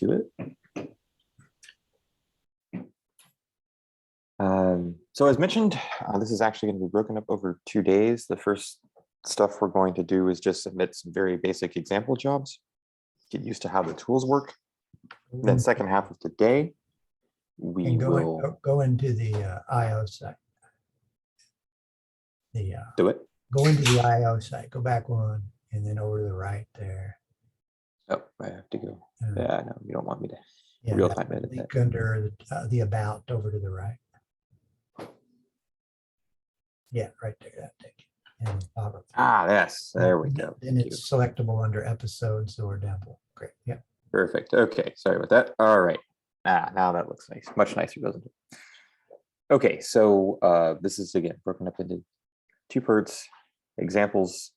to it. So as mentioned, this is actually going to be broken up over 2 days. The first stuff we're going to do is just submit some very basic example jobs, get used to how the tools work. Then second half of the day, we will go into the IO site. do it. Go into the IO site, go back one, and then over to the right there. Oh, I have to go. Yeah, no, you don't want me to real time edit that. Link under the about over to the right. Yeah, right there. That thing. And yes, there we go. And it's selectable under episodes or example. Great. Yeah. Perfect. Okay, sorry about that. All right. Now that looks nice, much nicer, doesn't it? Okay, so this is again broken up into 2 parts. Examples.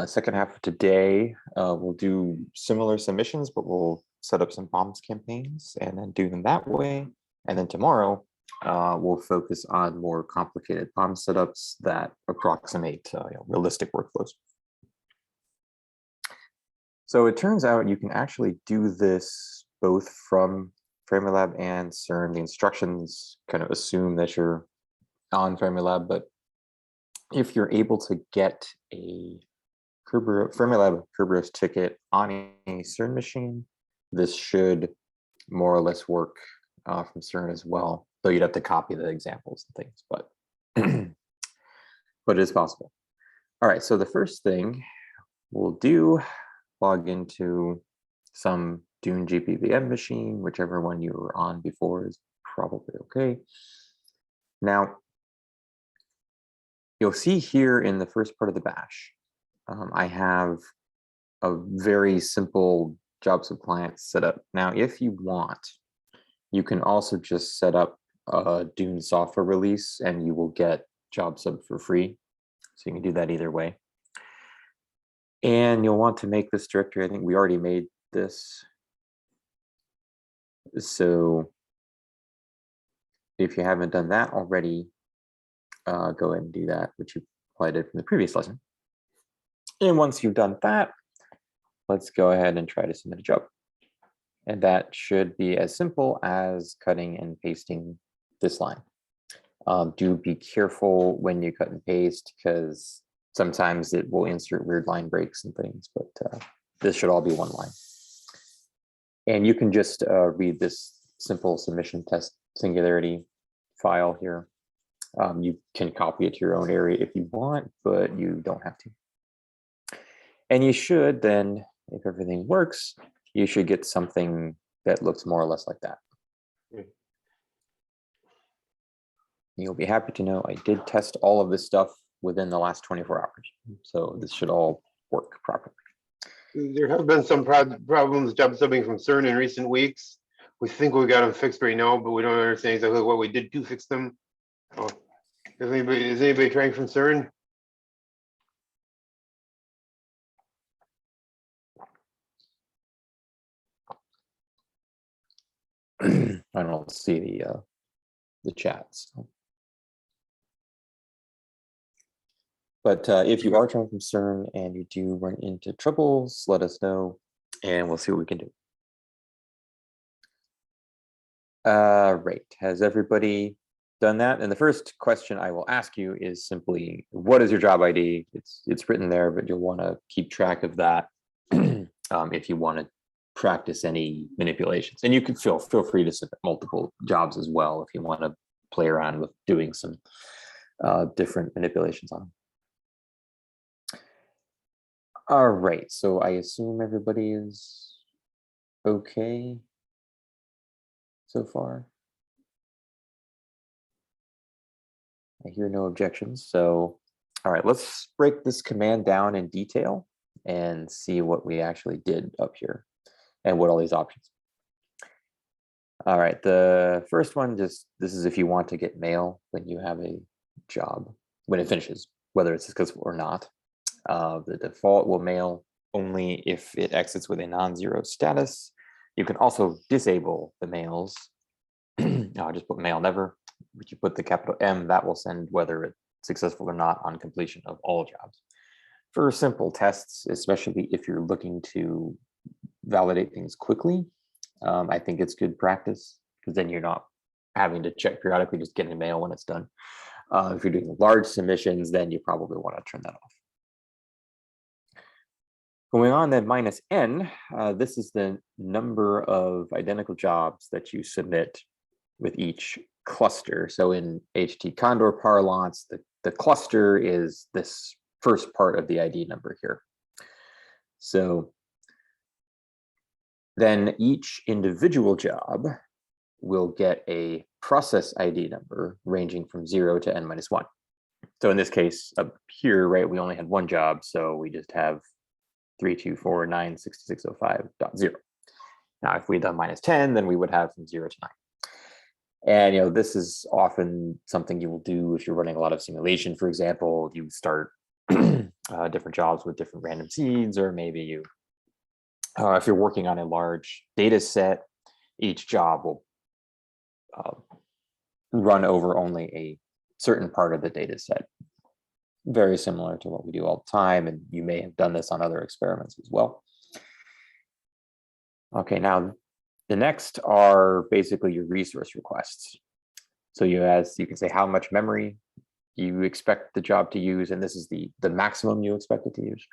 Second half of today, we'll do similar submissions, but we'll set up some bombs campaigns and then do them that way. And then tomorrow, we'll focus on more complicated bomb setups that approximate realistic workflows. So it turns out you can actually do this both from Fermilab and CERN. The instructions kind of assume that you're on Fermilab, but if you're able to get a Fermilab Kerberos ticket on a CERN machine, this should more or less work from CERN as well, though you'd have to copy the examples and things, but but it is possible. All right, so the first thing we'll do, log into some DUNE GPVM machine, whichever one you were on before is probably okay. Now, you'll see here in the first part of the bash, I have a very simple job sub client set up. Now, if you want, you can also just set up a DUNE software release and you will get job sub for free. So you can do that either way. And you'll want to make this directory. I think we already made this. So if you haven't done that already, go ahead and do that, which you probably did from the previous lesson. And once you've done that, let's go ahead and try to submit a job. And that should be as simple as cutting and pasting this line. Do be careful when you cut and paste, because sometimes it will insert weird line breaks and things, but this should all be one line. And you can just read this simple submission test singularity file here. You can copy it to your own area if you want, but you don't have to. And you should then, if everything works, you should get something that looks more or less like that. You'll be happy to know I did test all of this stuff within the last 24 hours. So this should all work properly. There have been some problems job subbing from CERN in recent weeks. We think we got them fixed right now, but we don't understand exactly what we did to fix them. Oh, is anybody trying from CERN? I don't see the chats. But if you are trying from CERN and you do run into troubles, let us know and we'll see what we can do. Right, has everybody done that? And the first question I will ask you is simply, what is your job ID? It's written there, but you'll want to keep track of that if you want to practice any manipulations. And you can feel free to submit multiple jobs as well if you want to play around with doing some different manipulations on them. All right, so I assume everybody is okay so far. I hear no objections. So, all right, let's break this command down in detail and see what we actually did up here and what all these options. All right, the first one, this is if you want to get mail when you have a job, when it finishes, whether it's successful or not. The default will mail only if it exits with a non-zero status. You can also disable the mails. I'll just put mail never. But you put the capital M, that will send whether it's successful or not on completion of all jobs. For simple tests, especially if you're looking to validate things quickly, I think it's good practice because then you're not having to check periodically, just getting mail when it's done. If you're doing large submissions, then you probably want to turn that off. Going on then, minus n, this is the number of identical jobs that you submit with each cluster. So in HT Condor parlance, the cluster is this first part of the ID number here. So then each individual job will get a process ID number ranging from 0 to n minus 1. So in this case up here, right, we only had one job, so we just have 324.96605.0. Now, if we'd done minus 10, then we would have from 0 to 9. And this is often something you will do if you're running a lot of simulation. For example, you start different jobs with different random seeds, or maybe you, if you're working on a large data set, each job will run over only a certain part of the data set. Very similar to what we do all the time, and you may have done this on other experiments as well. Okay, now the next are basically your resource requests. So you can say how much memory you expect the job to use, and this is the maximum you expect it to use.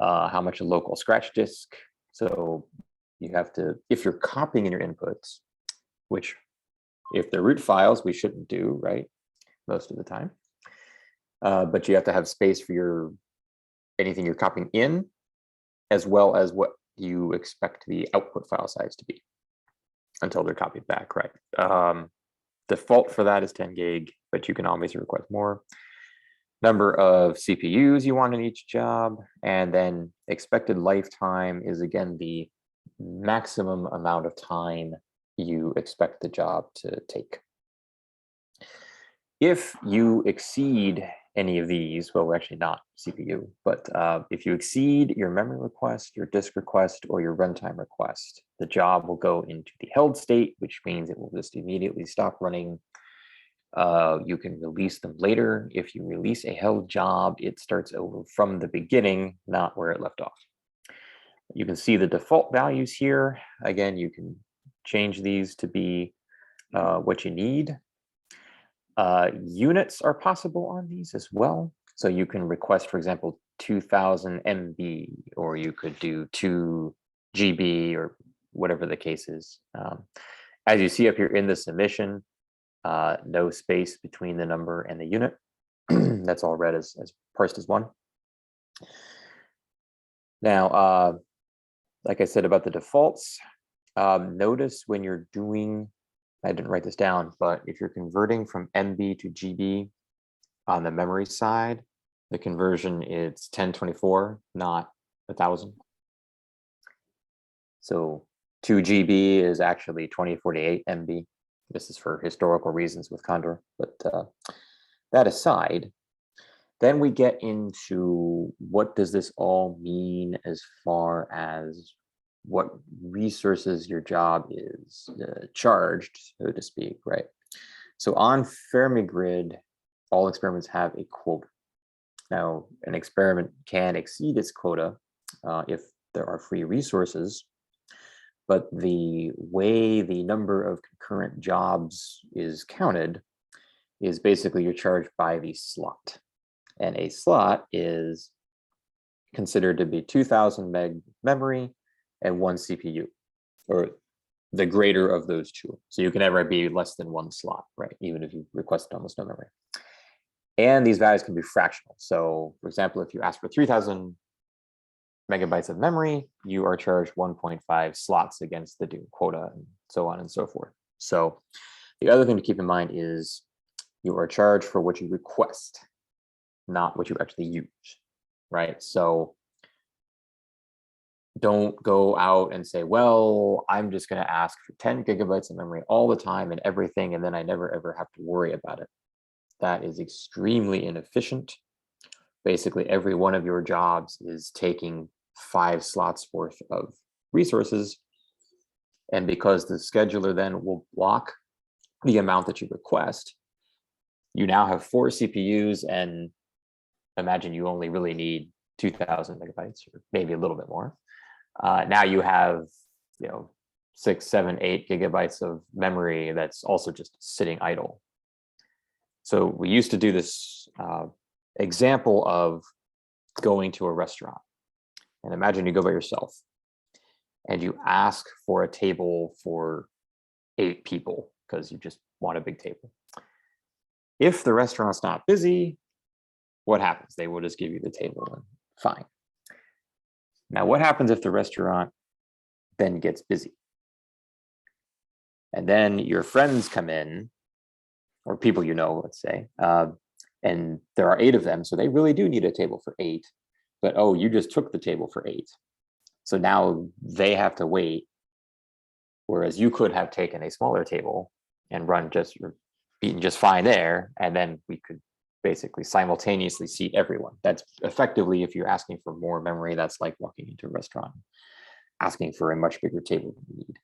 How much a local scratch disk. So you have to, if you're copying in your inputs, which if they're root files, we shouldn't do, right? Most of the time. But you have to have space for anything you're copying in, as well as what you expect the output file size to be until they're copied back, right? Default for that is 10 gig, but you can always request more. Number of CPUs you want in each job, and then expected lifetime is again the maximum amount of time you expect the job to take. If you exceed any of these, well, we're actually not CPU, but if you exceed your memory request, your disk request, or your runtime request, the job will go into the held state, which means it will just immediately stop running. You can release them later. If you release a held job, it starts over from the beginning, not where it left off. You can see the default values here. Again, you can change these to be what you need. Units are possible on these as well. So you can request, for example, 2000 MB, or you could do 2 GB, or whatever the case is. As you see up here in the submission, no space between the number and the unit. That's all read as parsed as one. Now, like I said about the defaults, notice when you're doing, I didn't write this down, but if you're converting from MB to GB on the memory side, the conversion is 1024, not 1000. So 2 GB is actually 2048 MB. This is for historical reasons with Condor, but that aside, then we get into what does this all mean as far as what resources your job is charged, so to speak, right? So on FermiGrid, all experiments have a quota. Now, an experiment can exceed its quota if there are free resources, but the way the number of concurrent jobs is counted is basically you're charged by the slot. And a slot is considered to be 2000 meg memory and 1 CPU, or the greater of those two. So you can never be less than 1 slot, right? Even if you request almost no memory. And these values can be fractional. So for example, if you ask for 3000 megabytes of memory, you are charged 1.5 slots against the DUNE quota, and so on and so forth. So the other thing to keep in mind is you are charged for what you request, not what you actually use, right? So don't go out and say, well, I'm just going to ask for 10 gigabytes of memory all the time and everything, and then I never ever have to worry about it. That is extremely inefficient. Basically, every one of your jobs is taking 5 slots worth of resources. And because the scheduler then will block the amount that you request, you now have 4 CPUs, and imagine you only really need 2000 megabytes, or maybe a little bit more. Now you have, 6, 7, 8 gigabytes of memory that's also just sitting idle. So we used to do this example of going to a restaurant. And imagine you go by yourself and you ask for a table for 8 people because you just want a big table. If the restaurant's not busy, what happens? They will just give you the table and fine. Now, what happens if the restaurant then gets busy? And then your friends come in, or people you know, let's say, and there are 8 of them, so they really do need a table for 8. But oh, you just took the table for 8. So now they have to wait, whereas you could have taken a smaller table and eaten just fine there, and then we could basically simultaneously seat everyone. That's effectively, if you're asking for more memory, that's like walking into a restaurant, asking for a much bigger table than you need.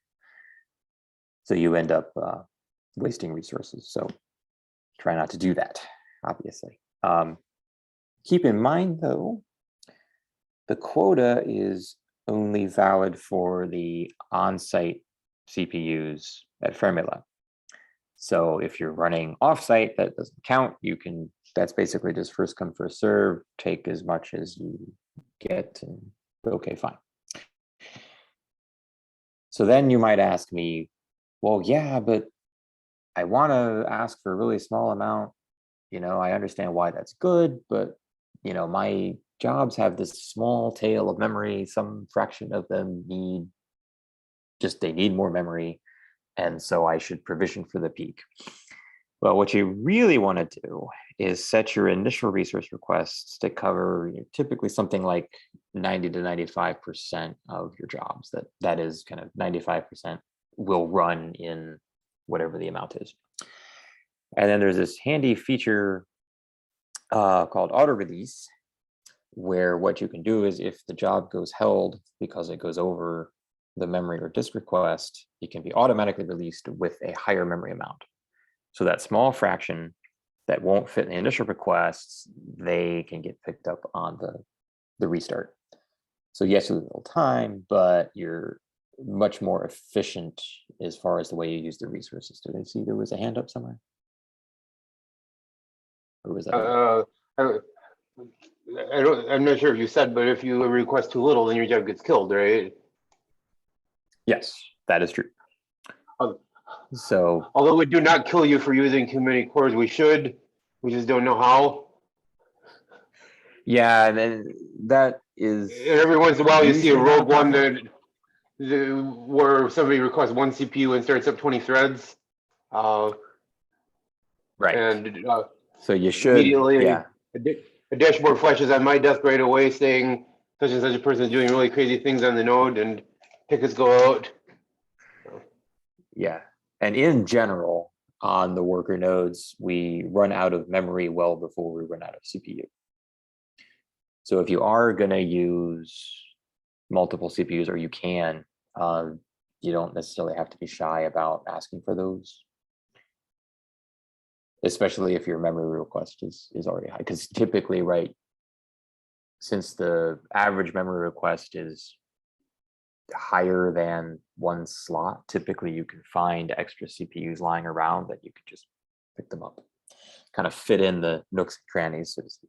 So you end up wasting resources. So try not to do that, obviously. Keep in mind, though, the quota is only valid for the on-site CPUs at Fermilab. So if you're running off-site, that doesn't count. That's basically just first come, first serve, take as much as you get, and okay, fine. So then you might ask me, well, yeah, but I want to ask for a really small amount. I understand why that's good, but my jobs have this small tail of memory. Some fraction of them need more memory. And so I should provision for the peak. Well, what you really want to do is set your initial resource requests to cover typically something like 90 to 95% of your jobs. That is kind of 95% will run in whatever the amount is. And then there's this handy feature called auto release, where what you can do is if the job goes held because it goes over the memory or disk request, it can be automatically released with a higher memory amount. So that small fraction that won't fit in the initial requests, they can get picked up on the restart. So yes, you lose a little time, but you're much more efficient as far as the way you use the resources. Did I see there was a hand up somewhere? Or was that? I'm not sure if you said, but if you request too little, then your job gets killed, right? Yes, that is true. So, although we do not kill you for using too many cores, we just don't know how. yeah, and then that is. And every once in a while, you see a usually not rogue one problem. where somebody requests 1 CPU and starts up 20 threads. Right. And so you should, immediately, yeah. A dashboard flashes on my desk right away saying such and such a person is doing really crazy things on the node, and tickets go out. Yeah, and in general, on the worker nodes, we run out of memory well before we run out of CPU. So if you are going to use multiple CPUs, or you can, you don't necessarily have to be shy about asking for those, especially if your memory request is already high. Because typically, right, since the average memory request is higher than 1 slot, typically you can find extra CPUs lying around that you could just pick them up, kind of fit in the nooks and crannies, so to speak.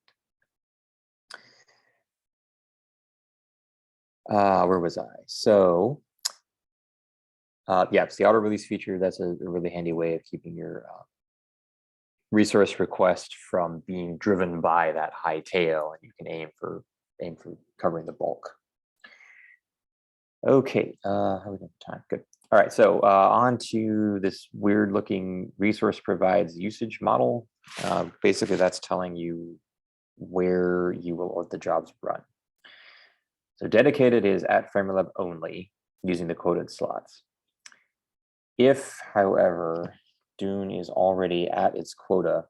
Where was I? So, yeah, it's the auto release feature. That's a really handy way of keeping your resource request from being driven by that high tail, and you can aim for covering the bulk. Okay, how are we doing time? Good. All right, so on to this weird looking resource provides usage model. Basically, that's telling you where you will let the jobs run. So dedicated is at Fermilab only, using the quoted slots. If, however, DUNE is already at its quota,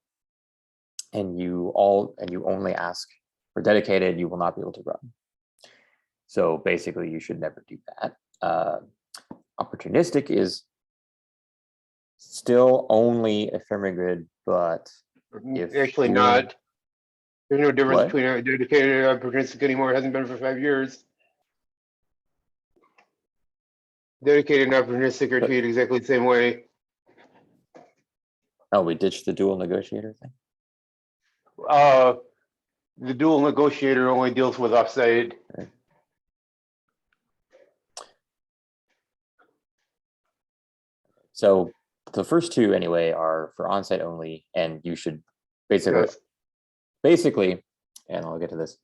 and you only ask for dedicated, you will not be able to run. So basically, you should never do that. Opportunistic is still only ephemeral grid, but if actually DUNE, not. There's no difference what? between a dedicated and opportunistic anymore. It hasn't been for 5 years. Dedicated and opportunistic are treated exactly the same way. Oh, we ditched the dual negotiator thing. The dual negotiator only deals with offsite. So the first two anyway are for onsite only, and you should Yes. basically, and I'll get to this,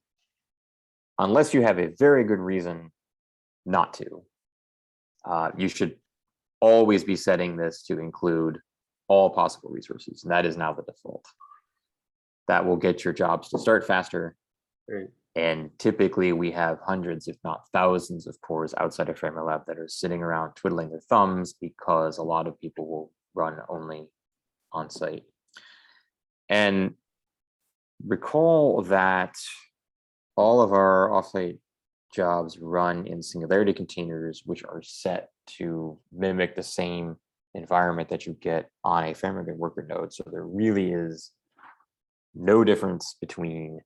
unless you have a very good reason not to, you should always be setting this to include all possible resources, and that is now the default. That will get your jobs to start faster. Right. And typically we have hundreds, if not thousands of cores outside of FrameLab that are sitting around twiddling their thumbs because a lot of people will run only on site. And recall that all of our offsite jobs run in Singularity containers, which are set to mimic the same environment that you get on a FrameLab worker node. So there really is no difference between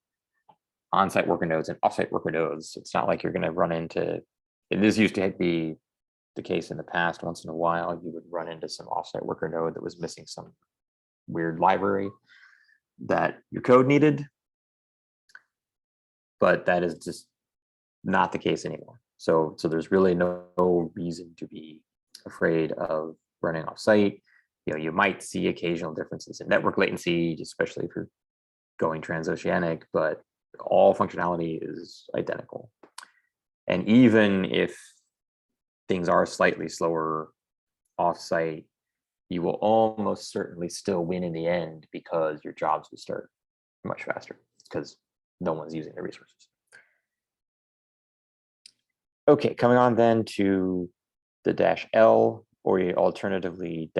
on-site worker nodes and off-site worker nodes. It's not like you're going to run into, and this used to be the case in the past. Once in a while, you would run into some off-site worker node that was missing some weird library that your code needed. But that is just not the case anymore. So there's really no reason to be afraid of running off-site. You know, you might see occasional differences in network latency, especially if you're going transoceanic, but all functionality is identical. And even if things are slightly slower offsite, you will almost certainly still win in the end because your jobs will start much faster because no one's using the resources. Okay, coming on then to the -L, or alternatively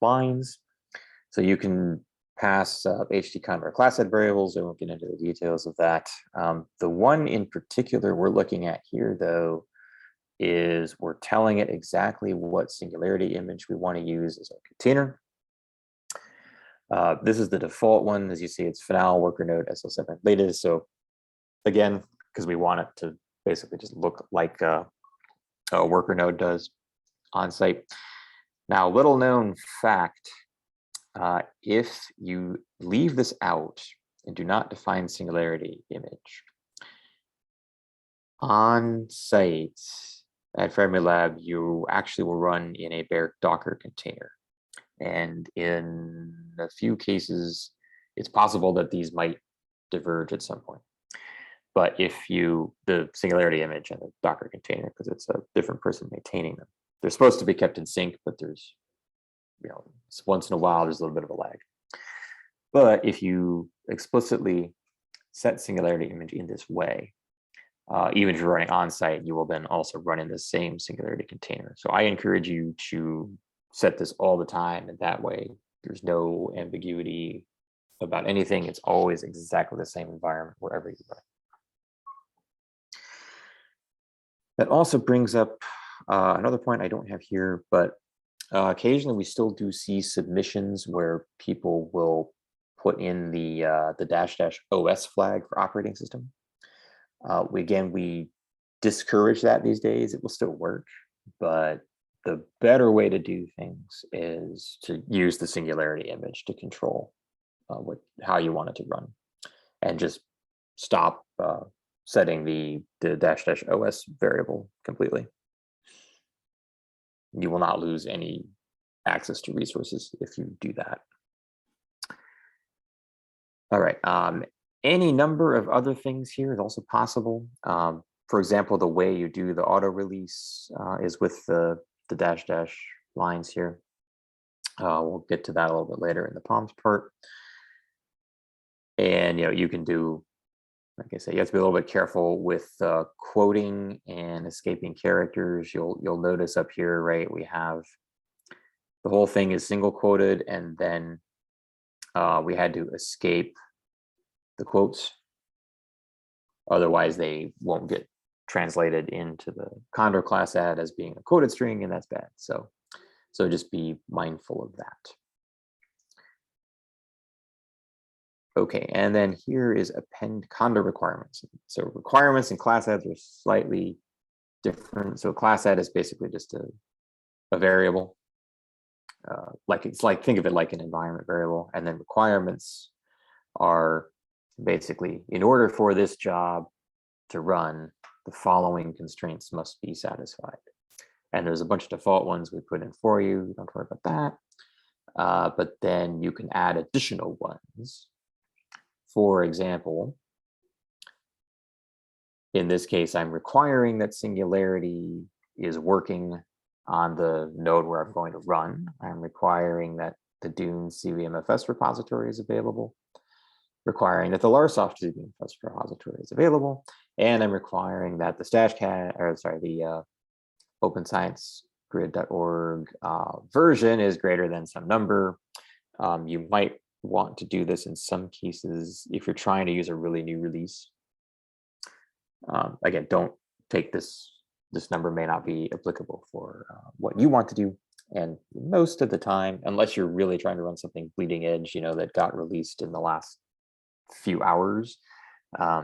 -lines. So you can pass HT Condor class head variables. I won't get into the details of that. The one in particular we're looking at here, though, is we're telling it exactly what Singularity image we want to use as our container. This is the default one. As you see, it's final worker node SL7 latest. So again, because we want it to basically just look like a worker node does on site. Now, little known fact, if you leave this out and do not define Singularity image, on site at FrameLab, you actually will run in a bare Docker container. And in a few cases, it's possible that these might diverge at some point. But if the Singularity image and the Docker container, because it's a different person maintaining them, they're supposed to be kept in sync, but there's, once in a while, there's a little bit of a lag. But if you explicitly set Singularity image in this way, even if you're running on site, you will then also run in the same Singularity container. So I encourage you to set this all the time, and that way there's no ambiguity about anything. It's always exactly the same environment wherever you run. That also brings up another point I don't have here, but occasionally we still do see submissions where people will put in the --OS flag for operating system. We discourage that these days. It will still work, but the better way to do things is to use the Singularity image to control how you want it to run, and just stop setting the --OS variable completely. You will not lose any access to resources if you do that. All right. Any number of other things here is also possible. For example, the way you do the auto release is with the --lines here. We'll get to that a little bit later in the POMs part. And you can do, like I said, you have to be a little bit careful with quoting and escaping characters. You'll notice up here, right? We have the whole thing is single quoted, and then we had to escape the quotes. Otherwise, they won't get translated into the Condor class add as being a quoted string, and that's bad. So just be mindful of that. Okay, and then here is append Condor requirements. So requirements and class adds are slightly different. So class head is basically just a variable. Think of it like an environment variable, and then requirements are basically, in order for this job to run, the following constraints must be satisfied. And there's a bunch of default ones we put in for you. Don't worry about that. But then you can add additional ones. For example, in this case, I'm requiring that Singularity is working on the node where I'm going to run. I'm requiring that the DUNE CVMFS repository is available, requiring that the Larsoft CVMFS repository is available, and I'm requiring that the the OpenScienceGrid.org version is greater than some number. You might want to do this in some cases if you're trying to use a really new release. Again, don't take this number may not be applicable for what you want to do. And most of the time, unless you're really trying to run something bleeding edge, that got released in the last few hours,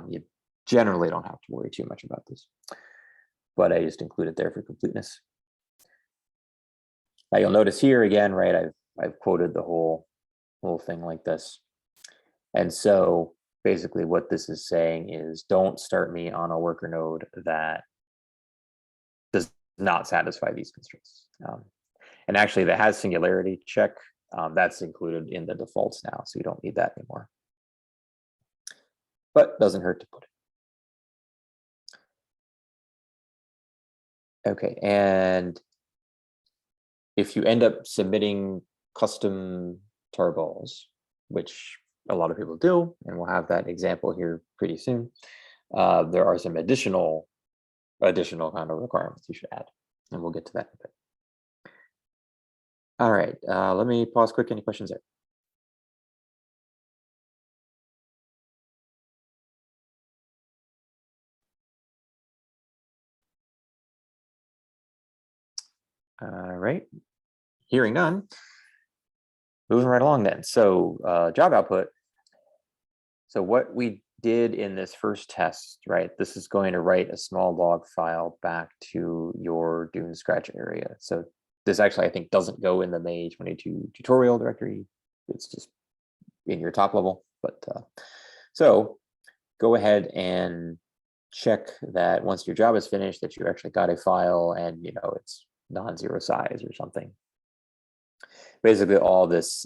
you generally don't have to worry too much about this. But I just include it there for completeness. Now you'll notice here again, right? I've quoted the whole thing like this. And so basically what this is saying is, don't start me on a worker node that does not satisfy these constraints. And actually that has Singularity check. That's included in the defaults now, so you don't need that anymore. But doesn't hurt to put it. Okay, and if you end up submitting custom tarballs, which a lot of people do, and we'll have that example here pretty soon, there are some additional kind of requirements you should add, and we'll get to that in a bit. All right, let me pause quick. Any questions there? All right, hearing none, moving right along then. So job output. So what we did in this first test, right? This is going to write a small log file back to your DUNE scratch area. So this actually, I think, doesn't go in the May 22 tutorial directory. It's just in your top level. But so go ahead and check that once your job is finished, that you actually got a file and it's non-zero size or something. Basically, all this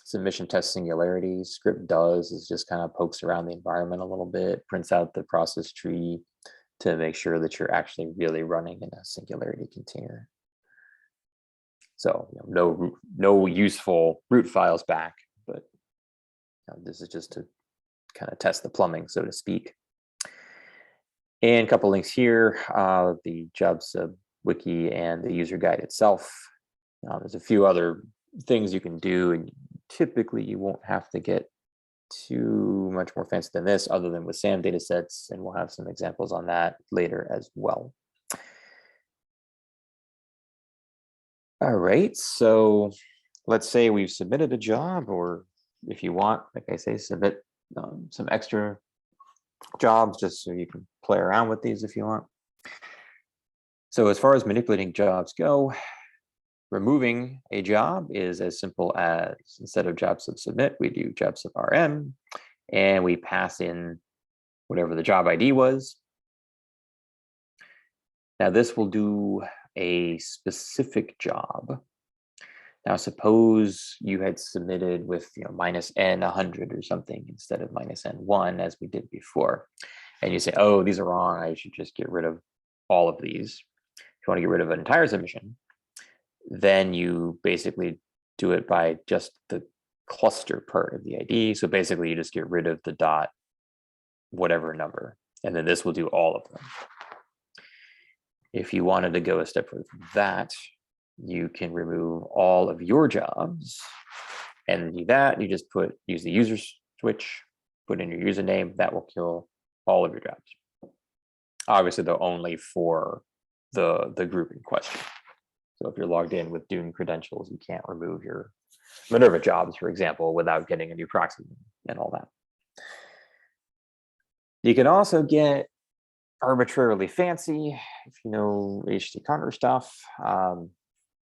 submission test Singularity script does is just kind of pokes around the environment a little bit, prints out the process tree to make sure that you're actually really running in a Singularity container. So no useful root files back, but this is just to kind of test the plumbing, so to speak. And a couple links here, the job sub wiki and the user guide itself. There's a few other things you can do, and typically you won't have to get too much more fancy than this, other than with SAM datasets, and we'll have some examples on that later as well. All right, so let's say we've submitted a job, or if you want, like I say, submit some extra jobs just so you can play around with these if you want. So as far as manipulating jobs go, removing a job is as simple as, instead of job sub submit, we do job sub rm, and we pass in whatever the job ID was. Now this will do a specific job. Now suppose you had submitted with minus n 100 or something instead of minus n1 as we did before, and you say, oh, these are wrong, I should just get rid of all of these. If you want to get rid of an entire submission, then you basically do it by just the cluster part of the ID. So basically you just get rid of the dot whatever number, and then this will do all of them. If you wanted to go a step further from that, you can remove all of your jobs, and do that. You just use the user switch, put in your username, that will kill all of your jobs. Obviously, though, only for the group in question. So if you're logged in with DUNE credentials, you can't remove your Minerva jobs, for example, without getting a new proxy and all that. You can also get arbitrarily fancy, if you know HT Condor stuff, then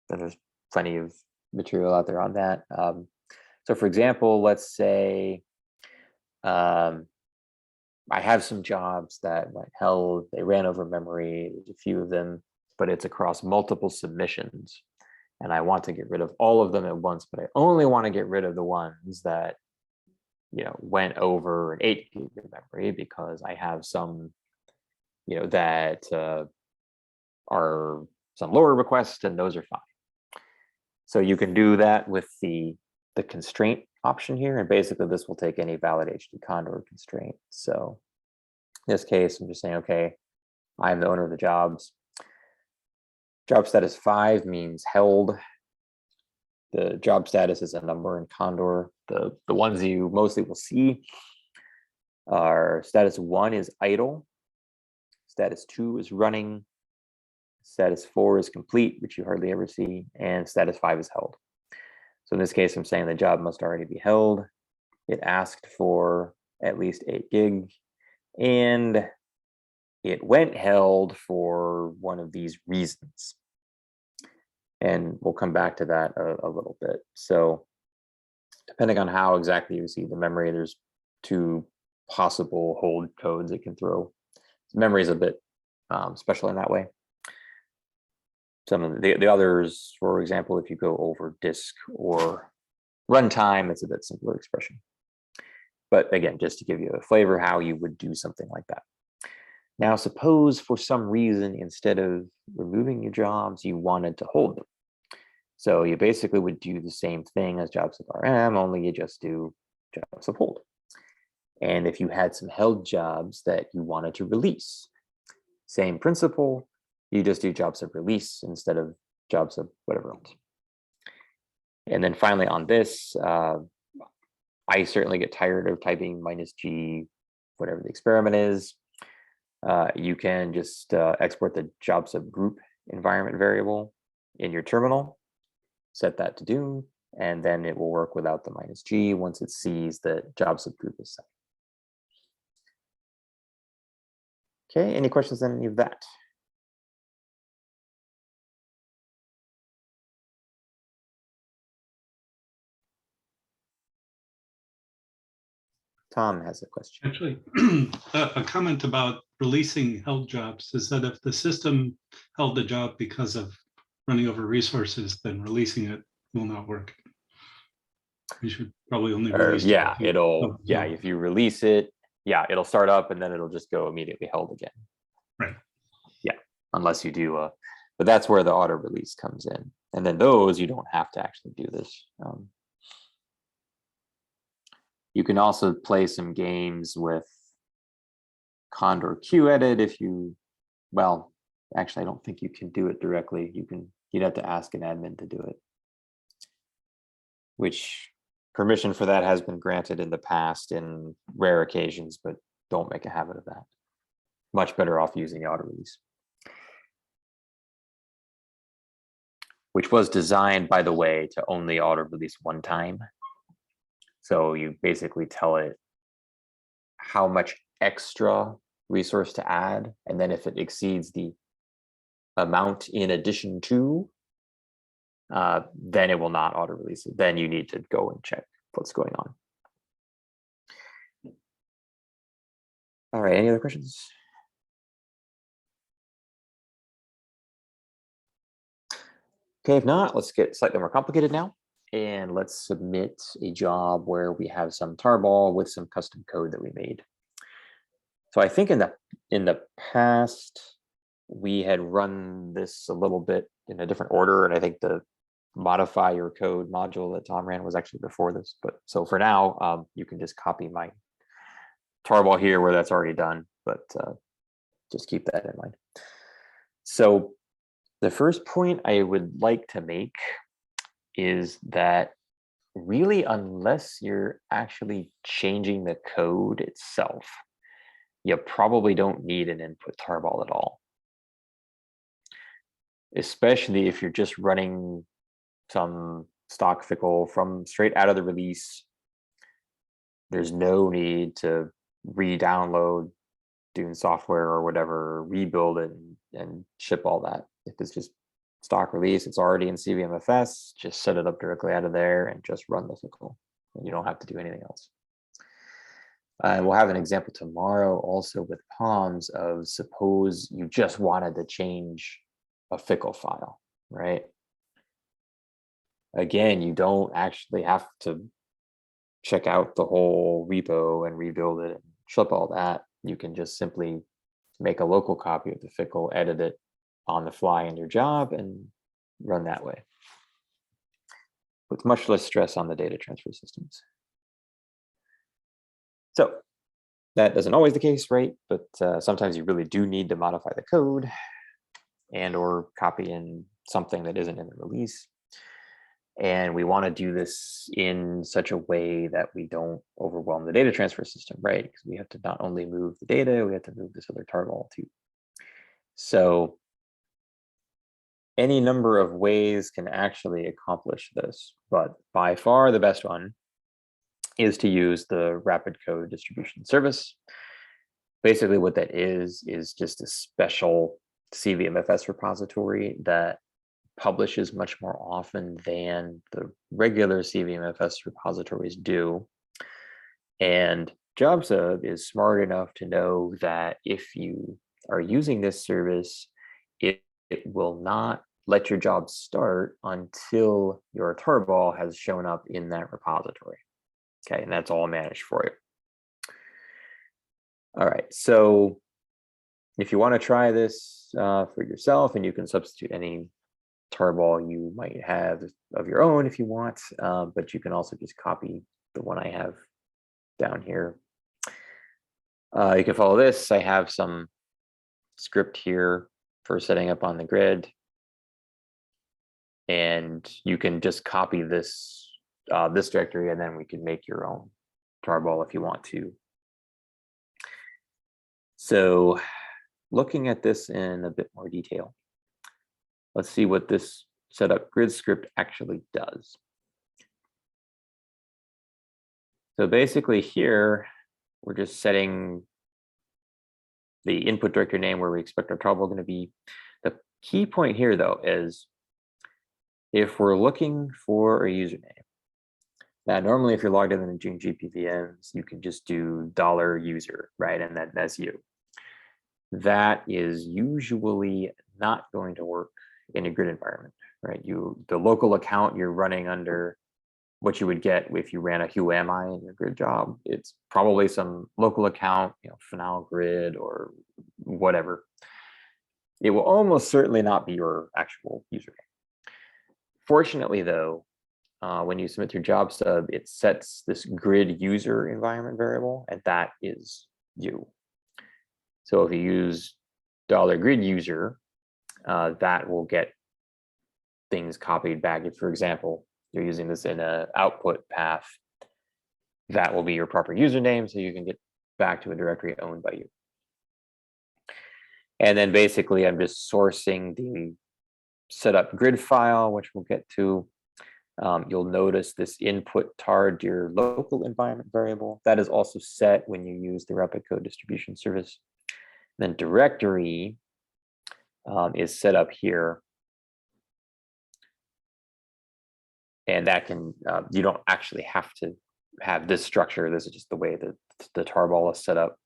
there's plenty of material out there on that. So for example, let's say I have some jobs that went held, they ran over memory, there's a few of them, but it's across multiple submissions. And I want to get rid of all of them at once, but I only want to get rid of the ones that, you know, went over an 8 gig of memory, because I have some, you know, that are some lower requests, and those are fine. So you can do that with the constraint option here, and basically this will take any valid HT Condor constraint. So in this case, I'm just saying, okay, I'm the owner of the jobs. Job status 5 means held. The job status is a number in Condor. The ones you mostly will see are status 1 is idle, status 2 is running, status 4 is complete, which you hardly ever see, and status 5 is held. So in this case, I'm saying the job must already be held. It asked for at least 8 gig, and it went held for one of these reasons. And we'll come back to that a little bit. So depending on how exactly you see the memory, there's 2 possible hold codes it can throw. Memory is a bit special in that way. Some of the others, for example, if you go over disk or runtime, it's a bit simpler expression. But again, just to give you a flavor how you would do something like that. Now, suppose for some reason, instead of removing your jobs, you wanted to hold them. So you basically would do the same thing as jobs of RM, only you just do jobs of hold. And if you had some held jobs that you wanted to release, same principle, you just do jobs of release instead of jobs of whatever else. And then finally on this, I certainly get tired of typing -G, whatever the experiment is. You can just export the job subgroup environment variable in your terminal, set that to DUNE, and then it will work without the -G once it sees that job subgroup is set. Okay, any questions on any of that? Tom has a question. Actually, a comment about releasing held jobs is that if the system held the job because of running over resources, then releasing it will not work. You should probably only release it. Yeah, if you release it, yeah, it'll start up and then it'll just go immediately held again. Right. Yeah, unless you do but that's where the auto release comes in. And then those, you don't have to actually do this. You can also play some games with Condor QEdit if you, well, actually, I don't think you can do it directly. You'd have to ask an admin to do it, which permission for that has been granted in the past in rare occasions, but don't make a habit of that. Much better off using auto release, which was designed, by the way, to only auto release one time. So you basically tell it how much extra resource to add, and then if it exceeds the amount in addition to, then it will not auto release it. Then you need to go and check what's going on. All right, any other questions? Okay, if not, let's get slightly more complicated now. And let's submit a job where we have some tarball with some custom code that we made. So I think in the past, we had run this a little bit in a different order, and I think the modify your code module that Tom ran was actually before this. But so for now, you can just copy my tarball here where that's already done, but just keep that in mind. So the first point I would like to make is that really, unless you're actually changing the code itself, you probably don't need an input tarball at all. Especially if you're just running some stock fickle from straight out of the release. There's no need to re-download DUNE software or whatever, rebuild it and ship all that. If it's just stock release, it's already in CVMFS, just set it up directly out of there and just run the fickle. And you don't have to do anything else. We'll have an example tomorrow also with POMs of suppose you just wanted to change a fickle file, right? Again, you don't actually have to check out the whole repo and rebuild it and ship all that. You can just simply make a local copy of the fickle, edit it on the fly in your job, and run that way with much less stress on the data transfer systems. So that isn't always the case, right? But sometimes you really do need to modify the code and or copy in something that isn't in the release. And we want to do this in such a way that we don't overwhelm the data transfer system, right? Because we have to not only move the data, we have to move this other tarball too. So any number of ways can actually accomplish this, but by far the best one is to use the rapid code distribution service. Basically what that is just a special CVMFS repository that publishes much more often than the regular CVMFS repositories do. And JobSub is smart enough to know that if you are using this service, it will not let your job start until your tarball has shown up in that repository. Okay, and that's all managed for you. All right, so if you want to try this for yourself, and you can substitute any tarball you might have of your own if you want, but you can also just copy the one I have down here. You can follow this. I have some script here for setting up on the grid, and you can just copy this this directory, and then we can make your own tarball if you want to. So looking at this in a bit more detail, let's see what this setup grid script actually does. So basically here, we're just setting the input directory name where we expect our tarball going to be. The key point here though is if we're looking for a username, now normally if you're logged in the June GPVMs, you can just do $user, right? And that's you. That is usually not going to work in a grid environment, right? The local account you're running under, what you would get if you ran a who am I in your grid job, it's probably some local account, Final Grid or whatever. It will almost certainly not be your actual username. Fortunately though, when you submit your job stub, it sets this grid user environment variable, and that is you. So if you use $grid user, that will get things copied back. If, for example, you're using this in an output path, that will be your proper username, so you can get back to a directory owned by you. And then basically, I'm just sourcing the setup grid file, which we'll get to. You'll notice this input tar your local environment variable. That is also set when you use the rapid code distribution service. Then directory is set up here. And that can, you don't actually have to have this structure. This is just the way that the tarball is set up.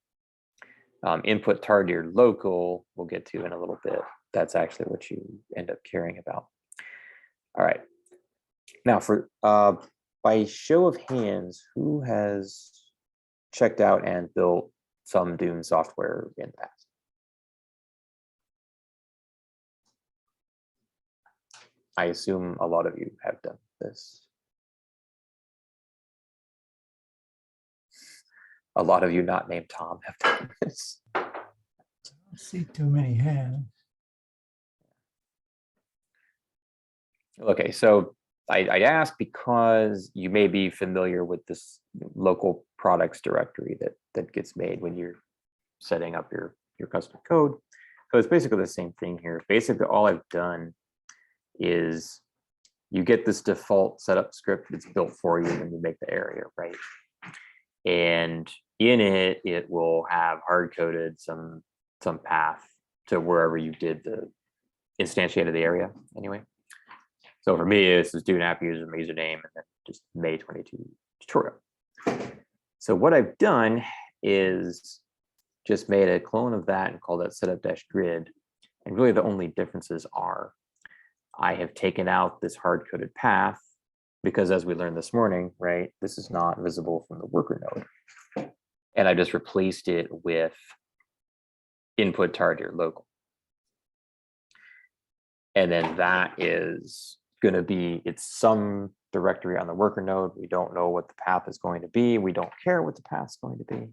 Input tar your local, we'll get to in a little bit. That's actually what you end up caring about. All right. Now for, by show of hands, who has checked out and built some DUNE software in the past? I assume a lot of you have done this. A lot of you not named Tom have done this. I don't see too many hands. Okay, so I ask because you may be familiar with this local products directory that gets made when you're setting up your custom code. So it's basically the same thing here. Basically, all I've done is you get this default setup script that's built for you when you make the area, right? And in it, it will have hard-coded some path to wherever you did the instantiated the area anyway. So for me, this is DUNE app user username and then just May 22 tutorial. So what I've done is just made a clone of that and called that setup-grid. And really the only differences are I have taken out this hard-coded path because as we learned this morning, right, this is not visible from the worker node. And I just replaced it with input target local. And then that is going to be, it's some directory on the worker node. We don't know what the path is going to be. We don't care what the path is going to be.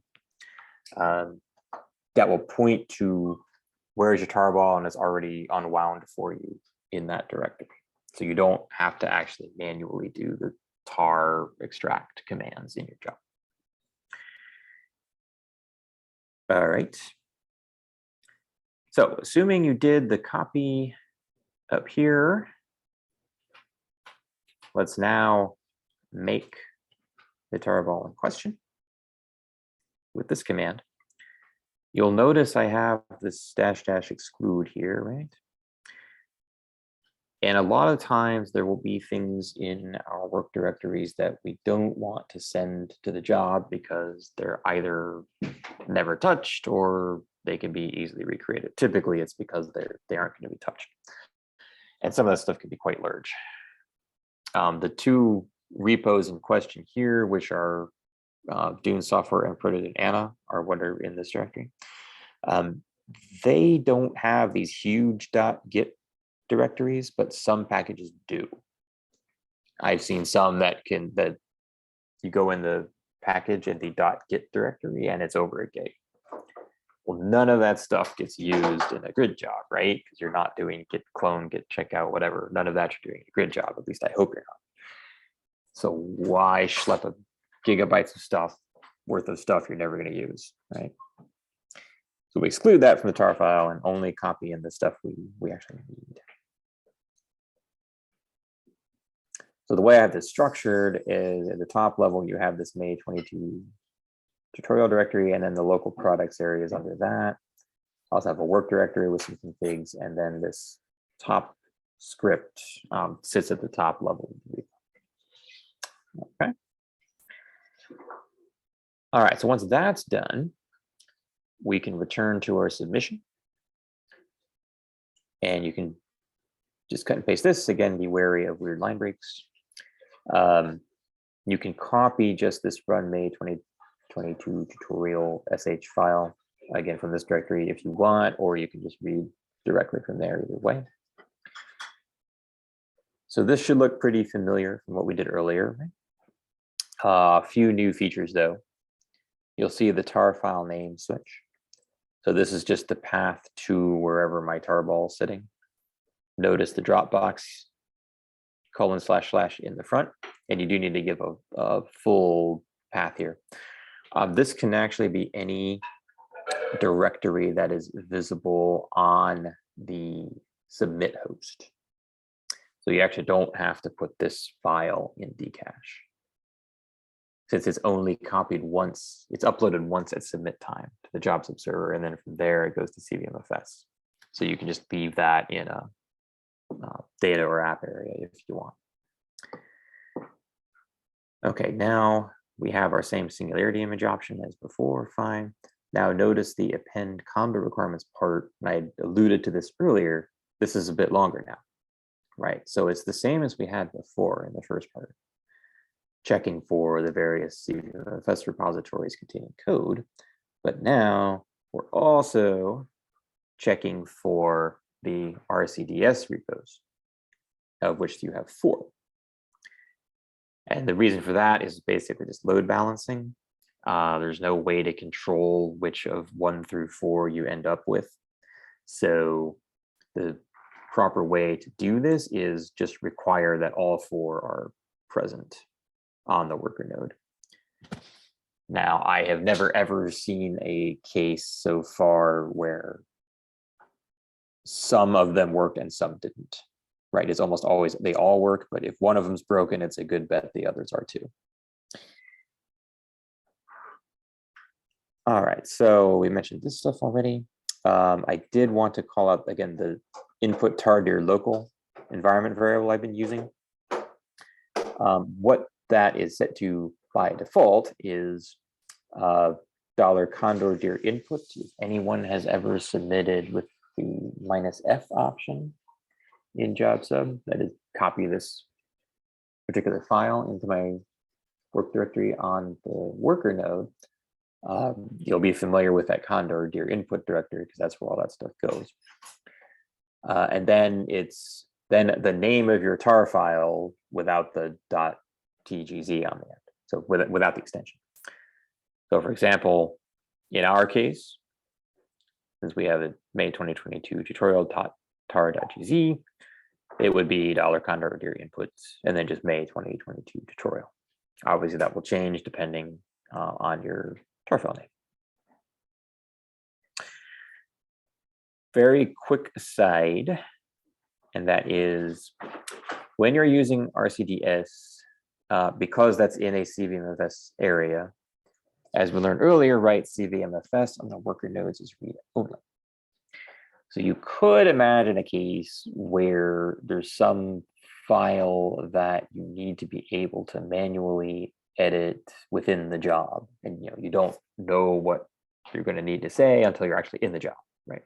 That will point to where's your tarball and it's already unwound for you in that directory. So you don't have to actually manually do the tar extract commands in your job. All right. So assuming you did the copy up here, let's now make the tarball in question with this command. You'll notice I have this -- exclude here, right? And a lot of times there will be things in our work directories that we don't want to send to the job because they're either never touched or they can be easily recreated. Typically, it's because they aren't going to be touched. And some of that stuff can be quite large. The two repos in question here, which are DUNE software and Prototype Anna, are what are in this directory. They don't have these huge .git directories, but some packages do. I've seen some that you go in the package and the .git directory and it's over a gig. Well, none of that stuff gets used in a grid job, right? Because you're not doing git clone, git checkout, whatever. None of that you're doing in a grid job. At least I hope you're not. So why schlep a gigabytes of stuff worth of stuff you're never going to use, right? So we exclude that from the tar file and only copy in the stuff we actually need. So the way I have this structured is at the top level, you have this May 22 tutorial directory, and then the local products areas under that. I also have a work directory with some configs, and then this top script sits at the top level. Okay. All right, so once that's done, we can return to our submission. And you can just cut and paste this. Again, be wary of weird line breaks. You can copy just this run May 2022 tutorial sh file, again, from this directory if you want, or you can just read directly from there either way. So this should look pretty familiar from what we did earlier. A few new features though. You'll see the tar file name switch. So this is just the path to wherever my tarball is sitting. Notice the Dropbox / / in the front, and you do need to give a full path here. This can actually be any directory that is visible on the submit host. So you actually don't have to put this file in Dcache. Since it's only copied once, it's uploaded once at submit time to the jobs observer, and then from there it goes to CVMFS. So you can just leave that in a data or app area if you want. Okay, now we have our same singularity image option as before, fine. Now notice the append Condor requirements part, and I alluded to this earlier, this is a bit longer now, right? So it's the same as we had before in the first part, checking for the various CVMFS repositories containing code, but now we're also checking for the RCDS repos, of which you have 4. And the reason for that is basically just load balancing. There's no way to control which of 1 through 4 you end up with. So the proper way to do this is just require that all 4 are present on the worker node. Now, I have never ever seen a case so far where some of them worked and some didn't, right? It's almost always, they all work, but if one of them's broken, it's a good bet the others are too. All right, so we mentioned this stuff already. I did want to call out again the input tardir local environment variable I've been using. What that is set to by default is $Condor dir input. If anyone has ever submitted with the -F option in job sub, that is copy this particular file into my work directory on the worker node, you'll be familiar with that Condor dir input directory because that's where all that stuff goes. And then it's the name of your tar file without the .tgz on the end, so without the extension. So for example, in our case, since we have a May 2022 tutorial tar.gz, it would be $Condor dir inputs and then just May 2022 tutorial. Obviously that will change depending on your tar file name. Very quick aside, and that is when you're using RCDS, because that's in a CVMFS area, as we learned earlier, right, CVMFS on the worker nodes is read only. So you could imagine a case where there's some file that you need to be able to manually edit within the job, and you don't know what you're going to need to say until you're actually in the job, right?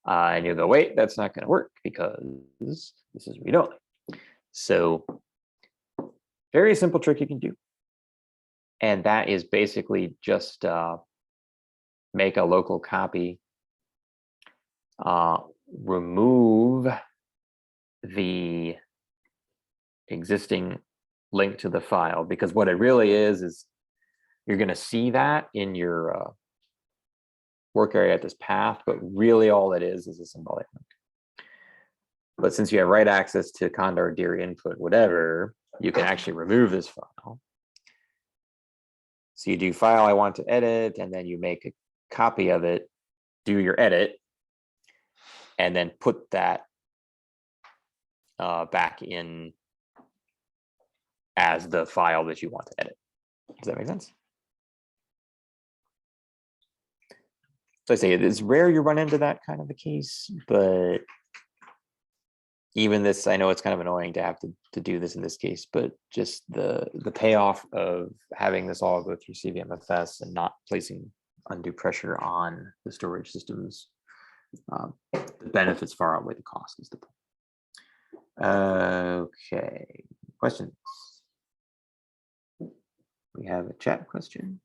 And you'll go, wait, that's not going to work because this is read only. So very simple trick you can do, and that is basically just make a local copy, remove the existing link to the file, because what it really is you're going to see that in your work area at this path, but really all it is a symbolic link. But since you have write access to Condor dir input whatever, you can actually remove this file. So you do file I want to edit, and then you make a copy of it, do your edit, and then put that back in as the file that you want to edit. Does that make sense? So I say it's rare you run into that kind of a case, but even this, I know it's kind of annoying to have to do this in this case, but just the payoff of having this all go through CVMFS and not placing undue pressure on the storage systems, the benefits far outweigh the cost is the point. Okay, questions? We have a chat question.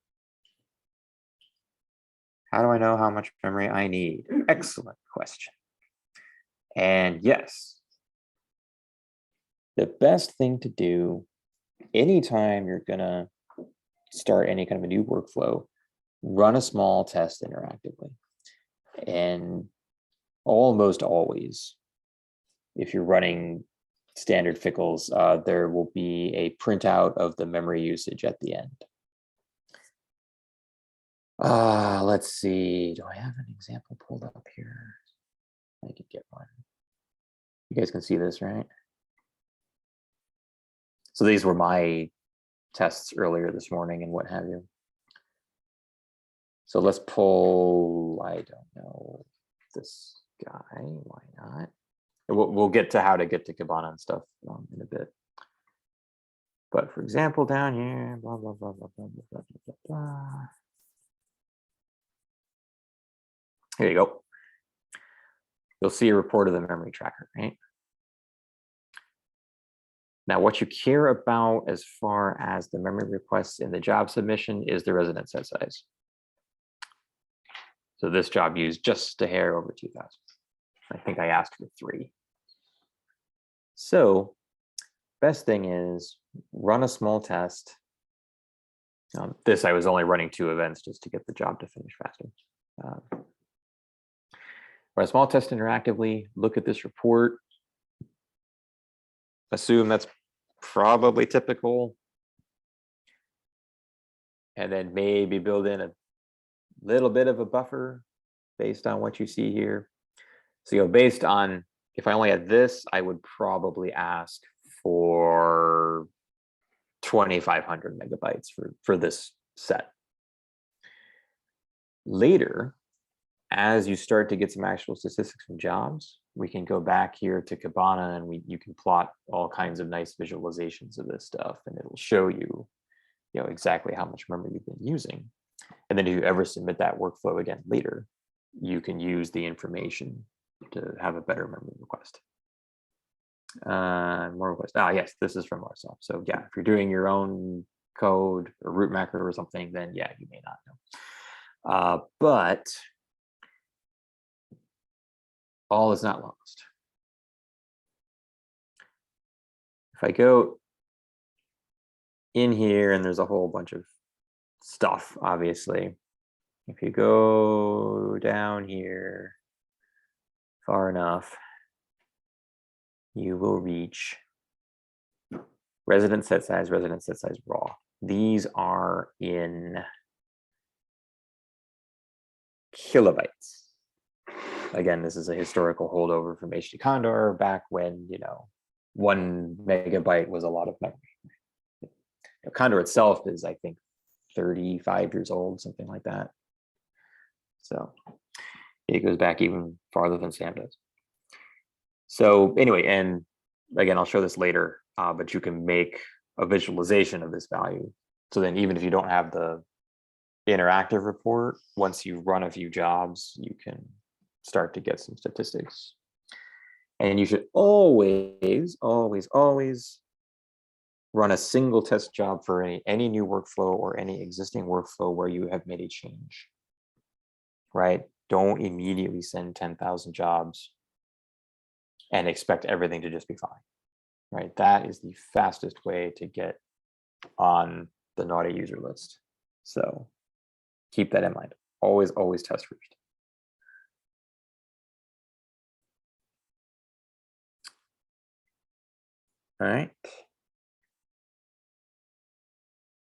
How do I know how much memory I need? Excellent question. And yes, the best thing to do anytime you're gonna start any kind of a new workflow, run a small test interactively. And almost always, if you're running standard fickles, there will be a printout of the memory usage at the end. Let's see, do I have an example pulled up here? I could get one. You guys can see this, right? So these were my tests earlier this morning and what have you. So let's pull, I don't know, this guy, why not? We'll get to how to get to Kibana and stuff in a bit. But for example, down here, blah, blah, blah, blah, blah, blah, blah, blah. Here you go. You'll see a report of the memory tracker, right? Now, what you care about as far as the memory requests in the job submission is the resident set size. So this job used just a hair over 2,000. I think I asked for 3. So best thing is run a small test. This I was only running 2 events just to get the job to finish faster. Run a small test interactively, look at this report, assume that's probably typical, and then maybe build in a little bit of a buffer based on what you see here. So based on, if I only had this, I would probably ask for 2,500 megabytes for this set. later, as you start to get some actual statistics from jobs, we can go back here to Kibana and you can plot all kinds of nice visualizations of this stuff, and it'll show you, exactly how much memory you've been using. And then if you ever submit that workflow again later, you can use the information to have a better memory request. More requests. Yes, this is from ourselves. So yeah, if you're doing your own code or root macro or something, then yeah, you may not know. But all is not lost. If I go in here, and there's a whole bunch of stuff, obviously. If you go down here far enough, you will reach resident set size raw. These are in kilobytes. Again, this is a historical holdover from HD Condor back when, 1 megabyte was a lot of memory. Condor itself is, I think, 35 years old, something like that. So it goes back even farther than Sam does. So anyway, and again, I'll show this later, but you can make a visualization of this value. So then even if you don't have the interactive report, once you run a few jobs, you can start to get some statistics. And you should always, always, always run a single test job for any new workflow or any existing workflow where you have made a change, right? Don't immediately send 10,000 jobs and expect everything to just be fine, right? That is the fastest way to get on the naughty user list. So keep that in mind. Always, always test first. All right.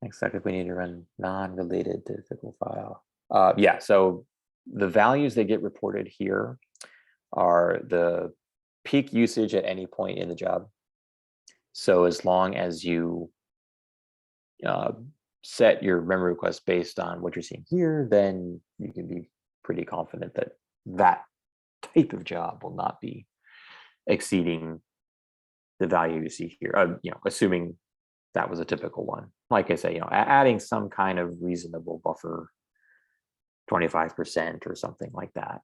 Next up, if we need to run non-related to the fickle file. Yeah, so the values that get reported here are the peak usage at any point in the job. So as long as you set your memory request based on what you're seeing here, then you can be pretty confident that that type of job will not be exceeding the value you see here, assuming that was a typical one. Like I say, adding some kind of reasonable buffer, 25% or something like that,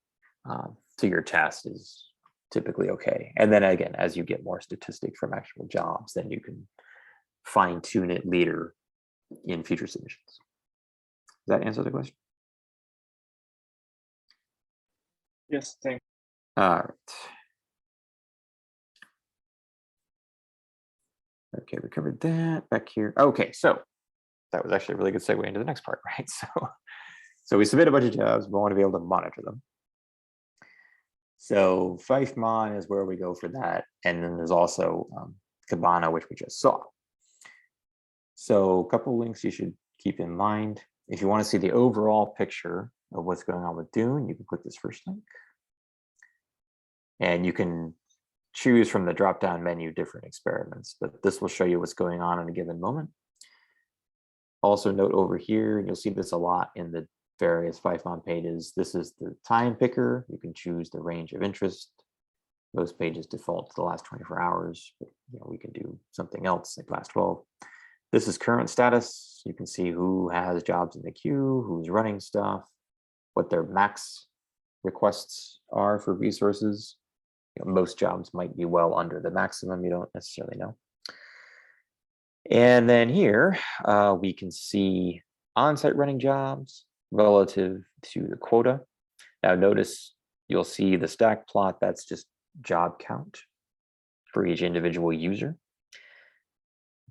to your test is typically okay. And then again, as you get more statistics from actual jobs, then you can fine tune it later in future submissions. Does that answer the question? Yes, thanks. All right. Okay, we covered that back here. Okay, so that was actually a really good segue into the next part, right? So we submit a bunch of jobs, we want to be able to monitor them. So FifeMon is where we go for that. And then there's also Kibana, which we just saw. So a couple of links you should keep in mind. If you want to see the overall picture of what's going on with DUNE, you can click this first link. And you can choose from the drop-down menu different experiments, but this will show you what's going on in a given moment. Also note over here, and you'll see this a lot in the various FifeMon pages, this is the time picker. You can choose the range of interest. Most pages default to the last 24 hours, but we can do something else like last 12. This is current status. You can see who has jobs in the queue, who's running stuff, what their max requests are for resources. Most jobs might be well under the maximum, you don't necessarily know. And then here, we can see on-site running jobs relative to the quota. Now notice you'll see the stack plot, that's just job count for each individual user.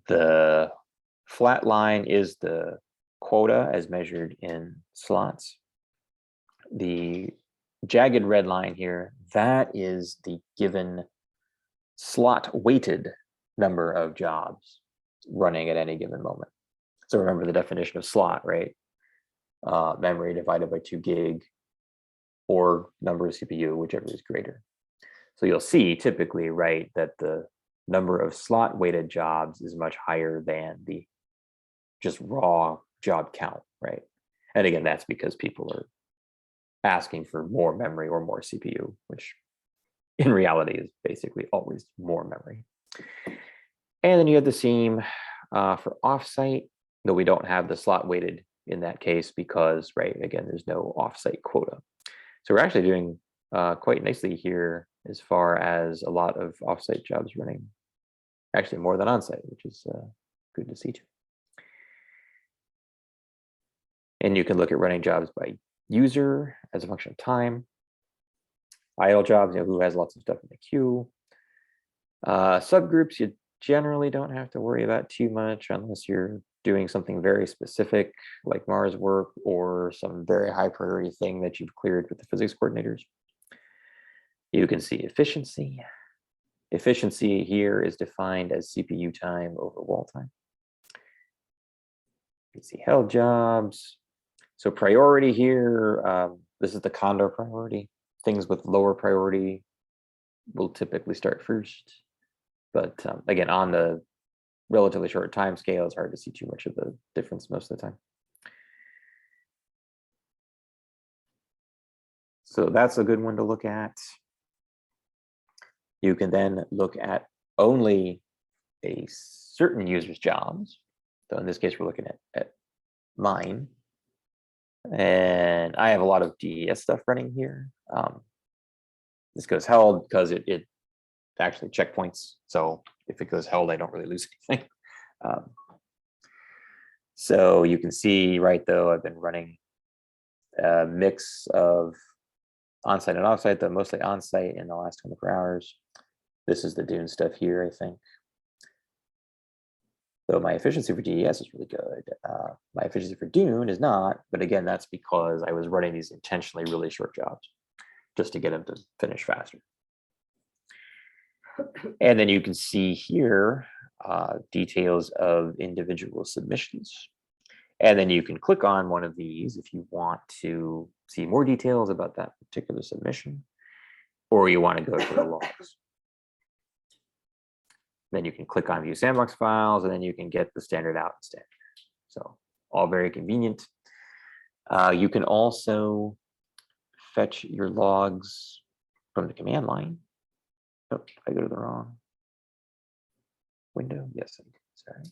The flat line is the quota as measured in slots. The jagged red line here, that is the given slot weighted number of jobs running at any given moment. So remember the definition of slot, right? Memory divided by 2 gig or number of CPU, whichever is greater. So you'll see typically, right, that the number of slot weighted jobs is much higher than the just raw job count, right? And again, that's because people are asking for more memory or more CPU, which in reality is basically always more memory. And then you have the same for offsite, though we don't have the slot weighted in that case because, right, again, there's no offsite quota. So we're actually doing quite nicely here as far as a lot of offsite jobs running, actually more than onsite, which is good to see too. And you can look at running jobs by user as a function of time. Idle jobs, you know, who has lots of stuff in the queue. Subgroups, you generally don't have to worry about too much unless you're doing something very specific like Mars work or some very high priority thing that you've cleared with the physics coordinators. You can see efficiency. Efficiency here is defined as CPU time over wall time. You can see held jobs. So priority here, this is the Condor priority. Things with lower priority will typically start first. But again, on the relatively short time scale, it's hard to see too much of the difference most of the time. So that's a good one to look at. You can then look at only a certain user's jobs. So in this case, we're looking at mine. And I have a lot of DES stuff running here. This goes held because it actually checkpoints. So if it goes held, I don't really lose anything. So you can see, right, though, I've been running a mix of onsite and offsite, though mostly onsite in the last 24 hours. This is the DUNE stuff here, I think. So my efficiency for DES is really good. My efficiency for DUNE is not, but again, that's because I was running these intentionally really short jobs just to get them to finish faster. And then you can see here details of individual submissions. And then you can click on one of these if you want to see more details about that particular submission, or you want to go to the logs. Then you can click on view sandbox files, and then you can get the standard out instead. So all very convenient. You can also fetch your logs from the command line. Oh, I go to the wrong window. Yes, I did. Sorry.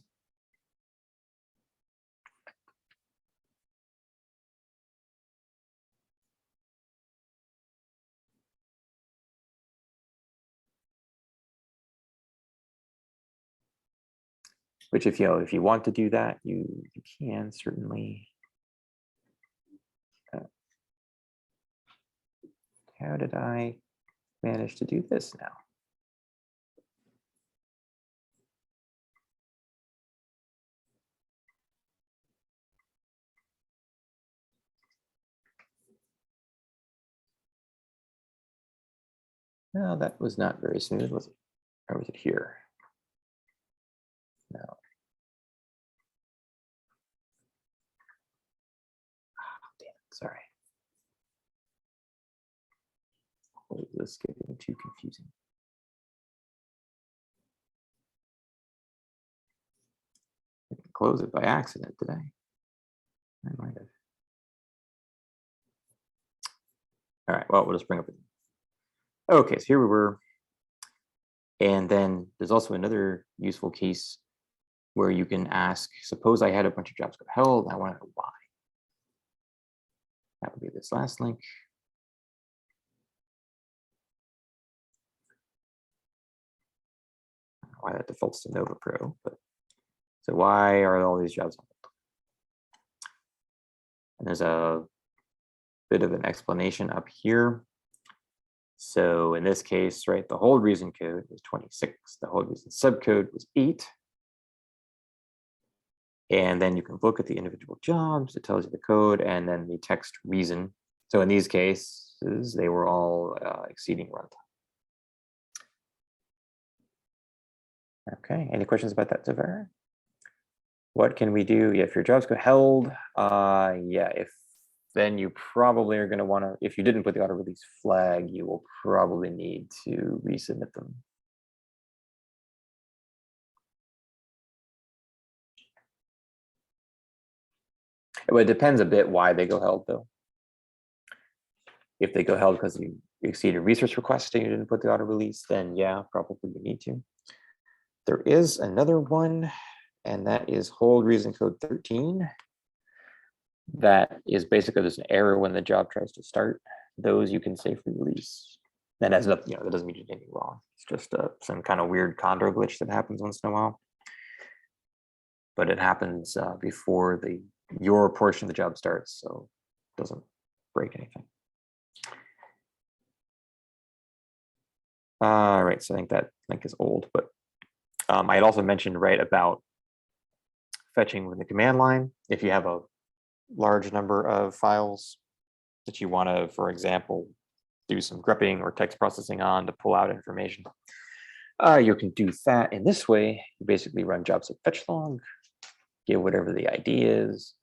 Which, if you want to do that, you can certainly. How did I manage to do this now? No, that was not very smooth, was it? Or was it here? No. Oh, damn it, sorry. Or is this getting too confusing? I didn't close it by accident, did I? I might have. All right, well, we'll just bring up. Okay, so here we were. And then there's also another useful case where you can ask, suppose I had a bunch of jobs go held, I want to know why. That would be this last link. I don't know why that defaults to Nova Pro, but so why are all these jobs on hold? And there's a bit of an explanation up here. So in this case, right, the hold reason code was 26, the hold reason subcode was 8. And then you can look at the individual jobs, it tells you the code, and then the text reason. So in these cases, they were all exceeding runtime. Okay, any questions about that so far? What can we do? Yeah, if your jobs go held, yeah, then you probably are going to want to, if you didn't put the auto release flag, you will probably need to resubmit them. Well, it depends a bit why they go held, though. If they go held because you exceeded resource request and you didn't put the auto release, then yeah, probably you need to. There is another one, and that is hold reason code 13. That is basically there's an error when the job tries to start. Those you can safely release. That has nothing, that doesn't mean you did anything wrong. It's just some kind of weird Condor glitch that happens once in a while. But it happens before your portion of the job starts, so it doesn't break anything. All right, so I think that link is old, but I had also mentioned about fetching with the command line. If you have a large number of files that you want to, for example, do some grepping or text processing on to pull out information, you can do that in this way. You basically run jobs at fetch log, give whatever the ID is,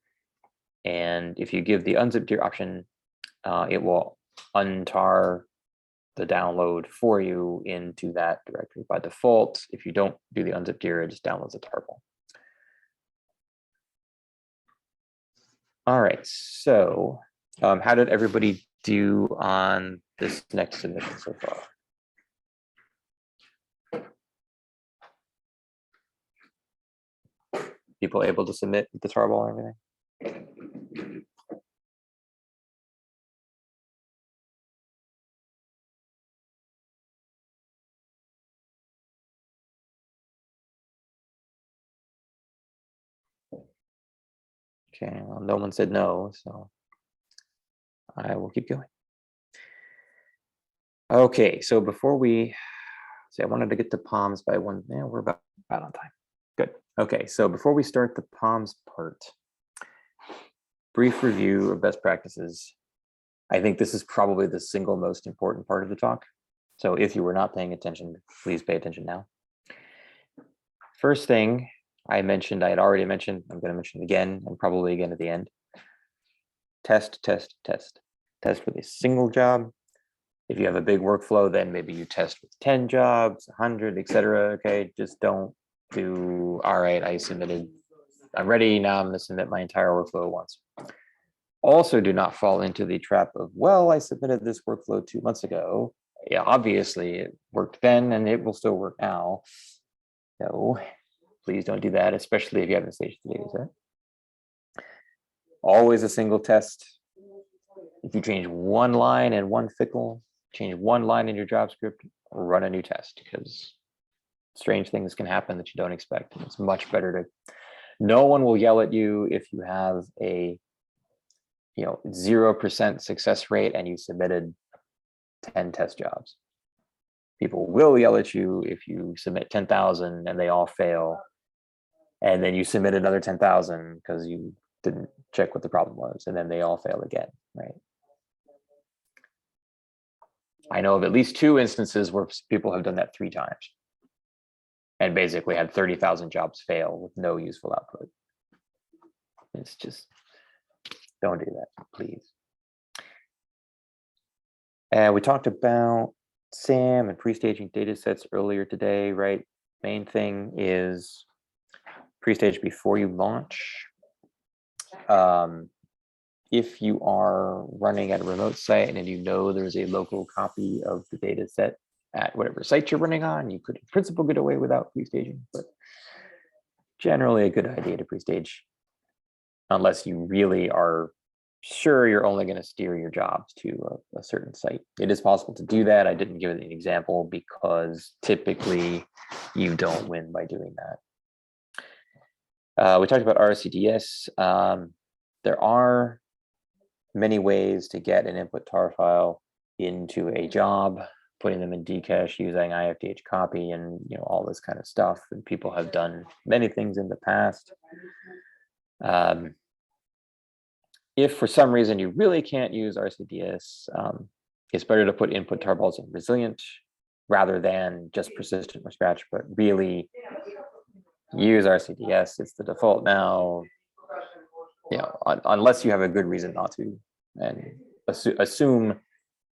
and if you give the unzip dir option, it will untar the download for you into that directory by default. If you don't do the unzip dir, it just downloads a tarball. All right, so how did everybody do on this next submission so far? People able to submit the tarball and everything? Okay, well, no one said no, so I will keep going. Okay, so before we see, I wanted to get to POMs by one. Yeah, we're about on time. Good. Okay, so before we start the POMs part, brief review of best practices. I think this is probably the single most important part of the talk. So if you were not paying attention, please pay attention now. First thing I had already mentioned, I'm going to mention it again and probably again at the end. Test, test, test. Test with a single job. If you have a big workflow, then maybe you test with 10 jobs, 100, etc. Okay, just don't do, all right, I submitted, I'm ready, now I'm going to submit my entire workflow at once. Also do not fall into the trap of, well, I submitted this workflow 2 months ago. Yeah, obviously it worked then and it will still work now. No, please don't do that, especially if you haven't staged the data set. Always a single test. If you change one line and one fickle, change one line in your job script, run a new test, because strange things can happen that you don't expect. It's much better to, no one will yell at you if you have a 0% success rate and you submitted 10 test jobs. People will yell at you if you submit 10,000 and they all fail, and then you submit another 10,000 because you didn't check what the problem was, and then they all fail again, right? I know of at least 2 instances where people have done that 3 times and basically had 30,000 jobs fail with no useful output. It's just, don't do that, please. And we talked about SAM and pre-staging data sets earlier today, right? Main thing is pre-stage before you launch. If you are running at a remote site and you know there's a local copy of the data set at whatever site you're running on, you could in principle get away without pre-staging, but generally a good idea to pre-stage unless you really are sure you're only going to steer your jobs to a certain site. It is possible to do that. I didn't give it an example because typically you don't win by doing that. We talked about RCDS. There are many ways to get an input tar file into a job, putting them in Dcache using IFDH copy and all this kind of stuff. And people have done many things in the past. If for some reason you really can't use RCDS, it's better to put input tarballs in resilient rather than just persistent or scratch, but really use RCDS. It's the default now, unless you have a good reason not to, and assume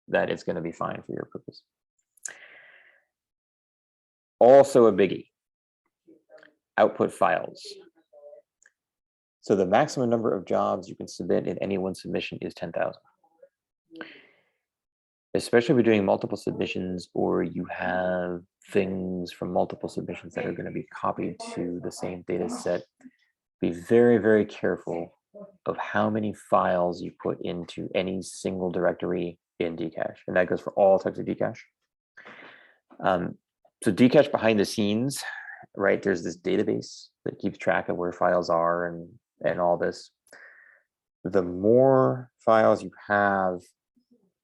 that it's going to be fine for your purpose. Also a biggie, output files. So the maximum number of jobs you can submit in any one submission is 10,000. especially if you're doing multiple submissions or you have things from multiple submissions that are going to be copied to the same data set, be very, very careful of how many files you put into any single directory in Dcache. And that goes for all types of Dcache. So Dcache behind the scenes, right, there's this database that keeps track of where files are and all this. The more files you have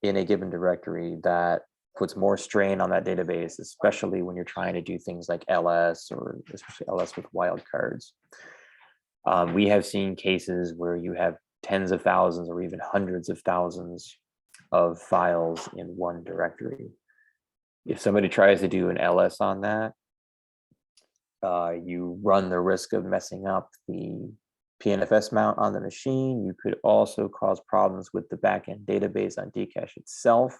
in a given directory, that puts more strain on that database, especially when you're trying to do things like LS, or especially LS with wildcards. We have seen cases where you have tens of thousands or even hundreds of thousands of files in one directory. If somebody tries to do an LS on that, you run the risk of messing up the PNFS mount on the machine. You could also cause problems with the backend database on Dcache itself.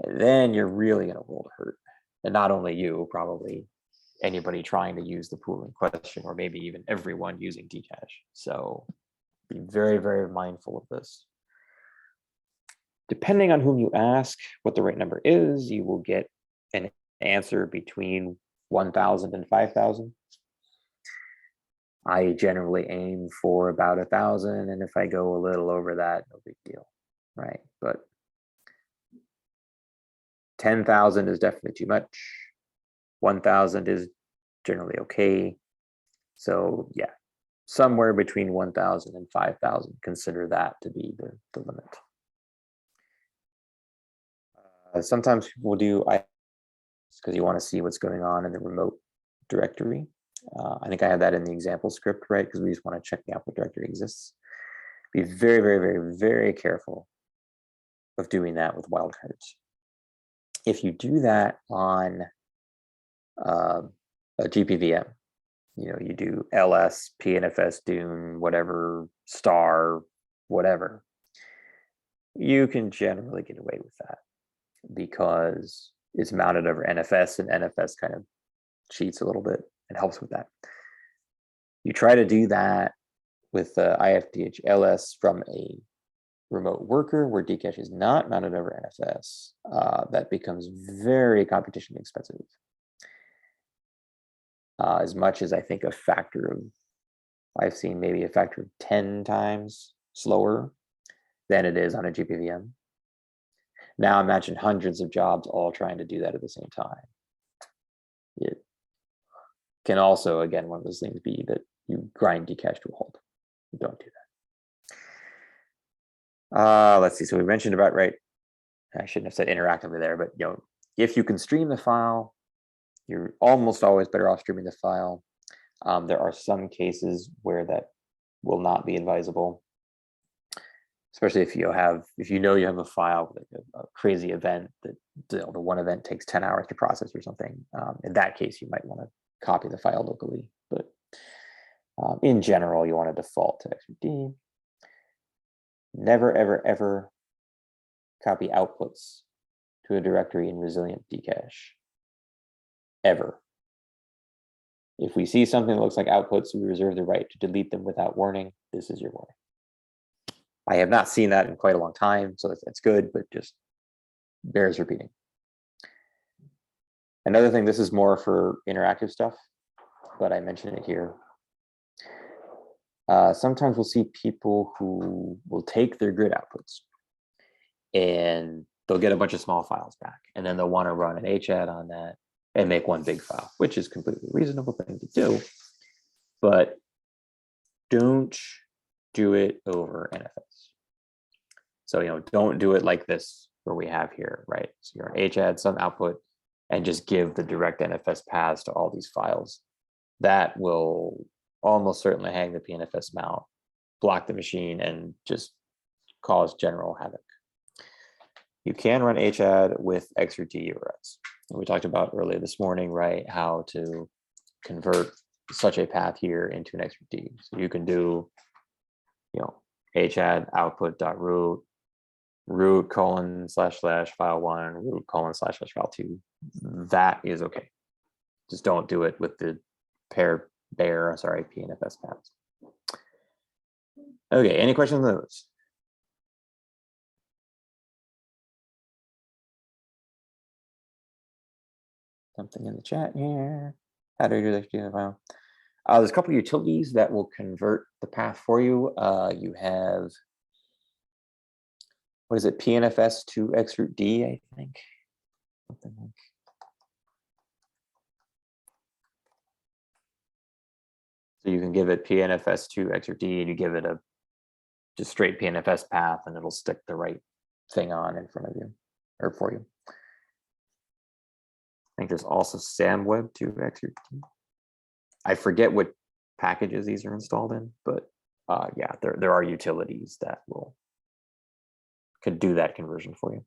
And then you're really going to roll the hurt. And not only you, probably anybody trying to use the pool in question, or maybe even everyone using Dcache. So be very, very mindful of this. Depending on whom you ask what the right number is, you will get an answer between 1,000 and 5,000. I generally aim for about 1,000, and if I go a little over that, no big deal, right? But 10,000 is definitely too much. 1,000 is generally okay. So yeah, somewhere between 1,000 and 5,000, consider that to be the limit. Sometimes people do because you want to see what's going on in the remote directory. I think I have that in the example script, right? Because we just want to check the output directory exists. Be very, very, very, very careful of doing that with wildcards. If you do that on a GPVM, you do LS, PNFS, DUNE, whatever, star, whatever, you can generally get away with that because it's mounted over NFS, and NFS kind of cheats a little bit and helps with that. You try to do that with IFDH LS from a remote worker where Dcache is not mounted over NFS, that becomes very computationally expensive. As much as I think I've seen maybe a factor of 10 times slower than it is on a GPVM. Now imagine hundreds of jobs all trying to do that at the same time. It can also, again, one of those things be that you grind Dcache to a halt. Don't do that. Let's see. So we mentioned about, right, I shouldn't have said interactively there, but if you can stream the file, you're almost always better off streaming the file. There are some cases where that will not be advisable, especially if you know you have a file with a crazy event that the one event takes 10 hours to process or something. In that case, you might want to copy the file locally, but in general, you want to default to XRD. Never, ever, ever copy outputs to a directory in resilient Dcache. Ever. If we see something that looks like outputs, we reserve the right to delete them without warning. This is your warning. I have not seen that in quite a long time, so that's good, but just bears repeating. Another thing, this is more for interactive stuff, but I mentioned it here. Sometimes we'll see people who will take their grid outputs and they'll get a bunch of small files back, and then they'll want to run an HAD on that and make one big file, which is a completely reasonable thing to do, but don't do it over NFS. So, don't do it like this, where we have here, right? So you're on HAD, some output, and just give the direct NFS paths to all these files. That will almost certainly hang the PNFS mount, block the machine, and just cause general havoc. You can run HAD with XRD URLs. We talked about earlier this morning, right, how to convert such a path here into an XRD. So you can do, HAD output.root, root://file1, root://file2. That is okay. Just don't do it with the PNFS paths. Okay, any questions on those? something in the chat here. How do you do the HTML file? There's a couple of utilities that will convert the path for you. You have, what is it, PNFS to exroot D, I think. Something like. So you can give it PNFS to exroot D, and you give it a just straight PNFS path, and it'll stick the right thing on in front of you or for you. I think there's also SAMWeb to exroot D. I forget what packages these are installed in, but yeah, there are utilities that could do that conversion for you.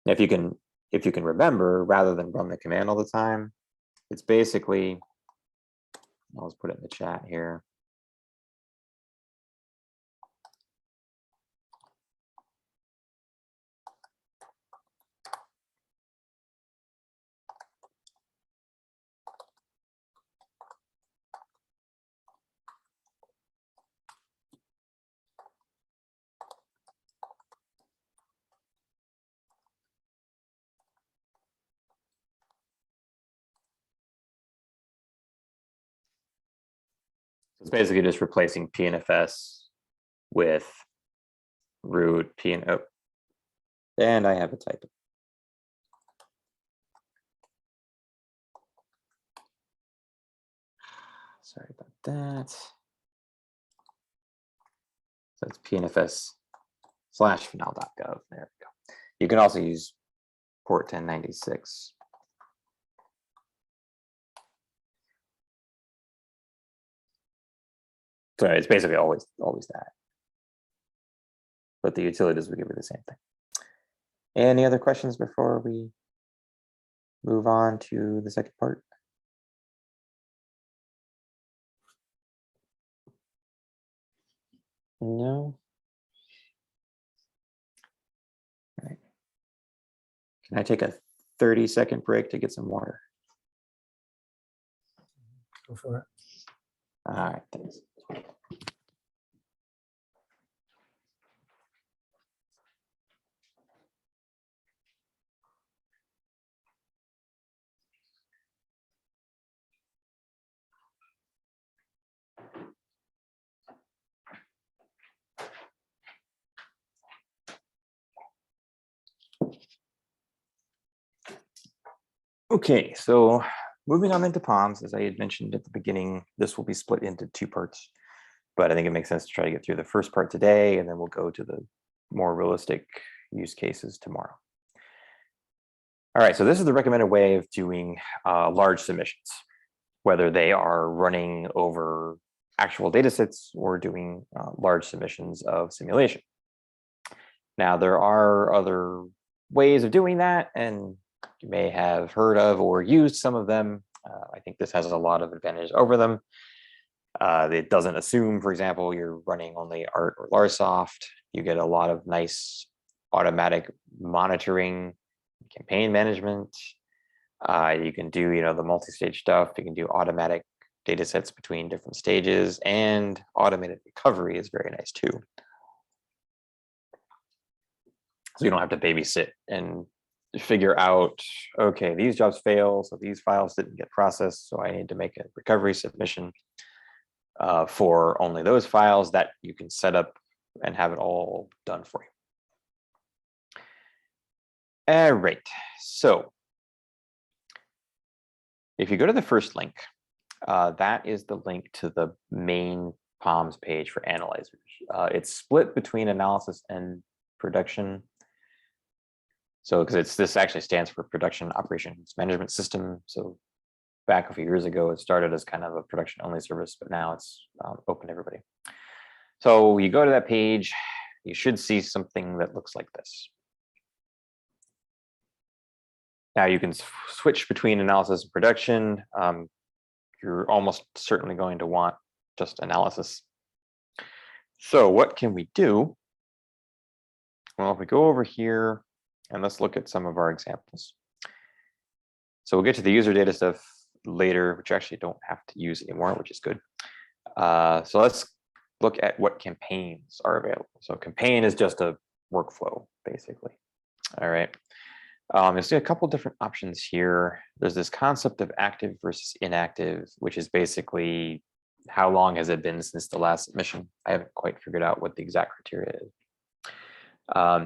If you can remember, rather than run the command all the time, it's basically, I'll just put it in the chat here. It's basically just replacing PNFS with root PN. And I have a typo. Sorry about that. So it's PNFS/final.gov. There we go. You can also use port 1096. So it's basically always that. But the utilities will give you the same thing. Any other questions before we move on to the second part? No. All right. Can I take a 30-second break to get some water? Go for it. All right, thanks. Okay, so moving on into POMs, as I had mentioned at the beginning, this will be split into two parts, but I think it makes sense to try to get through the first part today, and then we'll go to the more realistic use cases tomorrow. All right, so this is the recommended way of doing large submissions, whether they are running over actual data sets or doing large submissions of simulation. Now, there are other ways of doing that, and you may have heard of or used some of them. I think this has a lot of advantage over them. It doesn't assume, for example, you're running only ART or Larsoft. You get a lot of nice automatic monitoring, campaign management. You can do, the multi-stage stuff. You can do automatic data sets between different stages, and automated recovery is very nice too. So you don't have to babysit and figure out, okay, these jobs fail, so these files didn't get processed, so I need to make a recovery submission for only those files. That you can set up and have it all done for you. All right, so if you go to the first link, that is the link to the main POMs page for analyzers. It's split between analysis and production. So, because this actually stands for Production Operations Management System. So back a few years ago, it started as kind of a production only service, but now it's open to everybody. So you go to that page, you should see something that looks like this. Now you can switch between analysis and production. You're almost certainly going to want just analysis. So what can we do? Well, if we go over here, and let's look at some of our examples. So we'll get to the user data stuff later, which you actually don't have to use anymore, which is good. So let's look at what campaigns are available. So campaign is just a workflow, basically. All right. You'll see a couple different options here. There's this concept of active versus inactive, which is basically how long has it been since the last submission. I haven't quite figured out what the exact criteria is.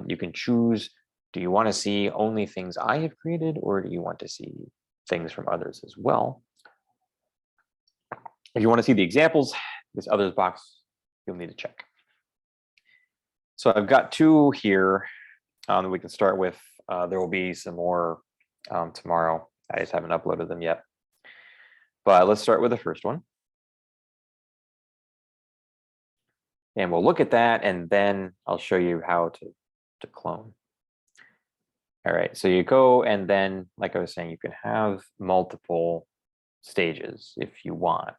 You can choose, do you want to see only things I have created, or do you want to see things from others as well? If you want to see the examples, this others box, you'll need to check. So I've got two here that we can start with. There will be some more tomorrow. I just haven't uploaded them yet. But let's start with the first one. And we'll look at that, and then I'll show you how to clone. All right, so you go, and then, like I was saying, you can have multiple stages if you want.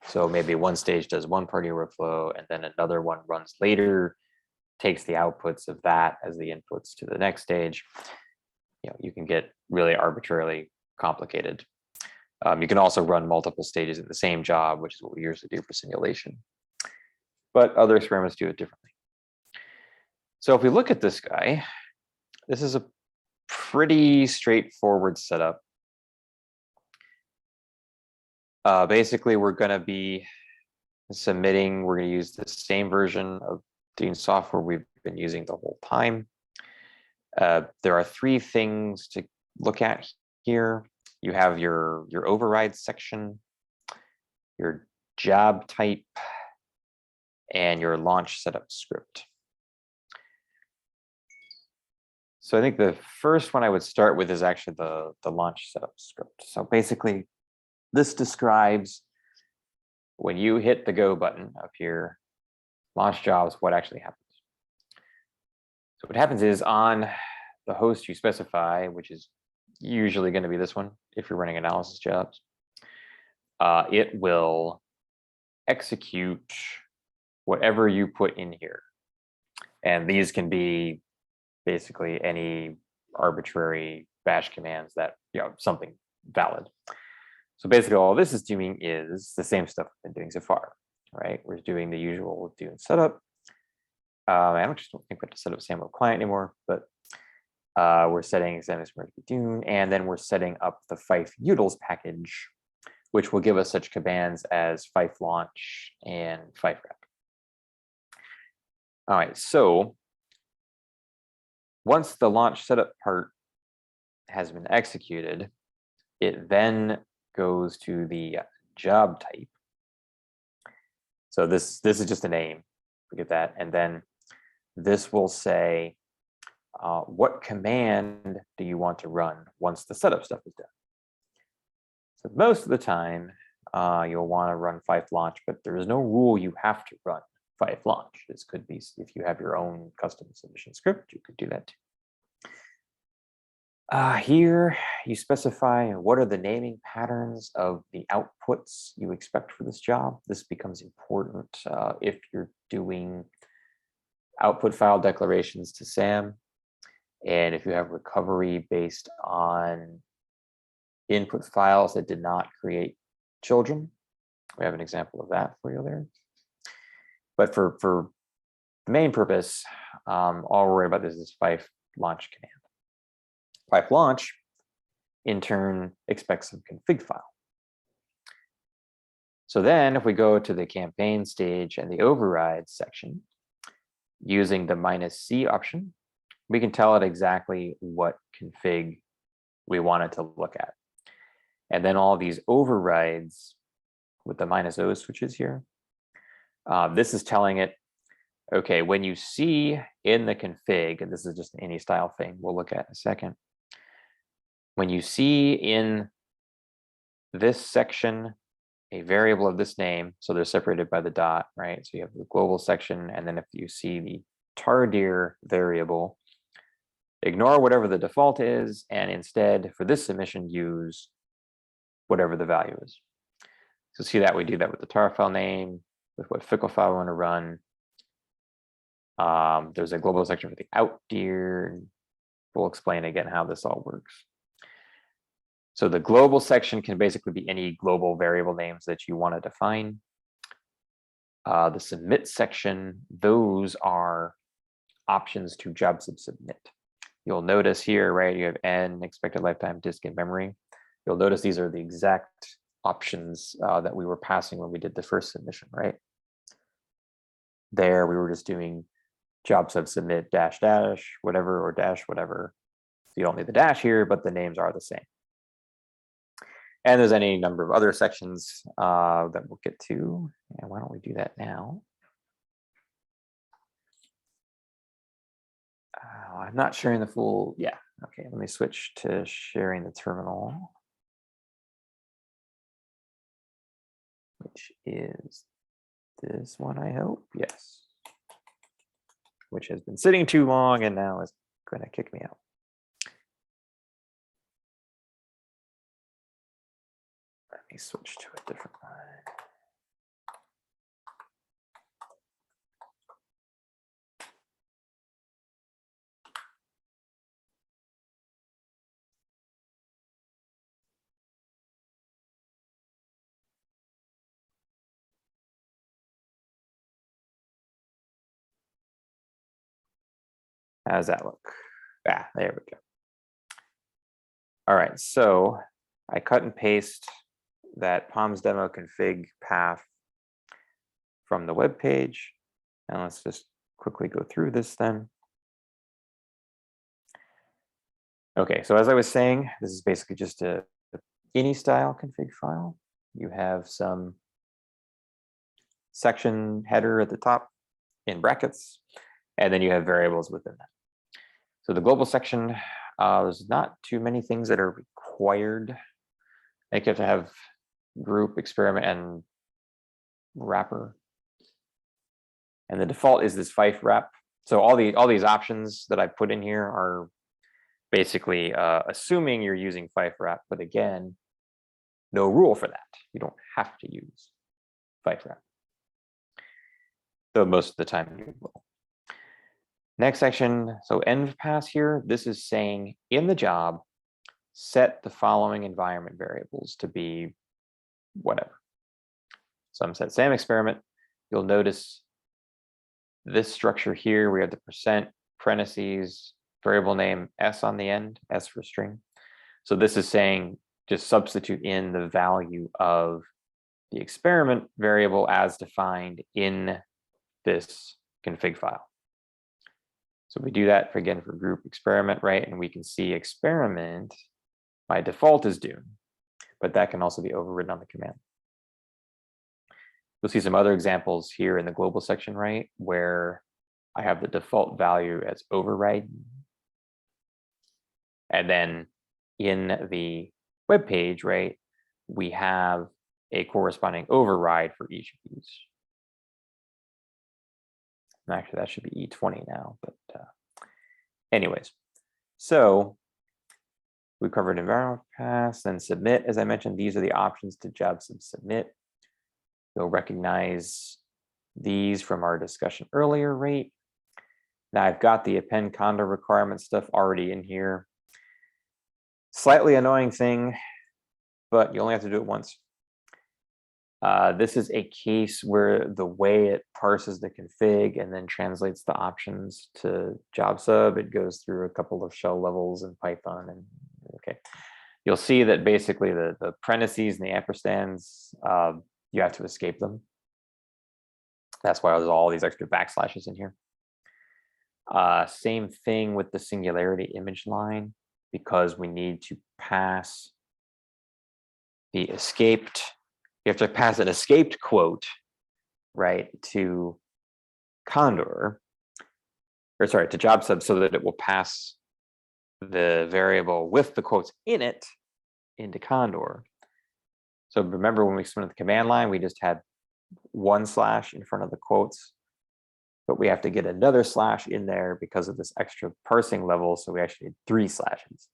So maybe one stage does one part of your workflow, and then another one runs later, takes the outputs of that as the inputs to the next stage. You know, you can get really arbitrarily complicated. You can also run multiple stages in the same job, which is what we usually do for simulation. But other experiments do it differently. So if we look at this guy, this is a pretty straightforward setup. Basically, we're going to be submitting, we're going to use the same version of DUNE software we've been using the whole time. There are three things to look at here. You have your override section, your job type, and your launch setup script. So I think the first one I would start with is actually the launch setup script. So basically, this describes when you hit the go button up here, launch jobs, what actually happens. So what happens is on the host you specify, which is usually going to be this one if you're running analysis jobs, it will execute whatever you put in here. And these can be basically any arbitrary bash commands that, you know, something valid. So basically all this is doing is the same stuff we've been doing so far, right? We're doing the usual DUNE setup. I just don't think we have to set up SAML client anymore, but we're setting XAML DUNE, and then we're setting up the Fife utils package, which will give us such commands as Fife launch and Fife wrap. All right, so once the launch setup part has been executed, it then goes to the job type. So this is just a name, we get that, and then this will say what command do you want to run once the setup stuff is done. So most of the time you'll want to run Fife launch, but there is no rule you have to run Fife launch. This could be if you have your own custom submission script, you could do that too. Here you specify what are the naming patterns of the outputs you expect for this job. This becomes important if you're doing output file declarations to SAM, and if you have recovery based on input files that did not create children. We have an example of that for you there. But for the main purpose, all we're worried about this is Fife launch command. Fife launch, in turn, expects some config file. So then if we go to the campaign stage and the override section, using the -C option, we can tell it exactly what config we want it to look at. And then all these overrides with the -O switches here, this is telling it, okay, when you see in the config, and this is just an any style thing we'll look at in a second, when you see in this section a variable of this name, so they're separated by the dot, right? So you have the global section, and then if you see the tardir variable, ignore whatever the default is, and instead for this submission use whatever the value is. So see that we do that with the tar file name, with what fickle file we want to run. There's a global section for the outdir. We'll explain again how this all works. So the global section can basically be any global variable names that you want to define. The submit section, those are options to job submit. you'll notice here, right, you have n, expected lifetime disk in memory. You'll notice these are the exact options that we were passing when we did the first submission, right? There, we were just doing job sub submit dash dash whatever or dash whatever. You don't need the dash here, but the names are the same. And there's any number of other sections that we'll get to. And why don't we do that now? I'm not sharing the full, yeah. Okay, let me switch to sharing the terminal, which is this one, I hope. Yes. Which has been sitting too long and now is going to kick me out. Let me switch to a different one. How does that look? Ah, there we go. All right, so I cut and paste that Palms demo config path from the web page. And let's just quickly go through this then. Okay, so as I was saying, this is basically just a ini style config file. You have some section header at the top in brackets, and then you have variables within that. So the global section, there's not too many things that are required. I think you have to have group, experiment, and wrapper. And the default is this fife wrap. So all these options that I put in here are basically assuming you're using fife wrap, but again, no rule for that. You don't have to use fife wrap, though most of the time you will. Next section, so env pass here, this is saying in the job, set the following environment variables to be whatever. So I'm set same experiment. You'll notice this structure here, we have the percent, parentheses, variable name S on the end, S for string. So this is saying just substitute in the value of the experiment variable as defined in this config file. So we do that again for group experiment, right? And we can see experiment by default is DUNE, but that can also be overridden on the command. You'll see some other examples here in the global section, right? Where I have the default value as override. And then in the web page, right, we have a corresponding override for each of these. Actually, that should be E20 now, but anyways. So we covered environment pass, then submit. As I mentioned, these are the options to job submit. You'll recognize these from our discussion earlier, right? Now I've got the append Condor requirement stuff already in here. Slightly annoying thing, but you only have to do it once. This is a case where the way it parses the config and then translates the options to job sub, it goes through a couple of shell levels in Python. And okay, you'll see that basically the parentheses and the ampersands, you have to escape them. That's why there's all these extra backslashes in here. Same thing with the singularity image line, because we need to pass the escaped. You have to pass an escaped quote, right, to Condor, or sorry, to job sub, so that it will pass the variable with the quotes in it into Condor. So remember when we submitted the command line, we just had one slash in front of the quotes, but we have to get another slash in there because of this extra parsing level. So we actually need 3 slashes.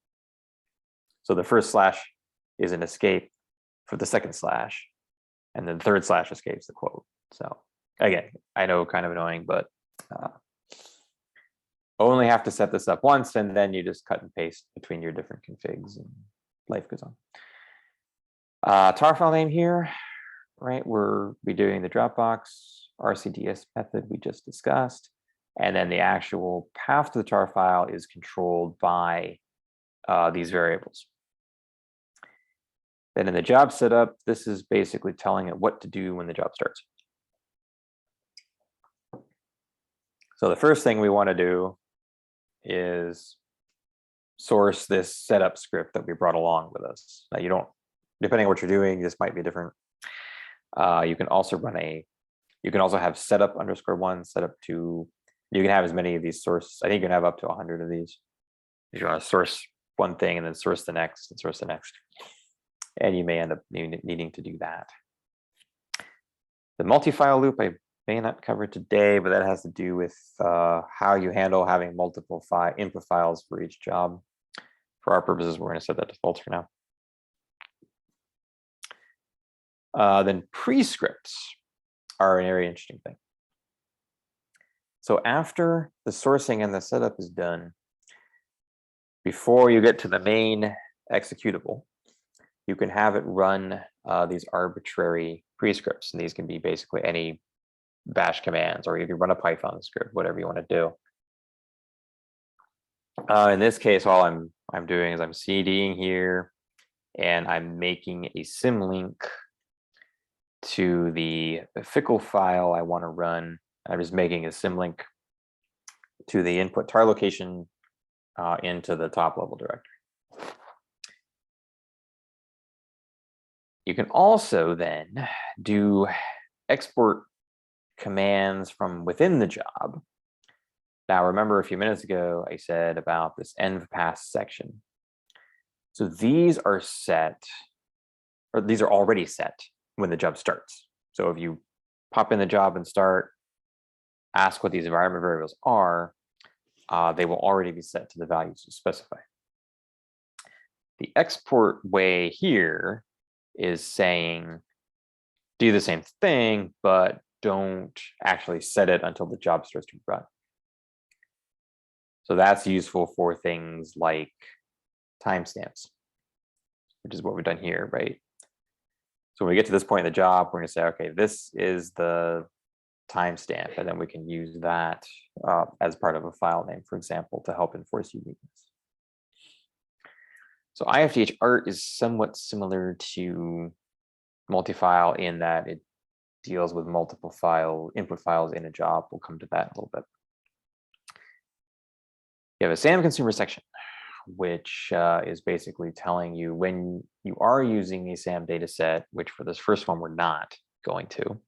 So the first slash is an escape for the second slash, and then the third slash escapes the quote. So again, I know kind of annoying, but only have to set this up once, and then you just cut and paste between your different configs and life goes on. Tar file name here, right? We're doing the Dropbox RCDS method we just discussed. And then the actual path to the tar file is controlled by these variables. Then in the job setup, this is basically telling it what to do when the job starts. So the first thing we want to do is source this setup script that we brought along with us. Now you don't, depending on what you're doing, this might be different. You can also have setup _1, setup 2. You can have as many of these sources. I think you can have up to 100 of these. If you want to source one thing and then source the next and source the next. And you may end up needing to do that. The multi-file loop I may not cover today, but that has to do with how you handle having multiple input files for each job. For our purposes, we're going to set that to false for now. Then prescripts are an very interesting thing. So after the sourcing and the setup is done, before you get to the main executable, you can have it run these arbitrary prescripts. And these can be basically any bash commands, or you can run a Python script, whatever you want to do. In this case, all I'm doing is I'm CDing here, and I'm making a symlink to the fickle file I want to run. I'm just making a symlink to the input tar location into the top level directory. You can also then do export commands from within the job. Now, remember a few minutes ago, I said about this env pass section. So these are set, or these are already set when the job starts. So if you pop in the job and start, ask what these environment variables are, they will already be set to the values you specify. The export way here is saying, do the same thing, but don't actually set it until the job starts to run. So that's useful for things like timestamps, which is what we've done here, right? So when we get to this point in the job, we're going to say, okay, this is the timestamp, and then we can use that as part of a file name, for example, to help enforce uniqueness. So IFTH art is somewhat similar to multi-file in that it deals with multiple input files in a job. We'll come to that in a little bit. You have a SAM consumer section, which is basically telling you when you are using a SAM data set, which for this first one, we're not going to.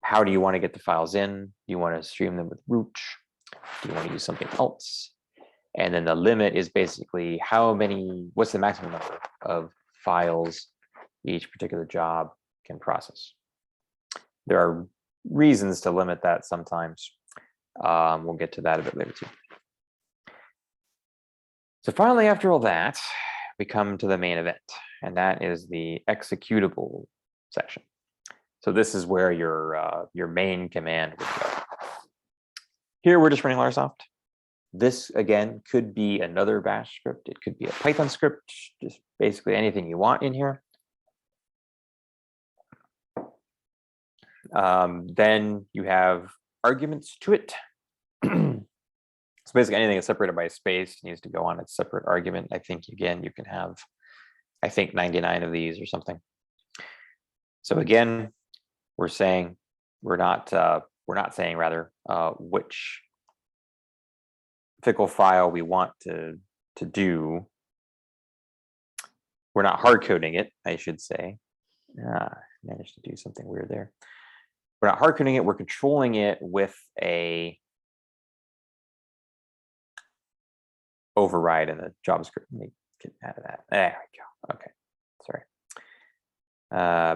How do you want to get the files in? Do you want to stream them with root? Do you want to use something else? And then the limit is basically what's the maximum number of files each particular job can process. There are reasons to limit that sometimes. We'll get to that a bit later too. So finally, after all that, we come to the main event, and that is the executable section. So this is where your main command would go. Here we're just running Larsoft. This again could be another bash script. It could be a Python script, just basically anything you want in here. Then you have arguments to it. So basically anything that's separated by a space needs to go on its separate argument. I think again you can have, 99 of these or something. So again, we're not saying which fickle file we want to do. We're not hard coding it, I should say. Managed to do something weird there. We're not hard coding it. We're controlling it with a override in the JavaScript. Let me get out of that. There we go. Okay, sorry.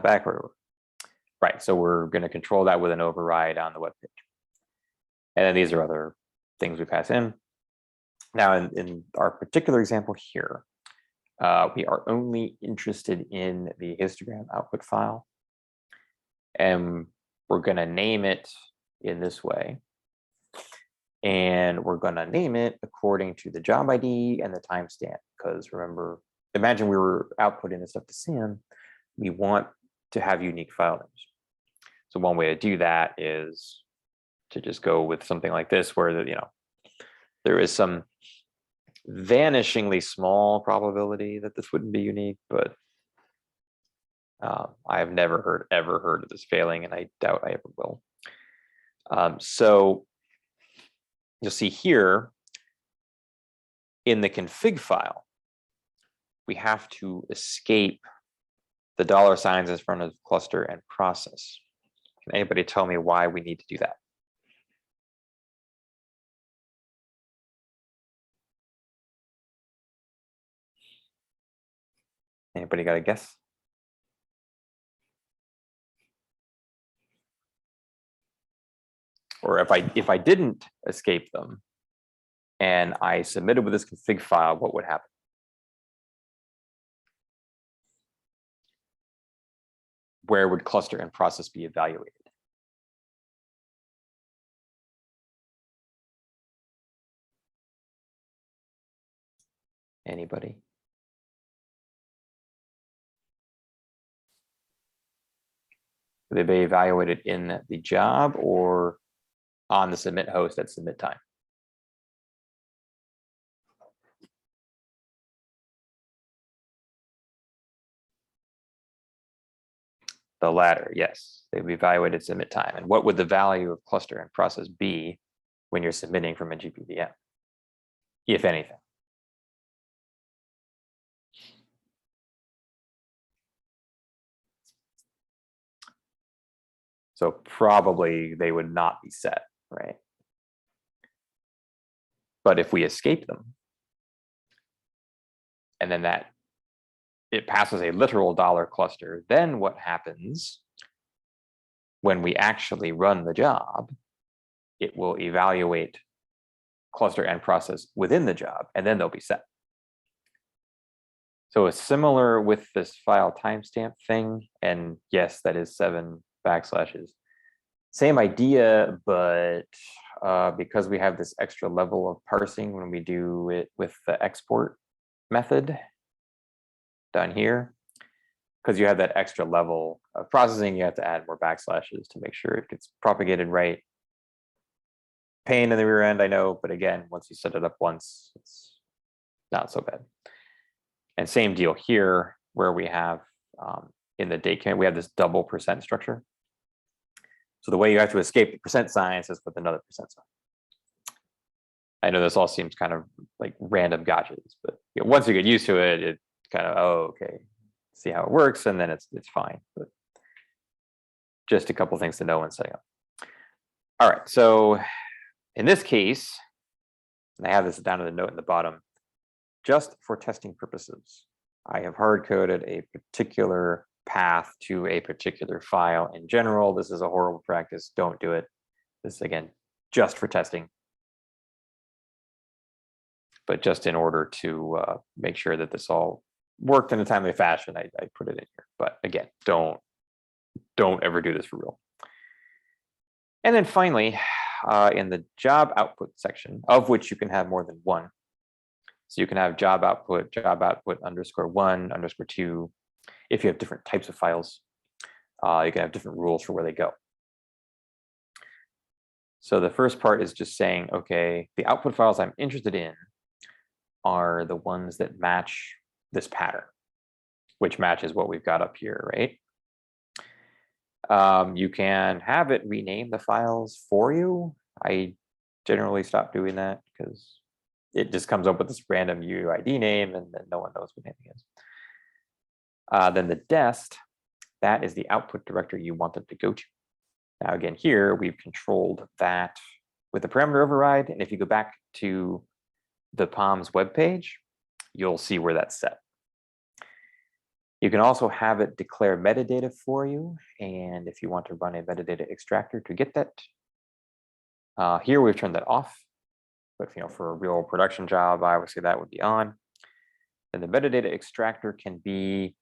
Backward. Right. So we're going to control that with an override on the web page. And then these are other things we pass in. Now, in our particular example here, we are only interested in the histogram output file. And we're going to name it in this way. And we're going to name it according to the job ID and the timestamp. Because remember, imagine we were outputting this stuff to SAM. We want to have unique file names. So one way to do that is to just go with something like this, where there is some vanishingly small probability that this wouldn't be unique, but I have never ever heard of this failing, and I doubt I ever will. So you'll see here in the config file, we have to escape the $signs in front of cluster and process. Can anybody tell me why we need to do that? Anybody got a guess? Or if I didn't escape them and I submitted with this config file, what would happen? Where would cluster and process be evaluated? Anybody? Would they be evaluated in the job or on the submit host at submit time? The latter, yes. They would be evaluated at submit time. And what would the value of cluster and process be when you're submitting from a GPVM, if anything? So probably they would not be set, right? But if we escape them, and then it passes a literal $cluster, then what happens when we actually run the job? It will evaluate cluster and process within the job, and then they'll be set. So it's similar with this file timestamp thing, and yes, that is 7 backslashes. Same idea, but because we have this extra level of parsing when we do it with the export method down here, because you have that extra level of processing, you have to add more backslashes to make sure it gets propagated right. Pain in the rear end, I know, but again, once you set it up once, it's not so bad. And same deal here, where we have in the date commit, we have this double % structure. So the way you have to escape the % signs is with another % sign. I know this all seems kind of like random gotchas, but once you get used to it, it kind of, oh, okay, see how it works, and then it's fine. But just a couple things to know when setting up. All right, so in this case, and I have this down in the note in the bottom, just for testing purposes, I have hard coded a particular path to a particular file. In general, this is a horrible practice. Don't do it. This is, again, just for testing, but just in order to make sure that this all worked in a timely fashion, I put it in here. But again, don't ever do this for real. And then finally, in the job output section, of which you can have more than one. So you can have job output _1 _2. If you have different types of files, you can have different rules for where they go. So the first part is just saying, okay, the output files I'm interested in are the ones that match this pattern, which matches what we've got up here, right? You can have it rename the files for you. I generally stop doing that because it just comes up with this random UUID name and then no one knows what anything is. Then the dest, that is the output directory you want them to go to. Now again, here we've controlled that with the parameter override. And if you go back to the POM's webpage, you'll see where that's set. You can also have it declare metadata for you. And if you want to run a metadata extractor to get that, here we've turned that off. But for a real production job, I would say that would be on. And the metadata extractor can be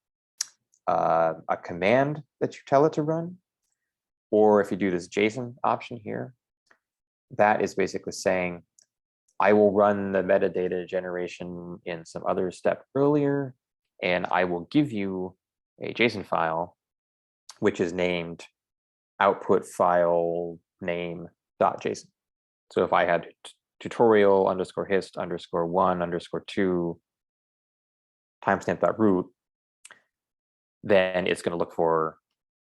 a command that you tell it to run. Or if you do this JSON option here, that is basically saying, I will run the metadata generation in some other step earlier, and I will give you a JSON file, which is named output file name .json. So if I had tutorial underscore hist underscore 1 underscore 2 timestamp.root, then it's going to look for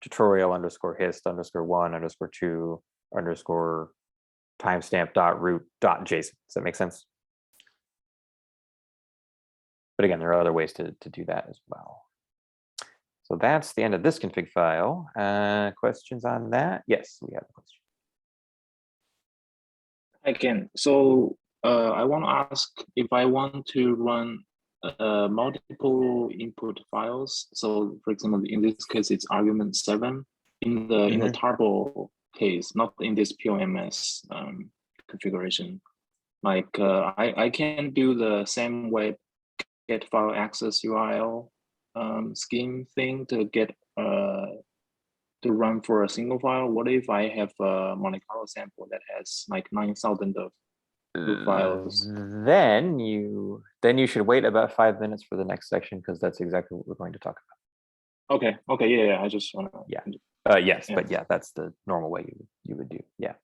tutorial underscore hist underscore 1 underscore 2 underscore timestamp.root.json. Does that make sense? But again, there are other ways to do that as well. So that's the end of this config file. Questions on that? Yes, we have a question. Again, so I want to ask if I want to run multiple input files. So for example, in this case, it's argument 7 in the turbo case, not in this POMS configuration. Like I can do the same web get file access URL scheme thing to get to run for a single file. What if I have a Monte Carlo sample that has like 9,000 of files? Then you should wait about 5 minutes for the next section, because that's exactly what we're going to talk about. Okay, yeah. I just want to. Yes, but yeah, that's the normal way you would do. Yeah.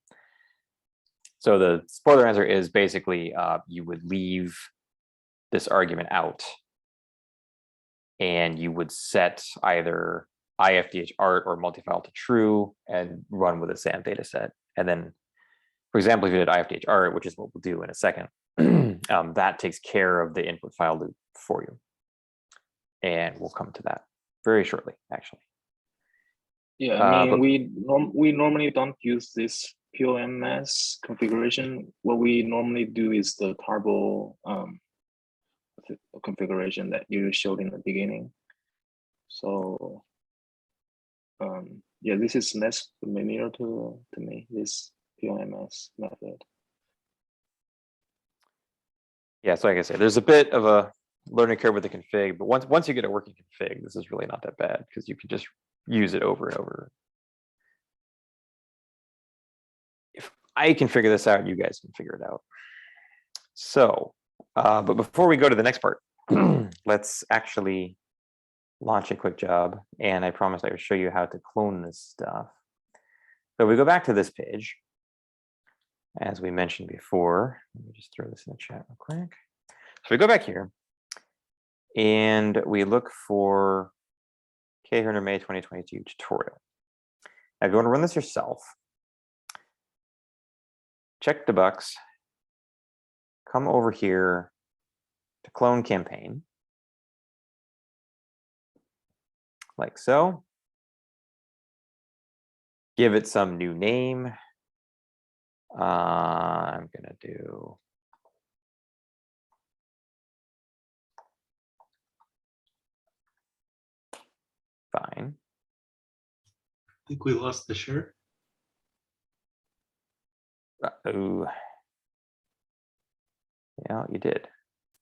So the spoiler answer is basically you would leave this argument out, and you would set either IFDH art or multi-file to true and run with a SAM data set. And then, for example, if you did IFDH art, which is what we'll do in a second, that takes care of the input file loop for you. And we'll come to that very shortly, actually. Yeah, I mean, we normally don't use this POMS configuration. What we normally do is the turbo configuration that you showed in the beginning. So yeah, this is less familiar to me, this POMS method. Yeah, so like I said, there's a bit of a learning curve with the config, but once you get a working config, this is really not that bad, because you can just use it over and over. If I can figure this out, you guys can figure it out. So, but before we go to the next part, let's actually launch a quick job. And I promised I would show you how to clone this stuff. So we go back to this page. As we mentioned before, let me just throw this in the chat real quick. So we go back here and we look for Herner May 2022 tutorial. Now, if you want to run this yourself, check debugs, come over here to clone campaign, like so. Give it some new name. I'm gonna do fine. I think we lost the share. Oh, yeah, you did.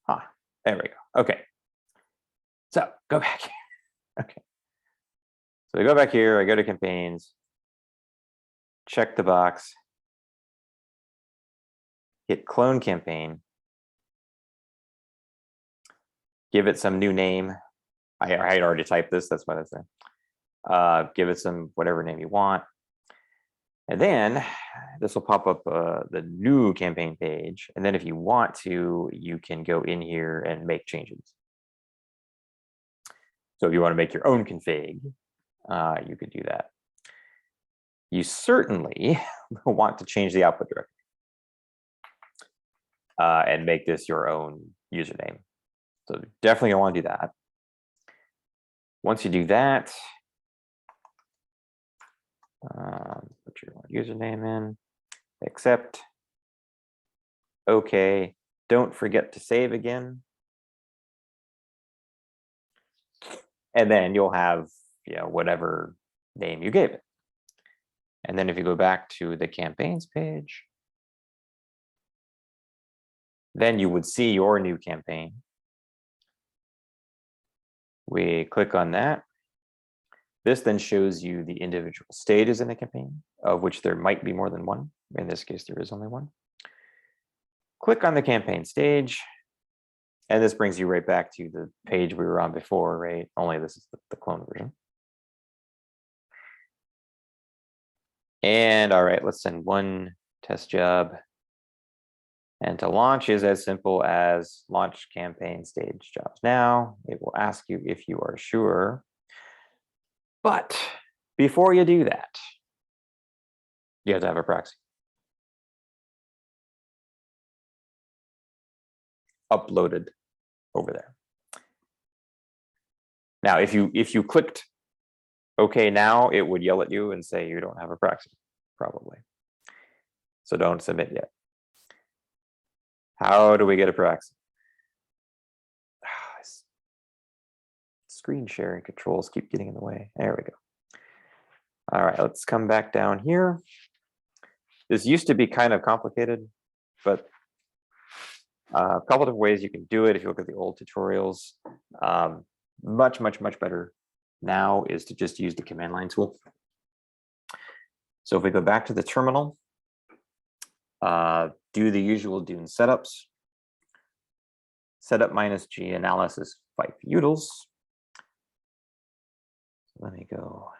There we go. Okay. So go back. Okay. So I go back here. I go to campaigns. Check the box. Hit clone campaign. Give it some new name. I had already typed this. That's why that's there. Give it some whatever name you want. And then this will pop up the new campaign page. And then if you want to, you can go in here and make changes. So if you want to make your own config, you could do that. You certainly want to change the output directory and make this your own username. So definitely gonna want to do that. Once you do that, put your username in, accept, okay, don't forget to save again. And then you'll have, whatever name you gave it. And then if you go back to the campaigns page, then you would see your new campaign. We click on that. This then shows you the individual stages in the campaign, of which there might be more than one. In this case, there is only one. Click on the campaign stage, and this brings you right back to the page we were on before, right? Only this is the clone version. And all right, let's send one test job. And to launch is as simple as launch campaign stage jobs now. It will ask you if you are sure. But before you do that, you have to have a proxy. Uploaded over there. Now, if you clicked OK now, it would yell at you and say you don't have a proxy, probably. So don't submit yet. How do we get a proxy? Screen sharing controls keep getting in the way. There we go. All right, let's come back down here. This used to be kind of complicated, but a couple of ways you can do it if you look at the old tutorials. Much better now is to just use the command line tool. So if we go back to the terminal, do the usual DUNE setups. Setup -g analysis 5 utils. Let me go.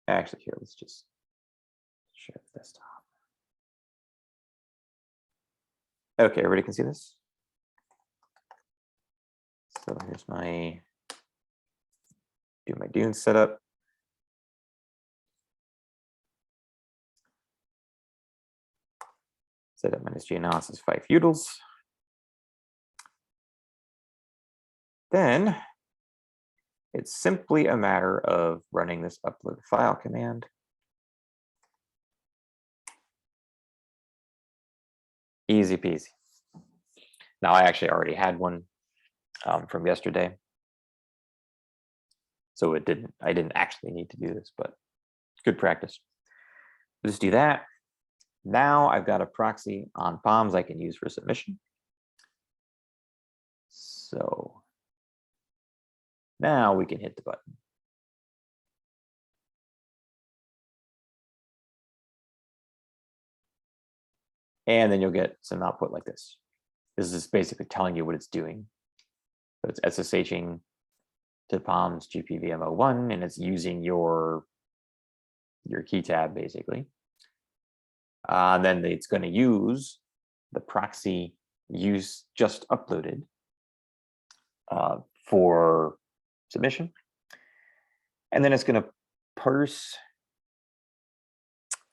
Actually, here, let's just share the desktop. Okay, everybody can see this? So here's my DUNE setup. Setup -g analysis 5 utils. Then it's simply a matter of running this upload file command. Easy peasy. Now I actually already had one from yesterday. So I didn't actually need to do this, but good practice. Just do that. Now I've got a proxy on POMs I can use for submission. So now we can hit the button. And then you'll get some output like this. This is basically telling you what it's doing. So it's SSHing to POMs GPVM01, and it's using your key tab basically. Then it's going to use the proxy use just uploaded for submission. And then it's going to parse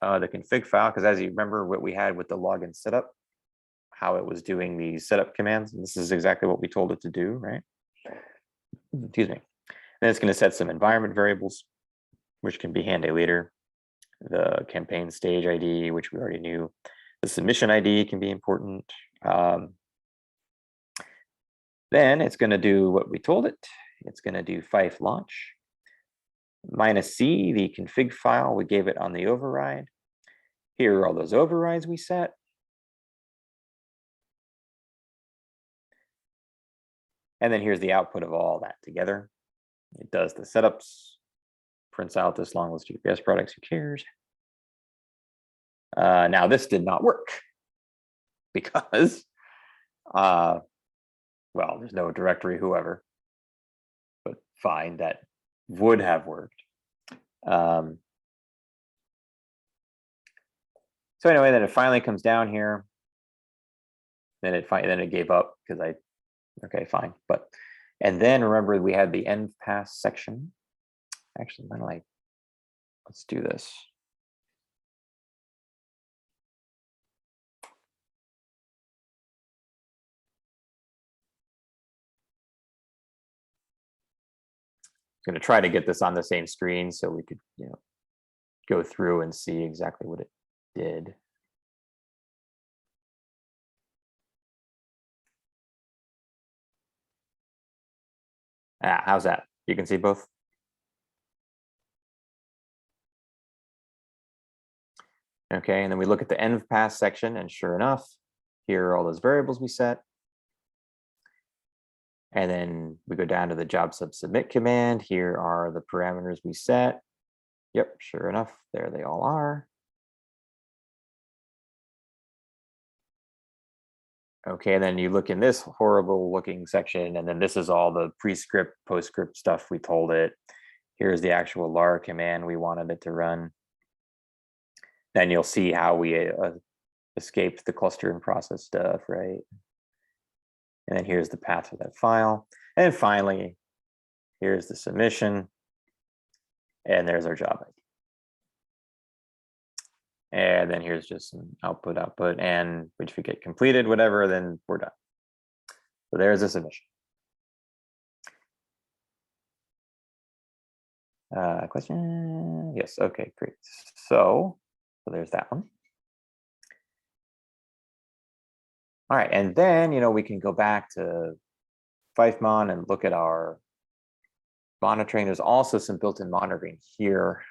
the config file, because as you remember what we had with the login setup, how it was doing the setup commands. And this is exactly what we told it to do, right? Excuse me. Then it's going to set some environment variables, which can be handy later. The campaign stage ID, which we already knew. The submission ID can be important. Then it's going to do what we told it. It's going to do fife launch. -c, the config file we gave it on the override. Here are all those overrides we set. And then here's the output of all that together. It does the setups, prints out this long list of GPS products, who cares? Now this did not work because, well, there's no directory, whoever, but fine, that would have worked. So anyway, then it finally comes down here. Then it gave up because okay, fine. And then remember we had the end pass section. Actually, let's do this. I'm going to try to get this on the same screen so we could, go through and see exactly what it did. How's that? You can see both? Okay, and then we look at the end pass section, and sure enough, here are all those variables we set. And then we go down to the job sub submit command. Here are the parameters we set. Yep, sure enough, there they all are. Okay, and then you look in this horrible looking section, and then this is all the pre-script, post-script stuff we told it. Here's the actual lar command we wanted it to run. Then you'll see how we escaped the clustering process stuff, right? And then here's the path for that file. And finally, here's the submission. And there's our job ID. And then here's just some output. And if we get completed, whatever, then we're done. So there's a submission. Question? Yes, okay, great. So there's that one. All right, and then, we can go back to FifeMon and look at our monitoring. There's also some built-in monitoring here.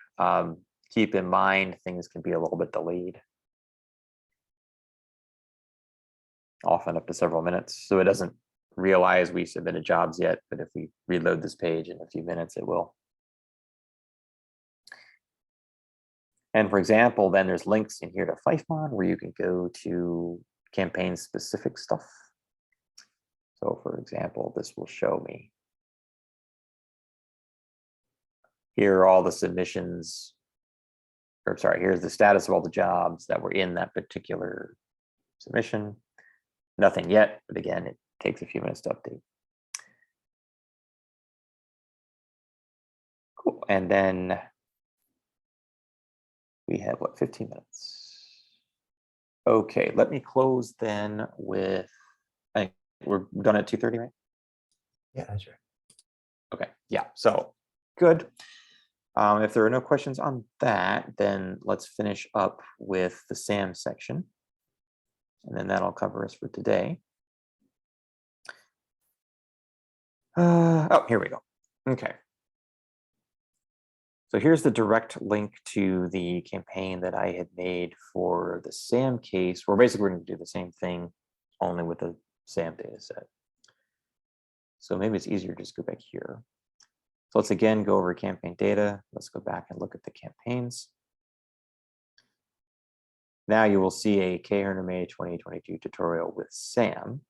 Keep in mind, things can be a little bit delayed. Often up to several minutes. So it doesn't realize we submitted jobs yet, but if we reload this page in a few minutes, it will. And for example, then there's links in here to FifeMon where you can go to campaign specific stuff. So for example, this will show me. Here are all the submissions, or sorry, here's the status of all the jobs that were in that particular submission. Nothing yet, but again, it takes a few minutes to update. Cool, and then we have what, 15 minutes. Okay, let me close then with, I think we're done at 2:30, right? Yeah, that's right. Okay, yeah, so good. If there are no questions on that, then let's finish up with the SAM section. And then that'll cover us for today. Oh, here we go. Okay. So here's the direct link to the campaign that I had made for the SAM case, where basically we're going to do the same thing, only with a SAM data set. So maybe it's easier to just go back here. So let's again go over campaign data. Let's go back and look at the campaigns. Now you will see a Herner May 2022 tutorial with SAM.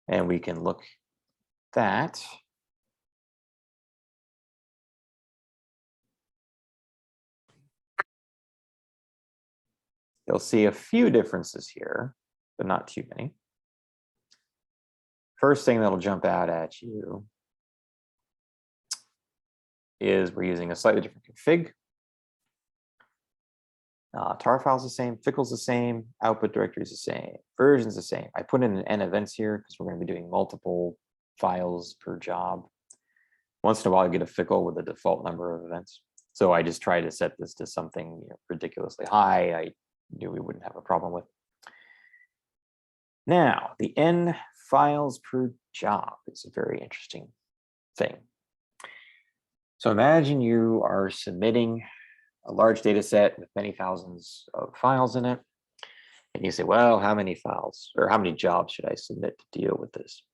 And we can look at that. You'll see a few differences here, but not too many. First thing that'll jump out at you is we're using a slightly different config. Tar file's the same, ficle's the same, output directory is the same, version's the same. I put in an N events here because we're going to be doing multiple files per job. Once in a while, you get a fickle with a default number of events. So I just try to set this to something ridiculously high. I knew we wouldn't have a problem with. Now, the N files per job is a very interesting thing. So imagine you are submitting a large data set with many thousands of files in it. And you say, well, how many files or how many jobs should I submit to deal with this?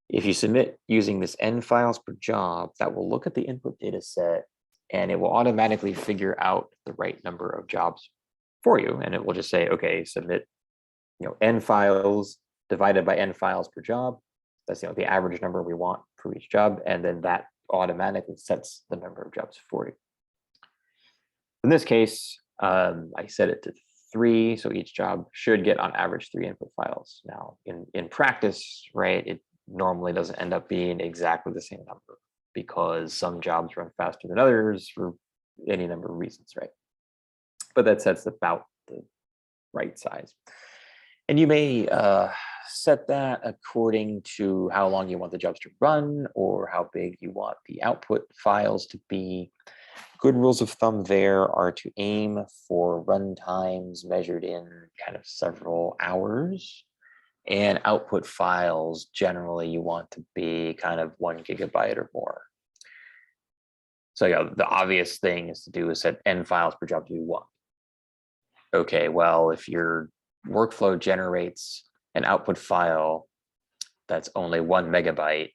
If you submit using this N files per job, that will look at the input data set and it will automatically figure out the right number of jobs for you. And it will just say, okay, submit N files divided by N files per job. That's the average number we want for each job. And then that automatically sets the number of jobs for you. In this case, I set it to 3, so each job should get on average 3 input files. Now, in practice, right, it normally doesn't end up being exactly the same number because some jobs run faster than others for any number of reasons, right? But that sets about the right size. And you may set that according to how long you want the jobs to run or how big you want the output files to be. Good rules of thumb there are to aim for run times measured in kind of several hours, and output files generally you want to be kind of 1 gigabyte or more. So the obvious thing is to do is set N files per job to be 1. Okay, well, if your workflow generates an output file that's only 1 megabyte,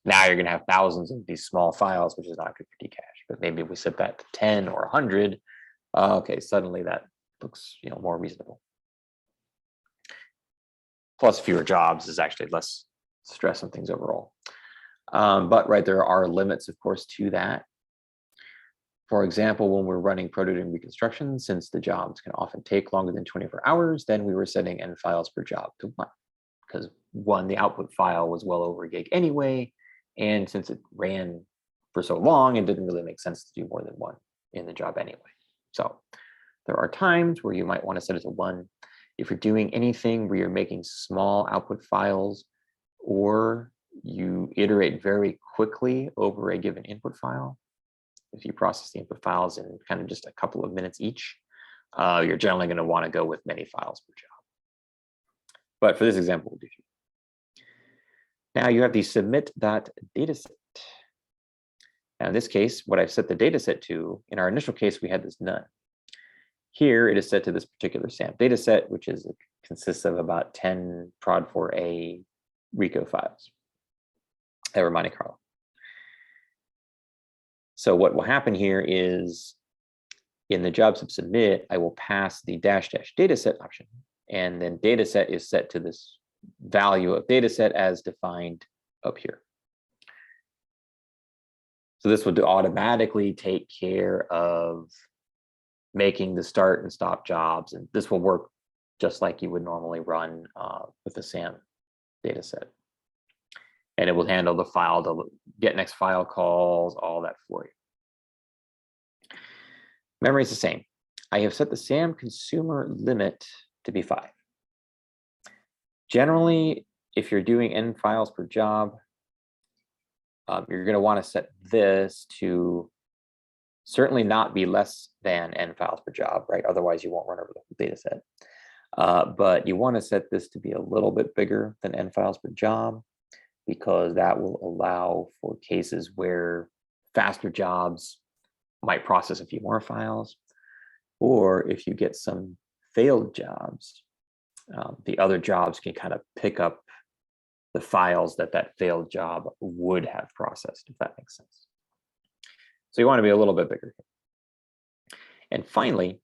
now you're going to have thousands of these small files, which is not good for Dcache. But maybe if we set that to 10 or 100, okay, suddenly that looks more reasonable. Plus, fewer jobs is actually less stress on things overall. But right, there are limits, of course, to that. For example, when we're running prototype reconstruction, since the jobs can often take longer than 24 hours, then we were setting n files per job to 1. Because 1, the output file was well over a gig anyway. And since it ran for so long, it didn't really make sense to do more than 1 in the job anyway. So there are times where you might want to set it to 1. If you're doing anything where you're making small output files, or you iterate very quickly over a given input file, if you process the input files in kind of just a couple of minutes each, you're generally going to want to go with many files per job. But for this example, we'll do few. Now you have the submit.dataset. Now in this case, what I've set the dataset to, in our initial case, we had this none. Here it is set to this particular SAM dataset, which consists of about 10 prod4a Rico files that were Monte Carlo. So what will happen here is in the job submit, I will pass the -- dataset option, and then dataset is set to this value of dataset as defined up here. So this would automatically take care of making the start and stop jobs, and this will work just like you would normally run with the SAM dataset. And it will handle the file, the get next file calls, all that for you. Memory is the same. I have set the SAM consumer limit to be 5. Generally, if you're doing n files per job, you're going to want to set this to certainly not be less than n files per job, right? Otherwise, you won't run over the whole data set. But you want to set this to be a little bit bigger than n files per job, because that will allow for cases where faster jobs might process a few more files, or if you get some failed jobs, the other jobs can kind of pick up the files that that failed job would have processed, if that makes sense. So you want to be a little bit bigger. And finally,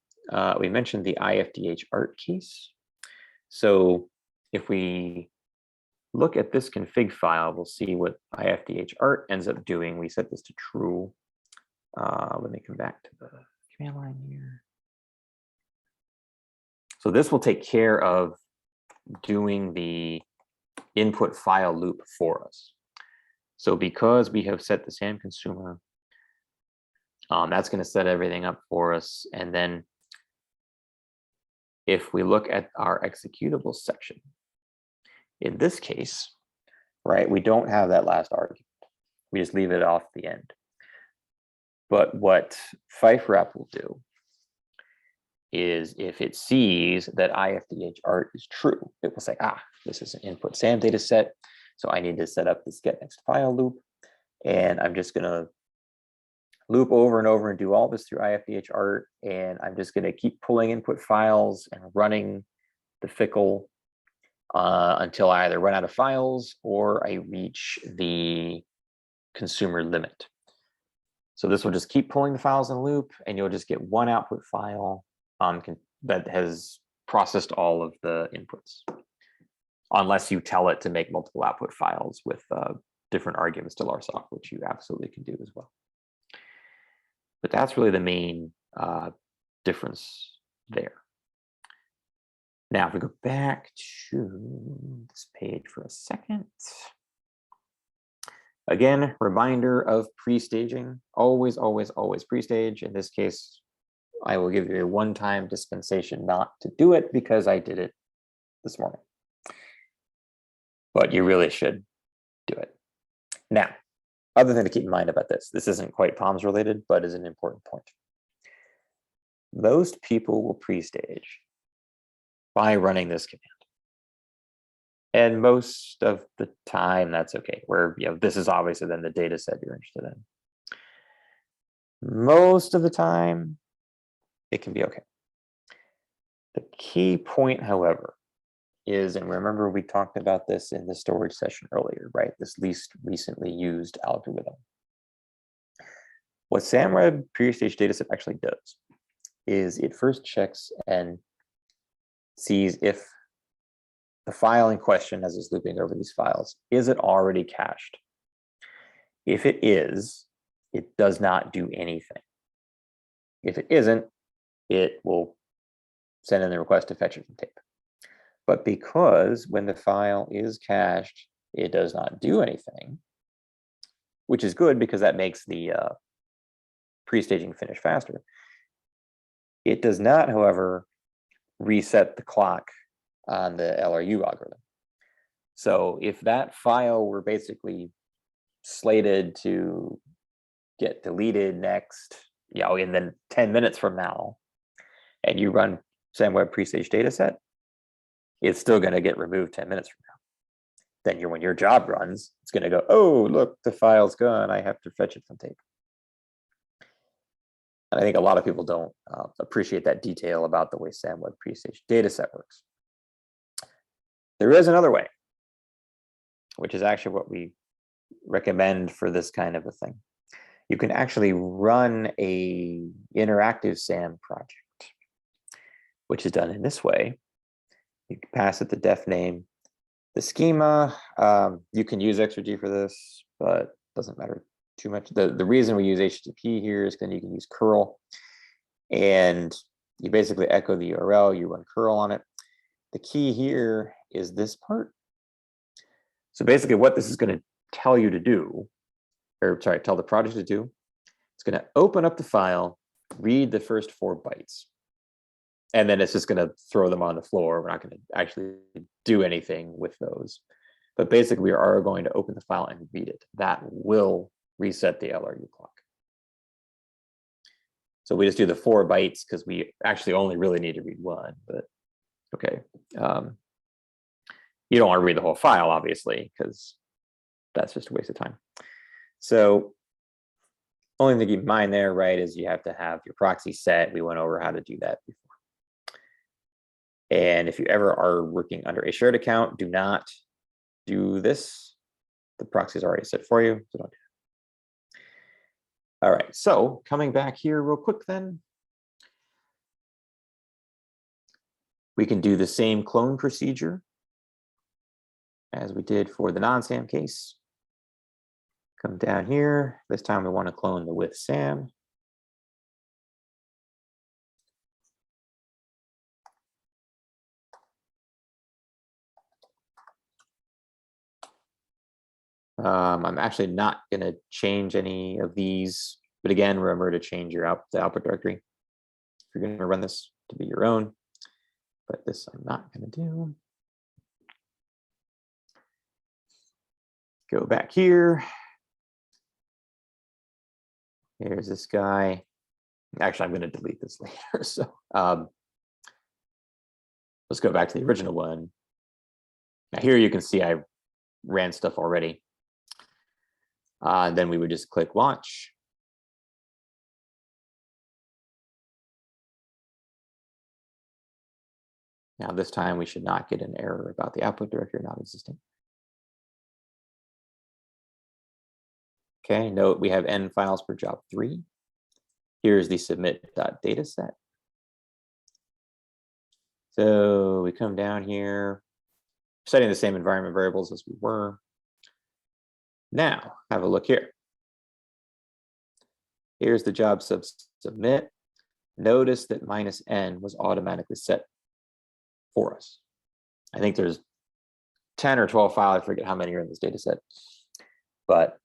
we mentioned the IFDH art case. So if we look at this config file, we'll see what IFDH art ends up doing. We set this to true. Let me come back to the command line here. So this will take care of doing the input file loop for us. So because we have set the SAM consumer, that's going to set everything up for us. And then if we look at our executable section, in this case, right, we don't have that last argument. We just leave it off the end. But what fifewrap will do is if it sees that IFDH art is true, it will say, this is an input SAM data set. So I need to set up this get next file loop. And I'm just going to loop over and over and do all this through IFDH art. And I'm just going to keep pulling input files and running the fickle until I either run out of files or I reach the consumer limit. So this will just keep pulling the files in a loop, and you'll just get one output file that has processed all of the inputs, unless you tell it to make multiple output files with different arguments to larsoc, which you absolutely can do as well. But that's really the main difference there. Now, if we go back to this page for a second. Again, reminder of pre-staging. Always, always, always pre-stage. In this case, I will give you a one-time dispensation not to do it because I did it this morning. But you really should do it. Now, other thing to keep in mind about this isn't quite POMS related, but is an important point. Most people will pre-stage by running this command. And most of the time, that's okay. Where this is obviously then the data set you're interested in. Most of the time, it can be okay. The key point, however, is, and remember we talked about this in the storage session earlier, right? This least recently used algorithm. What SAMRED pre-stage dataset actually does is it first checks and sees if the file in question, as it's looping over these files, is it already cached? If it is, it does not do anything. If it isn't, it will send in the request to fetch it from tape. But because when the file is cached, it does not do anything, which is good because that makes the pre-staging finish faster. It does not, however, reset the clock on the LRU algorithm. So if that file were basically slated to get deleted next, in the 10 minutes from now, and you run SAMWeb pre-stage dataset, it's still going to get removed 10 minutes from now. Then when your job runs, it's going to go, oh, look, the file's gone. I have to fetch it from tape. And I think a lot of people don't appreciate that detail about the way SAMWeb pre-stage dataset works. There is another way, which is actually what we recommend for this kind of a thing. You can actually run a interactive SAM project, which is done in this way. You can pass it the def name, the schema. You can use XRG for this, but it doesn't matter too much. The reason we use HTTP here is then you can use curl, and you basically echo the URL, you run curl on it. The key here is this part. So basically what this is going to tell you to do, or sorry, tell the project to do, it's going to open up the file, read the first 4 bytes, and then it's just going to throw them on the floor. We're not going to actually do anything with those. But basically, we are going to open the file and read it. That will reset the LRU clock. So we just do the 4 bytes because we actually only really need to read 1. But okay, you don't want to read the whole file, obviously, because that's just a waste of time. So only thing to keep in mind there, right, is you have to have your proxy set. We went over how to do that before. And if you ever are working under a shared account, do not do this. The proxy is already set for you, so don't do that. All right, so coming back here real quick then. We can do the same clone procedure as we did for the non-SAM case. Come down here. This time we want to clone the with SAM. I'm actually not going to change any of these, but again, remember to change your the output directory if you're going to run this to be your own. But this I'm not going to do. Go back here. Here's this guy. Actually, I'm going to delete this later. So let's go back to the original one. Now here you can see I ran stuff already. Then we would just click launch. Now this time we should not get an error about the output directory not existing. Okay, note we have n files per job 3. Here's the submit.dataset. So we come down here, setting the same environment variables as we were. Now, have a look here. Here's the job submit. Notice that -n was automatically set for us. I think there's 10 or 12 files, I forget how many are in this data set, but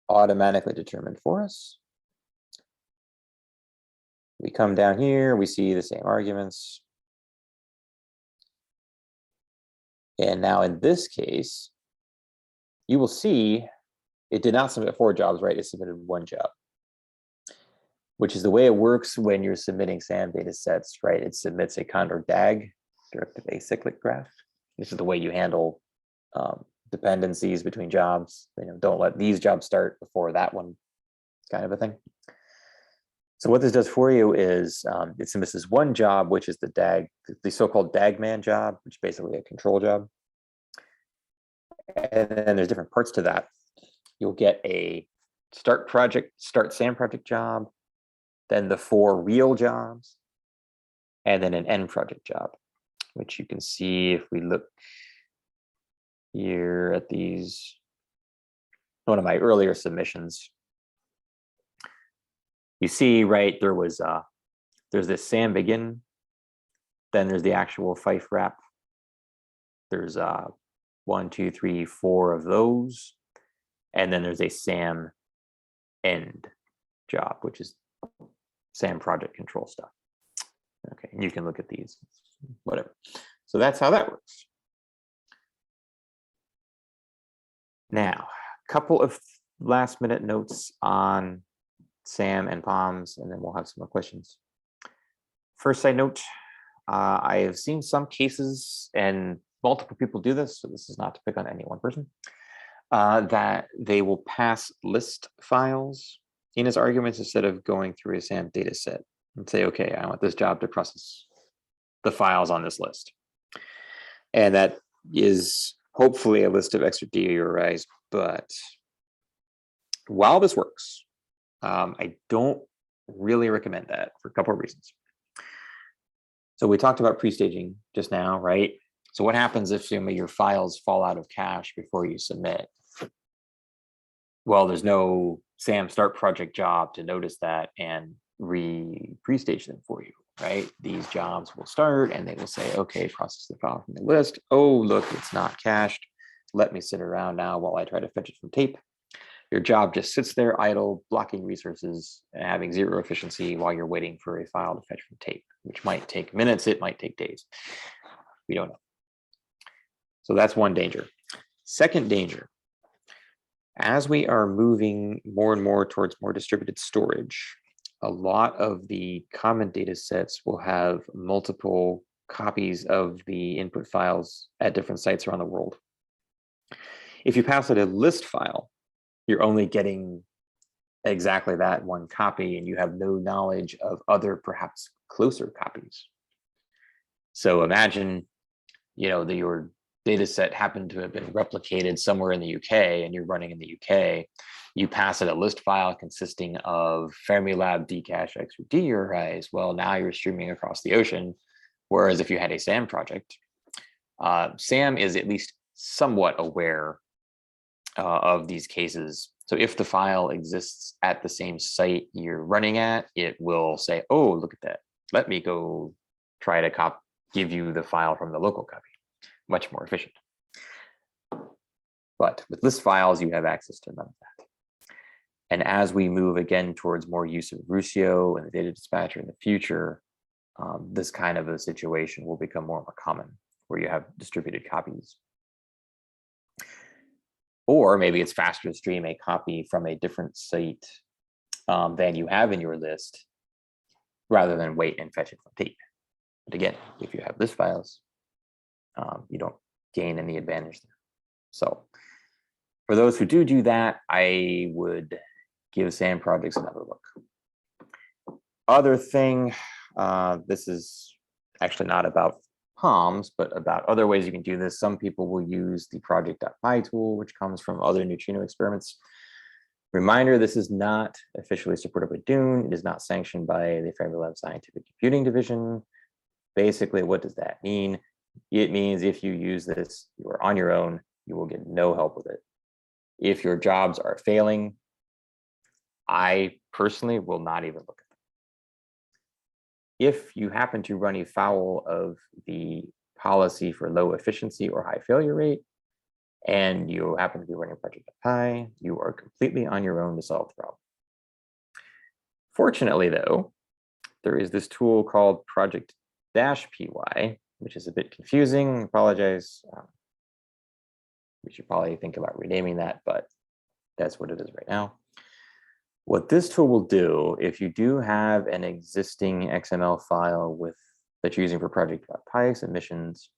automatically determined for us. We come down here, we see the same arguments. And now in this case, you will see it did not submit 4 jobs, right? It submitted 1 job, which is the way it works when you're submitting SAM data sets, right? It submits a Condor DAG, directive acyclic graph. This is the way you handle dependencies between jobs. Don't let these jobs start before that one, kind of a thing. So what this does for you is it submits this 1 job, which is the DAG, the so-called DAGman job, which is basically a control job. And then there's different parts to that. You'll get a start SAM project job, then the 4 real jobs, and then an end project job, which you can see if we look here at these. one of my earlier submissions, you see, right, there's this SAM begin, then there's the actual Fife wrap. There's 1, 2, 3, 4 of those, and then there's a SAM end job, which is SAM project control stuff. Okay, and you can look at these, whatever. So that's how that works. Now, a couple of last minute notes on SAM and POMs, and then we'll have some more questions. First side note, I have seen some cases, and multiple people do this, so this is not to pick on any one person, that they will pass list files in as arguments instead of going through a SAM data set and say, okay, I want this job to process the files on this list. And that is hopefully a list of extra DURIs, but while this works, I don't really recommend that for a couple of reasons. So we talked about pre-staging just now, right? So what happens if your files fall out of cache before you submit? Well, there's no SAM start project job to notice that and pre-stage them for you, right? These jobs will start and they will say, okay, process the file from the list. Oh, look, it's not cached. Let me sit around now while I try to fetch it from tape. Your job just sits there idle, blocking resources and having zero efficiency while you're waiting for a file to fetch from tape, which might take minutes, it might take days. We don't know. So that's one danger. Second danger, as we are moving more and more towards more distributed storage, a lot of the common data sets will have multiple copies of the input files at different sites around the world. If you pass it a list file, you're only getting exactly that one copy and you have no knowledge of other perhaps closer copies. So imagine, that your data set happened to have been replicated somewhere in the UK and you're running in the UK, you pass it a list file consisting of Fermilab Dcache extra DURIs. Well, now you're streaming across the ocean. Whereas if you had a SAM project, SAM is at least somewhat aware of these cases. So if the file exists at the same site you're running at, it will say, oh, look at that. Let me go try to give you the file from the local copy. Much more efficient. But with list files, you have access to none of that. And as we move again towards more use of Ruscio and the data dispatcher in the future, this kind of a situation will become more and more common, where you have distributed copies. Or maybe it's faster to stream a copy from a different site than you have in your list, rather than wait and fetch it from tape. But again, if you have list files, you don't gain any advantage there. So for those who do that, I would give SAM projects another look. Other thing, this is actually not about POMs, but about other ways you can do this. Some people will use the project.py tool, which comes from other neutrino experiments. Reminder, this is not officially supported by DUNE. It is not sanctioned by the Fermilab Scientific Computing Division. Basically, what does that mean? It means if you use this, you are on your own, you will get no help with it. If your jobs are failing, I personally will not even look at them. If you happen to run afoul of the policy for low efficiency or high failure rate, and you happen to be running project.py, you are completely on your own to solve the problem. Fortunately, though, there is this tool called project-py, which is a bit confusing. I apologize. We should probably think about renaming that, but that's what it is right now. What this tool will do, if you do have an existing XML file that you're using for project.py submissions,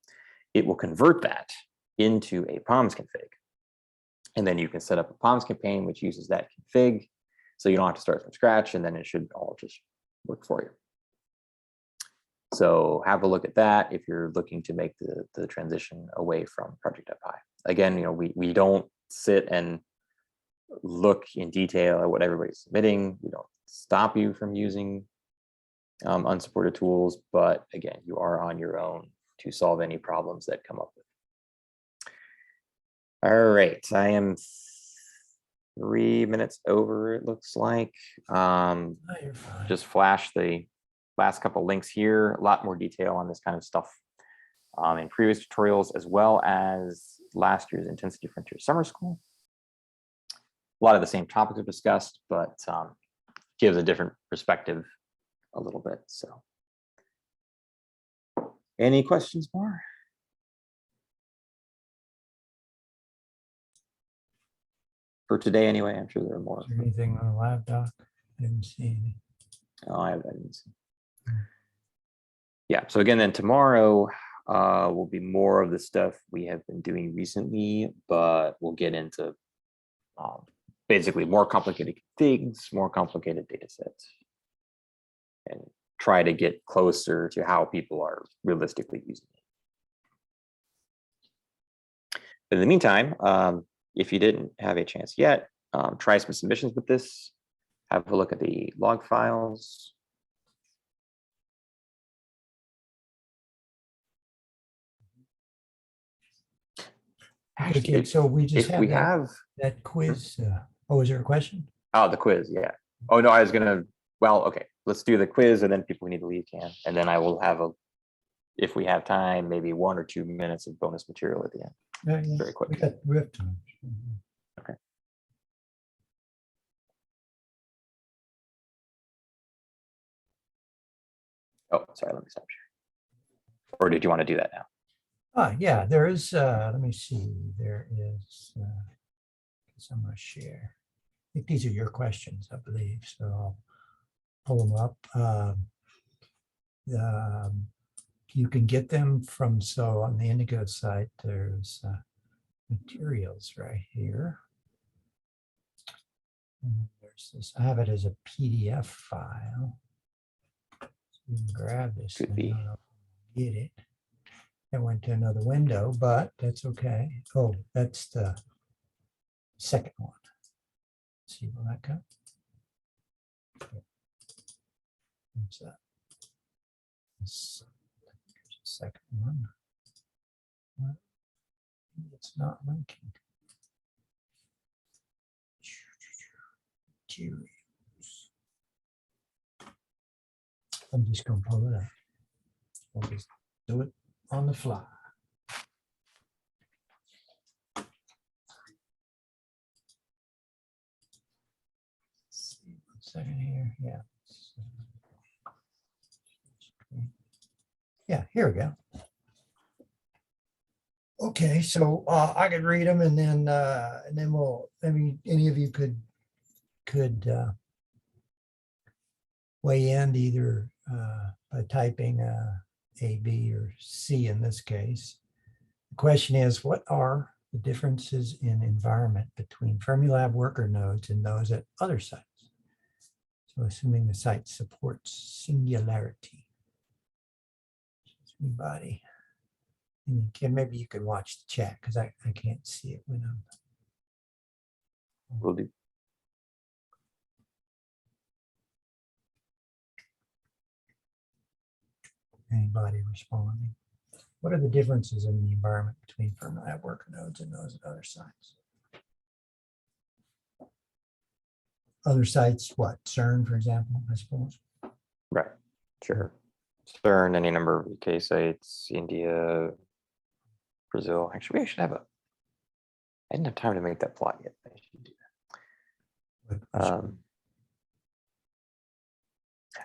it will convert that into a POMS config. And then you can set up a POMS campaign which uses that config, so you don't have to start from scratch, and then it should all just work for you. So have a look at that if you're looking to make the transition away from project.py. Again, we don't sit and look in detail at what everybody's submitting. We don't stop you from using unsupported tools, but again, you are on your own to solve any problems that come up with. All right, I am 3 minutes over, it looks like. Oh, you're fine. Just flash the last couple links here, a lot more detail on this kind of stuff in previous tutorials, as well as last year's Intensity Frontier Summer School. A lot of the same topics are discussed, but gives a different perspective a little bit. So any questions more? For today anyway, I'm sure there are more. Is there anything on the lab doc? I didn't see any. Oh, I didn't see. Yeah, so again, then tomorrow will be more of the stuff we have been doing recently, but we'll get into basically more complicated things, more complicated data sets, and try to get closer to how people are realistically using it. In the meantime, if you didn't have a chance yet, try some submissions with this. Have a look at the log files. Okay, so we just If we have have, that quiz. Oh, is there a question? oh, the quiz, yeah. Oh, no, I was gonna, well, okay, let's do the quiz and then people who need to leave can. And then I will have if we have time, maybe 1 or 2 minutes of bonus material at the end. Yeah, Very quick. we have time. Okay. Oh, sorry, let me stop sharing. Or did you want to do that now? Yeah, there is, let me see, there is, guess I'm gonna share. I think these are your questions, I believe, so I'll pull them up. You can get them from, so on the Indigo site, there's materials right here. And there's this, I have it as a PDF file. So you can grab this. Could and be. I'll get it. I went to another window, but that's okay. Oh, that's the second one. Let's see, will that go? What's that? This, here's the second one. What? It's not linking. Materials. I'm just gonna pull it up. I'll just do it on the fly. Let's see, 1 second here. Yeah. Yeah, here we go. Okay, so I could read them and then we'll, maybe any of you could weigh in either by typing A, B, or C in this case. The question is, what are the differences in environment between Fermilab worker nodes and those at other sites? So assuming the site supports singularity. Anybody? And Kim, maybe you could watch the chat because I can't see it when I'm. Will do. Anybody responding? What are the differences in the environment between Fermilab worker nodes and those at other sites? Other sites, what? CERN, for example, I suppose. Right, sure. CERN, any number of UK sites, India, Brazil. Actually, I should have I didn't have time to make that plot yet. I should do that.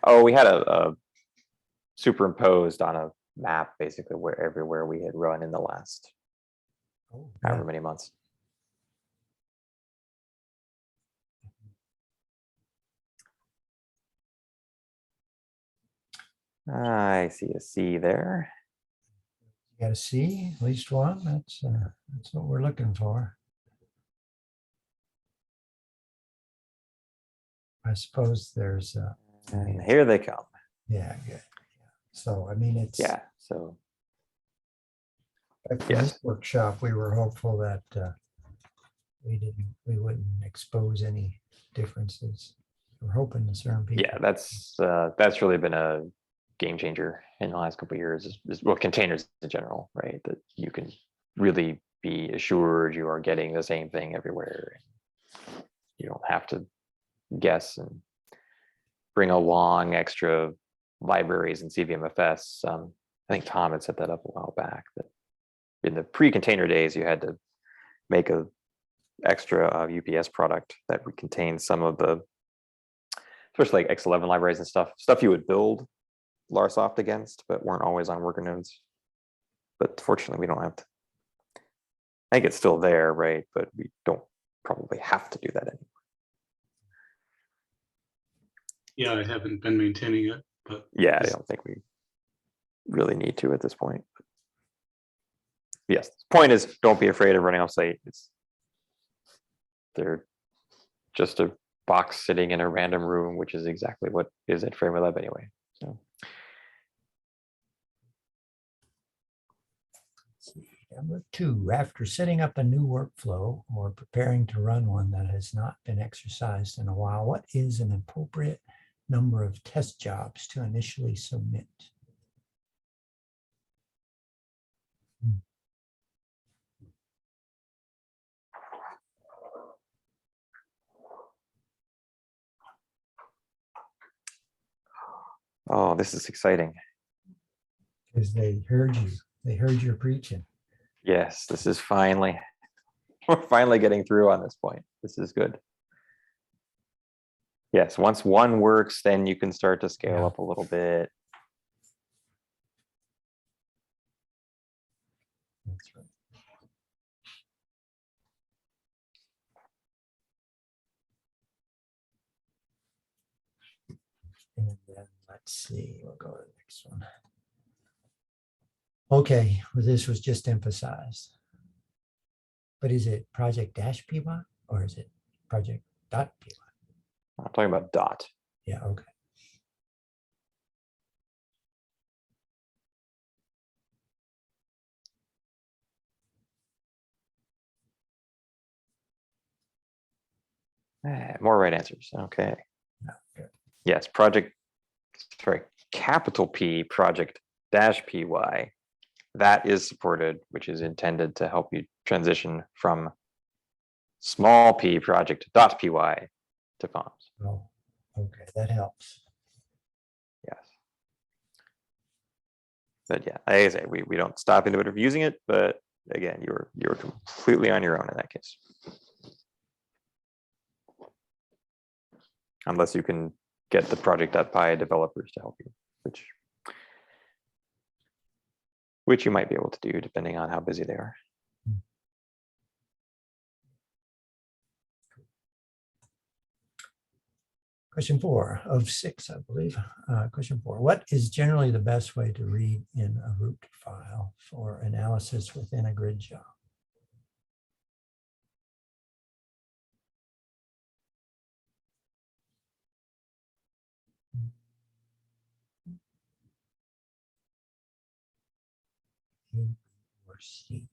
Oh, we had a superimposed on a map, basically where everywhere we had run in the last however many months. I see a C there. You got a C, at least one. That's what we're looking for. I suppose there's And here they come. yeah, good. So I mean, it's Yeah, so for this workshop, we were hopeful that we wouldn't expose any differences. We're hoping to certain people. yeah, that's really been a game changer in the last couple of years. Well, containers in general, right? That you can really be assured you are getting the same thing everywhere. you don't have to guess and bring along extra libraries and CVMFS. I think Tom had set that up a while back, that in the pre-container days, you had to make a extra UPS product that would contain some of the, especially like X11 libraries and stuff you would build Larsoft against, but weren't always on worker nodes. But fortunately, we don't have to. I think it's still there, right? But we don't probably have to do that anymore. Yeah, I haven't been maintaining it, but Yeah, I don't think we really need to at this point. Yes, the point is, don't be afraid of running off site. They're just a box sitting in a random room, which is exactly what is at Framelab anyway. So. Number 2, after setting up a new workflow or preparing to run one that has not been exercised in a while, what is an appropriate number of test jobs to initially submit? Oh, this is exciting. Because they heard you. They heard your preaching. Yes, this is we're finally getting through on this point. This is good. Yes, once one works, then you can start to scale up a little bit. That's right. And then let's see, we'll go to the next one. Okay, well, this was just emphasized. But is it project-py or is it project.py? I'm talking about dot. Yeah, okay. More right answers. Okay. Yeah, good. Yes, capital P project -py. That is supported, which is intended to help you transition from small p project.py to comms. Oh, okay, that helps. Yes. But yeah, like I say, we don't stop anybody from using it, but again, you're completely on your own in that case. Unless you can get the project.py developers to help you, which you might be able to do depending on how busy they are. Question 4 of 6, I believe. Question 4, what is generally the best way to read in a root file for analysis within a grid job? A, B, or C?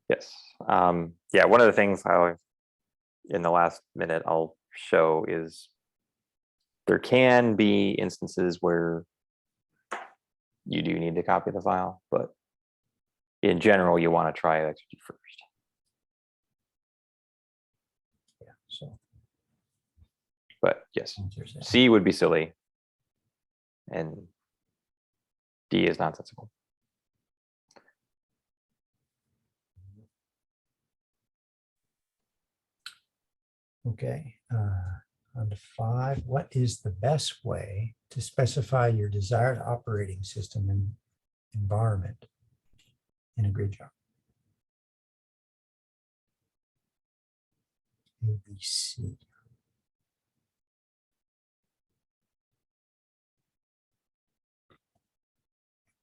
Yes. Yeah, one of the things in the last minute I'll show is there can be instances where you do need to copy the file, but in general, you want to try execute first. Yeah, so But yes, answers that. C would be silly, and D is nonsensical. Okay, on to 5, what is the best way to specify your desired operating system and environment in a grid job? A, B, C.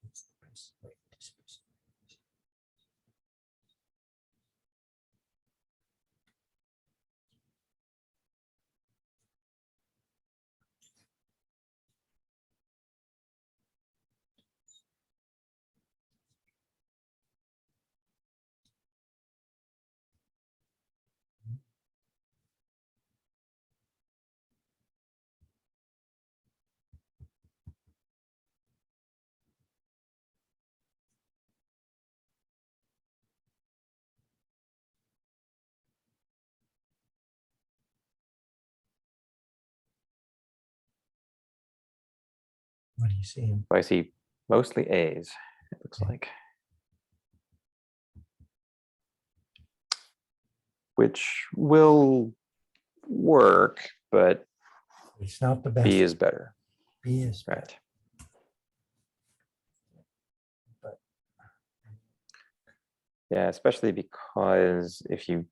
What's the best way to specify? What do you see? I see mostly A's, it looks Okay. like. Which will work, but It's not the best. B is better, B is better. right? But Yeah, especially because if you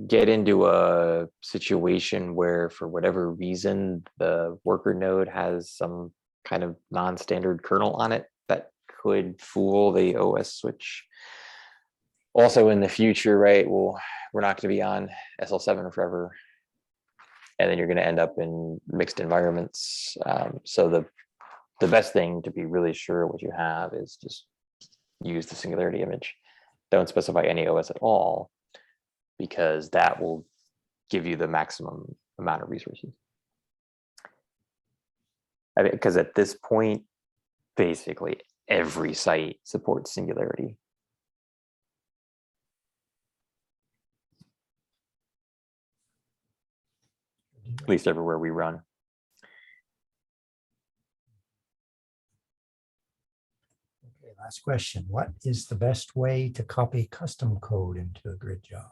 get into a situation where for whatever reason the worker node has some kind of non-standard kernel on it that could fool the OS switch. Also in the future, right? Well, we're not going to be on SL7 forever. And then you're going to end up in mixed environments. So the best thing to be really sure what you have is just use the singularity image. Don't specify any OS at all, because that will give you the maximum amount of resources. I mean, because at this point, basically every site supports singularity. At least everywhere we run. okay, last question. What is the best way to copy custom code into a grid job?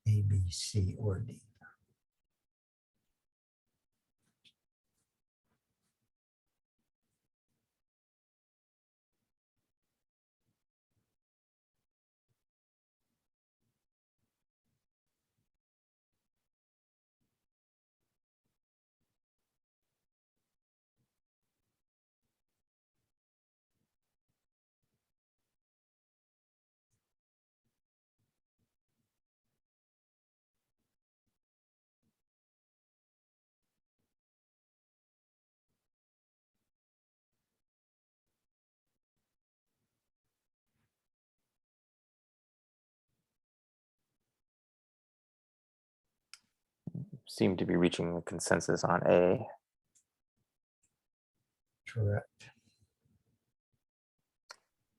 A, B, C, or D? Seem to be reaching a consensus on A. Correct.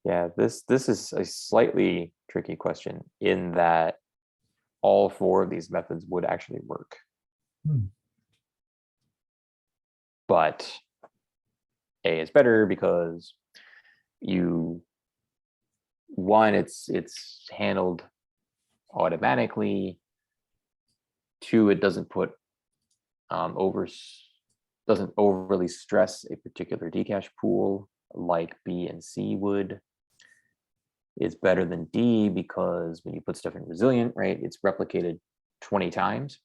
Yeah, this is a slightly tricky question in that all four of these methods would actually work. But A is better because one, it's handled automatically. Two, it doesn't put doesn't overly stress a particular Dcache pool like B and C would. It's better than D because when you put stuff in resilient, right, it's replicated 20 times.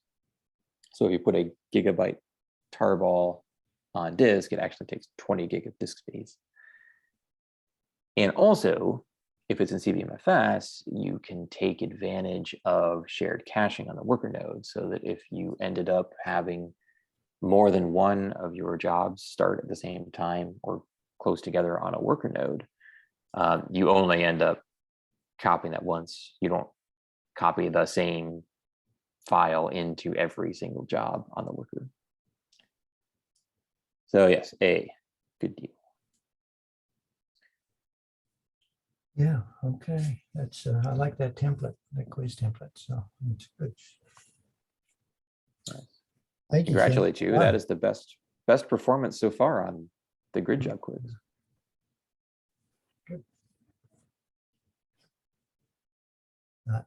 So if you put a gigabyte tarball on disk, it actually takes 20 gig of disk space. And also, if it's in CVMFS, you can take advantage of shared caching on the worker node, so that if you ended up having more than one of your jobs start at the same time or close together on a worker node, you only end up copying that once. You don't copy the same file into every single job on the worker. So yes, A, good deal. Yeah, okay. That's I like that template, that quiz template. So it's good. Thank you. Sam. Congratulate you. Wow. That is the best performance so far on the grid job quiz. Good.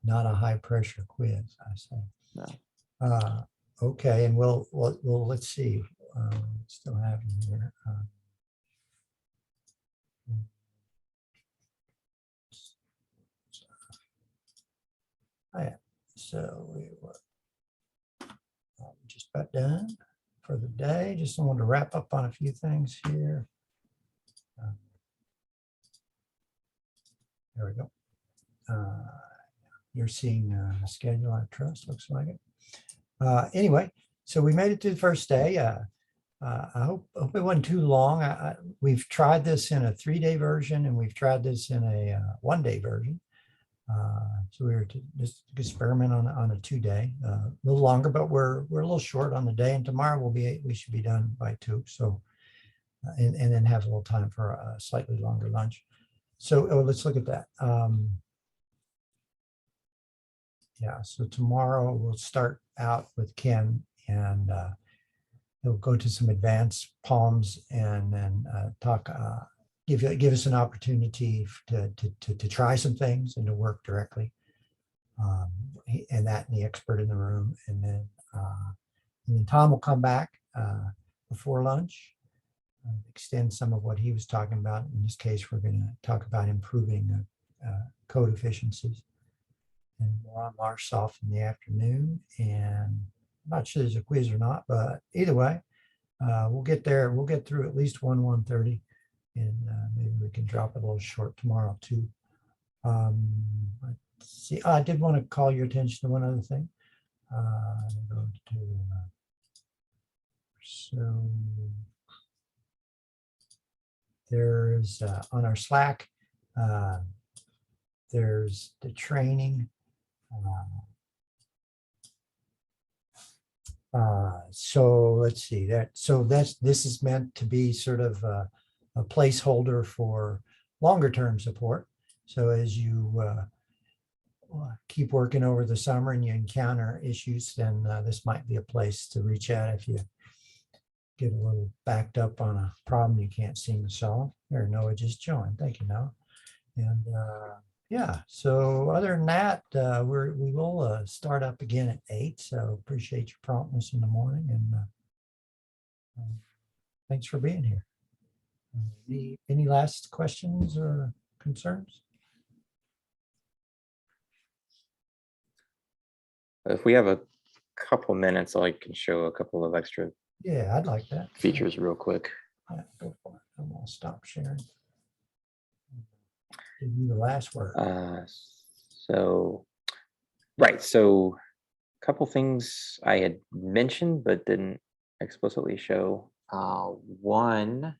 Not a high pressure quiz, I say. No. Okay, and we'll let's see. Still have them here. Yeah, so we were just about done for the day. Just wanted to wrap up on a few things here. There we go. You're seeing the schedule, I trust, looks like it. Anyway, so we made it to the first day. I hope it wasn't too long. We've tried this in a 3-day version, and we've tried this in a 1-day version. So we were to just experiment on a 2-day, a little longer, but we're a little short on the day. And tomorrow we should be done by 2. So and then have a little time for a slightly longer lunch. So let's look at that. Yeah, so tomorrow we'll start out with Ken, and he'll go to some advanced palms and then talk, give us an opportunity to try some things and to work directly. And the expert in the room, and then Tom will come back before lunch, extend some of what he was talking about. In this case, we're going to talk about improving code efficiencies. And more on Marsoft in the afternoon. And I'm not sure there's a quiz or not, but either way, we'll get there. We'll get through at least 1:30, and maybe we can drop it a little short tomorrow too. Let's see. I did want to call your attention to one other thing. Go to, so there's on our Slack, there's the training. So let's see that. So this is meant to be sort of a placeholder for longer term support. So as you keep working over the summer and you encounter issues, then this might be a place to reach out if you get a little backed up on a problem you can't seem to solve. There, Noah just joined. Thank you, Noah. And yeah, so other than that, we will start up again at 8. So appreciate your promptness in the morning, and thanks for being here. Any last questions or concerns? If we have a couple minutes, I can show a couple of extra Yeah, I'd like that. features real quick. Yeah, go for it. I'm gonna stop sharing. Give you the last word. Right. So a couple things I had mentioned but didn't explicitly show. One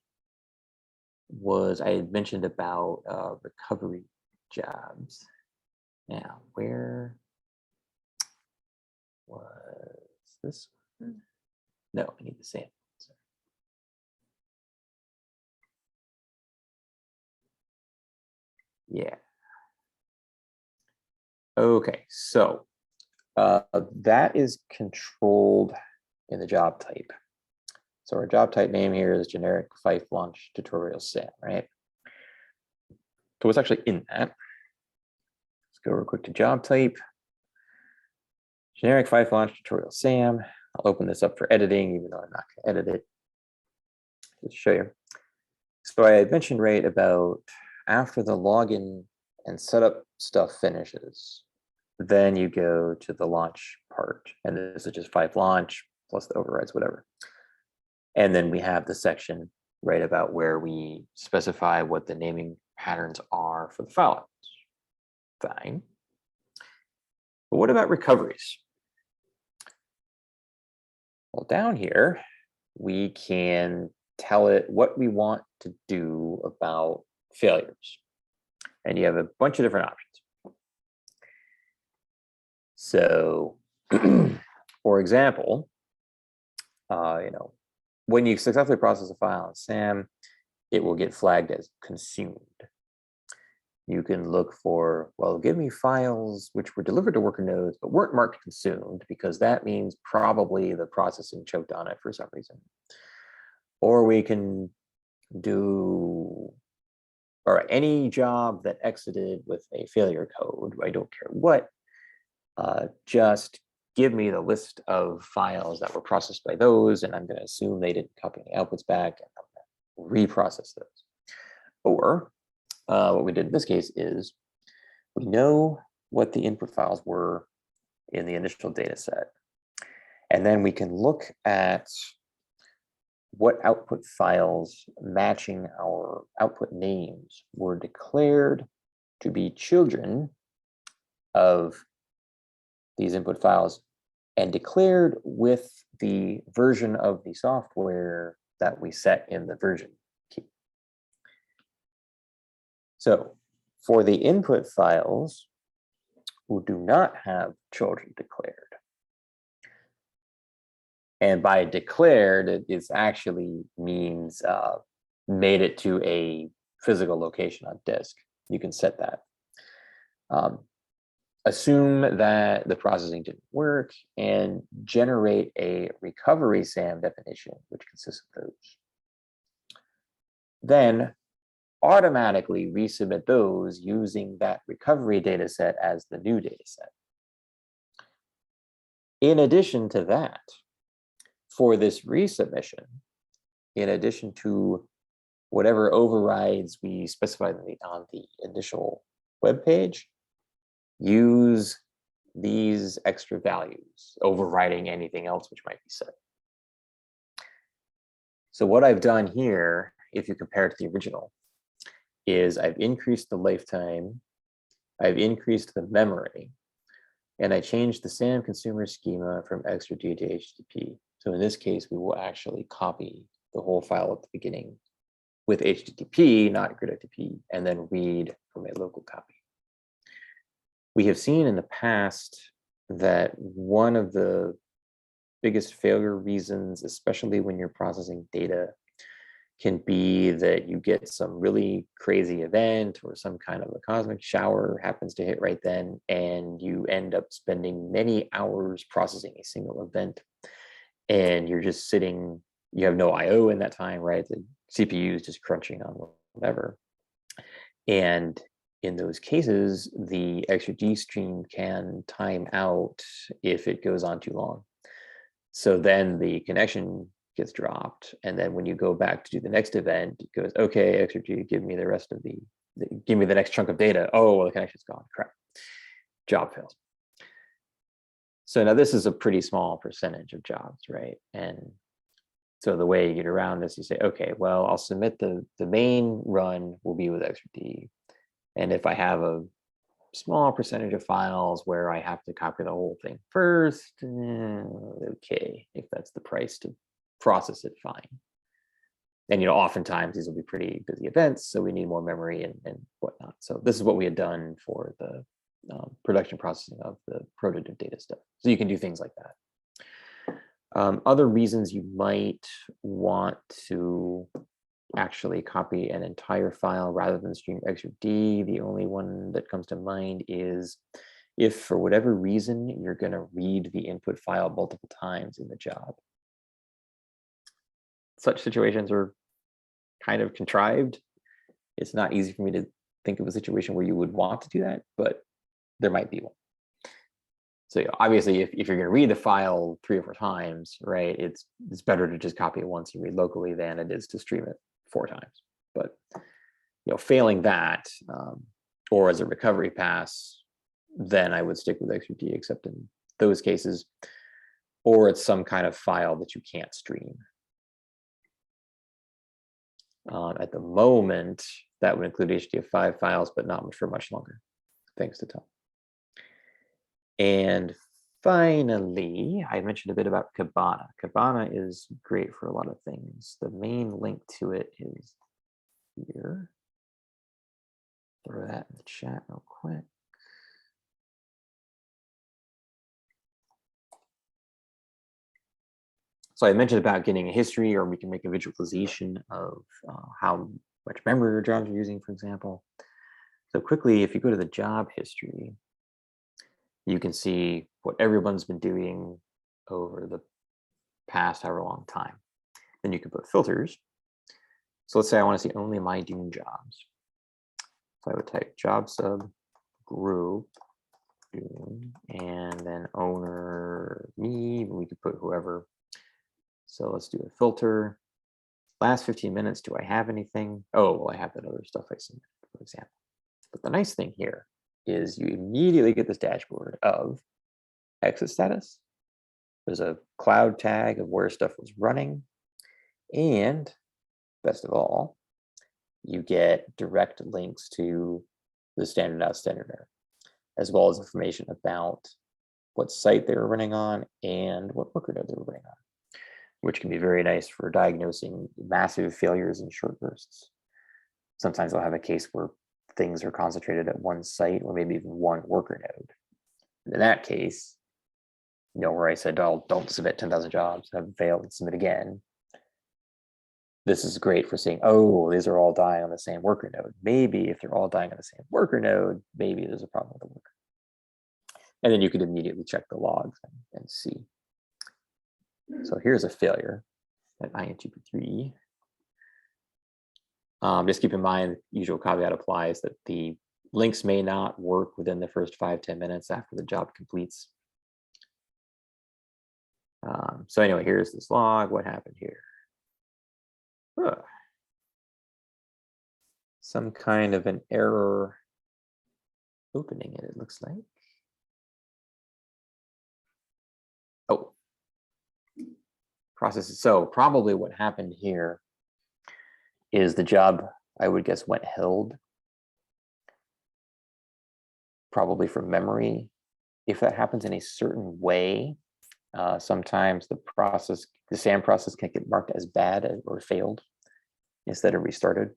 was I had mentioned about recovery jobs. Now, where was this one? No, I need the sample. Yeah. Okay, so that is controlled in the job type. So our job type name here is generic Fife launch tutorial SAM, right? So what's actually in that? Let's go real quick to job type. Generic Fife launch tutorial SAM. I'll open this up for editing, even though I'm not going to edit it. Just to show you. So I had mentioned right about after the login and setup stuff finishes, then you go to the launch part. And this is just Fife launch plus the overrides, whatever. And then we have the section right about where we specify what the naming patterns are for the file. Fine. But what about recoveries? Well, down here, we can tell it what we want to do about failures. And you have a bunch of different options. So, for example, when you successfully process a file in SAM, it will get flagged as consumed. You can look for, well, give me files which were delivered to worker nodes but weren't marked consumed, because that means probably the processing choked on it for some reason. Or we can do, all right, any job that exited with a failure code, I don't care what, just give me the list of files that were processed by those, and I'm going to assume they didn't copy any outputs back, and I'm going to reprocess those. Or what we did in this case is we know what the input files were in the initial data set, and then we can look at what output files matching our output names were declared to be children of these input files and declared with the version of the software that we set in the version key. So for the input files who do not have children declared, and by declared, it actually means made it to a physical location on disk. You can set that. assume that the processing didn't work, and generate a recovery SAM definition, which consists of those. Then automatically resubmit those using that recovery data set as the new data set. In addition to that, for this resubmission, in addition to whatever overrides we specified on the initial web page, use these extra values, overriding anything else which might be set. So what I've done here, if you compare it to the original, is I've increased the lifetime, I've increased the memory, and I changed the SAM consumer schema from XRD to HTTP. So in this case, we will actually copy the whole file at the beginning with HTTP, not grid-FTP, and then read from a local copy. We have seen in the past that one of the biggest failure reasons, especially when you're processing data, can be that you get some really crazy event or some kind of a cosmic shower happens to hit right then, and you end up spending many hours processing a single event, and you're just sitting, you have no IO in that time, right? The CPU is just crunching on whatever. And in those cases, the XRD stream can time out if it goes on too long. So then the connection gets dropped. And then when you go back to do the next event, it goes, okay, XRD, give me the rest of give me the next chunk of data. Oh, well, the connection's gone, crap, job fails. So now this is a pretty small percentage of jobs, right? And so the way you get around this, you say, okay, well, I'll submit the main run will be with XRD. And if I have a small percentage of files where I have to copy the whole thing first, okay, if that's the price to process it, fine. And oftentimes these will be pretty busy events, so we need more memory and whatnot. So this is what we had done for the production processing of the prototype data stuff. So you can do things like that. Other reasons you might want to actually copy an entire file rather than stream XRD, the only one that comes to mind is if for whatever reason you're going to read the input file multiple times in the job. Such situations are kind of contrived. It's not easy for me to think of a situation where you would want to do that, but there might be one. So obviously, if you're going to read the file 3 or 4 times, right, it's better to just copy it once and read locally than it is to stream it 4 times. But failing that, or as a recovery pass, then I would stick with XRD, except in those cases, or it's some kind of file that you can't stream. At the moment, that would include HDF5 files, but not for much longer, thanks to Tom. And finally, I mentioned a bit about Kibana. Kibana is great for a lot of things. The main link to it is here. Throw that in the chat real quick. So I mentioned about getting a history, or we can make a visualization of how much memory your jobs are using, for example. So quickly, if you go to the job history, you can see what everyone's been doing over the past however long time. Then you can put filters. So let's say I want to see only my DUNE jobs. So I would type job sub group DUNE, and then owner me. We could put whoever. So let's do a filter. Last 15 minutes, do I have anything? Oh, well, I have that other stuff I submitted, for example. But the nice thing here is you immediately get this dashboard of exit status. There's a cloud tag of where stuff was running. And best of all, you get direct links to the standard out, standard error, as well as information about what site they were running on and what worker node they were running on, which can be very nice for diagnosing massive failures in short bursts. Sometimes I'll have a case where things are concentrated at one site or maybe even one worker node. And in that case, where I said, oh, don't submit 10,000 jobs, have failed and submit again. This is great for saying, oh, these are all dying on the same worker node. Maybe if they're all dying on the same worker node, maybe there's a problem with the worker. And then you could immediately check the logs and see. So here's a failure at INTP3. Just keep in mind, usual caveat applies that the links may not work within the first 5-10 minutes after the job completes. So anyway, here's this log. What happened here? Some kind of an error opening it, it looks like. Oh, processes. So probably what happened here is the job, I would guess, went held. Probably from memory. If that happens in a certain way, sometimes the SAM process can get marked as bad or failed instead of restarted.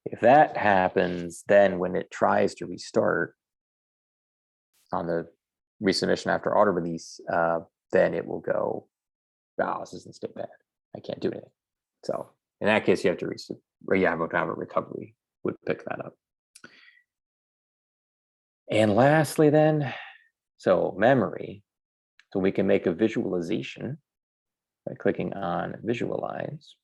If that happens, then when it tries to restart on the resubmission after auto release, then it will go, wow, this isn't state bad. I can't do anything. So in that case, you have to have a recovery would pick that up. And lastly, then, so memory. So we can make a visualization by clicking on visualize.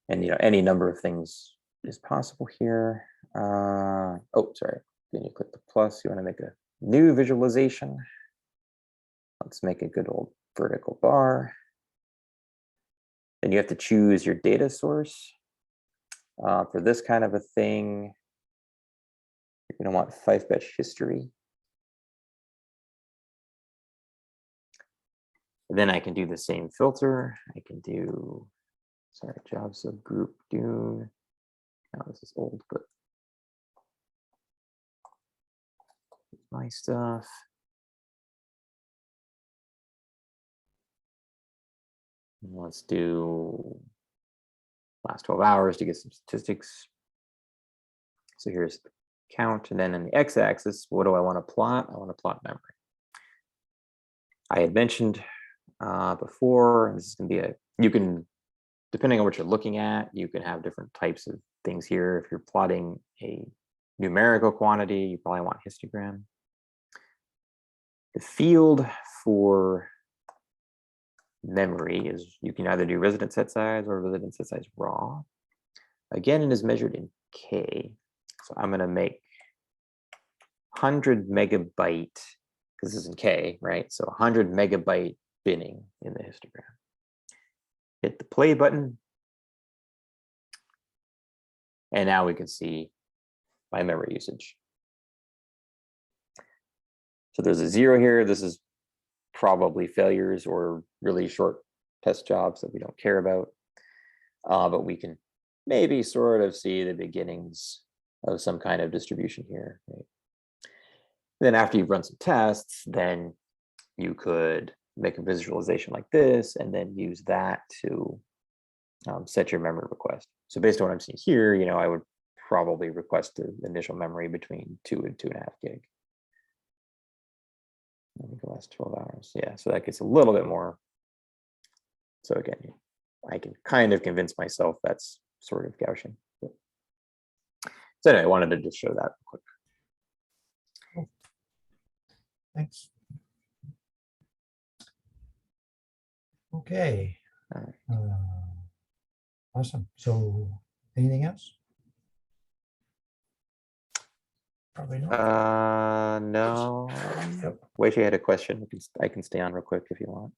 And any number of things is possible here. Oh, sorry. Then you click the plus. You want to make a new visualization. Let's make a good old vertical bar. Then you have to choose your data source. For this kind of a thing, you're going to want 5-batch history. And then I can do the same filter. I can do, sorry, job subgroup DUNE. Now this is old, but my stuff. And let's do last 12 hours to get some statistics. So here's the count. And then in the x-axis, what do I want to plot? I want to plot memory. I had mentioned before, and this is going to be you can, depending on what you're looking at, you can have different types of things here. If you're plotting a numerical quantity, you probably want histogram. The field for memory is, you can either do resident set size or resident set size raw. Again, it is measured in K. So I'm going to make 100 megabyte, because this is in K, right? So 100 megabyte binning in the histogram. Hit the play button. And now we can see my memory usage. So there's a 0 here. This is probably failures or really short test jobs that we don't care about. But we can maybe sort of see the beginnings of some kind of distribution here. Right? Then after you've run some tests, then you could make a visualization like this and then use that to set your memory request. So based on what I'm seeing here, I would probably request the initial memory between 2 and 2.5 gig. I think the last 12 hours. Yeah, so that gets a little bit more. So again, I can kind of convince myself that's sort of Gaussian. But. So anyway, I wanted to just show that real quick. Cool. Thanks. Okay. All right. Awesome. So anything else? Probably not. No. Yep. Wait, you had a question. I can stay on real quick if you want.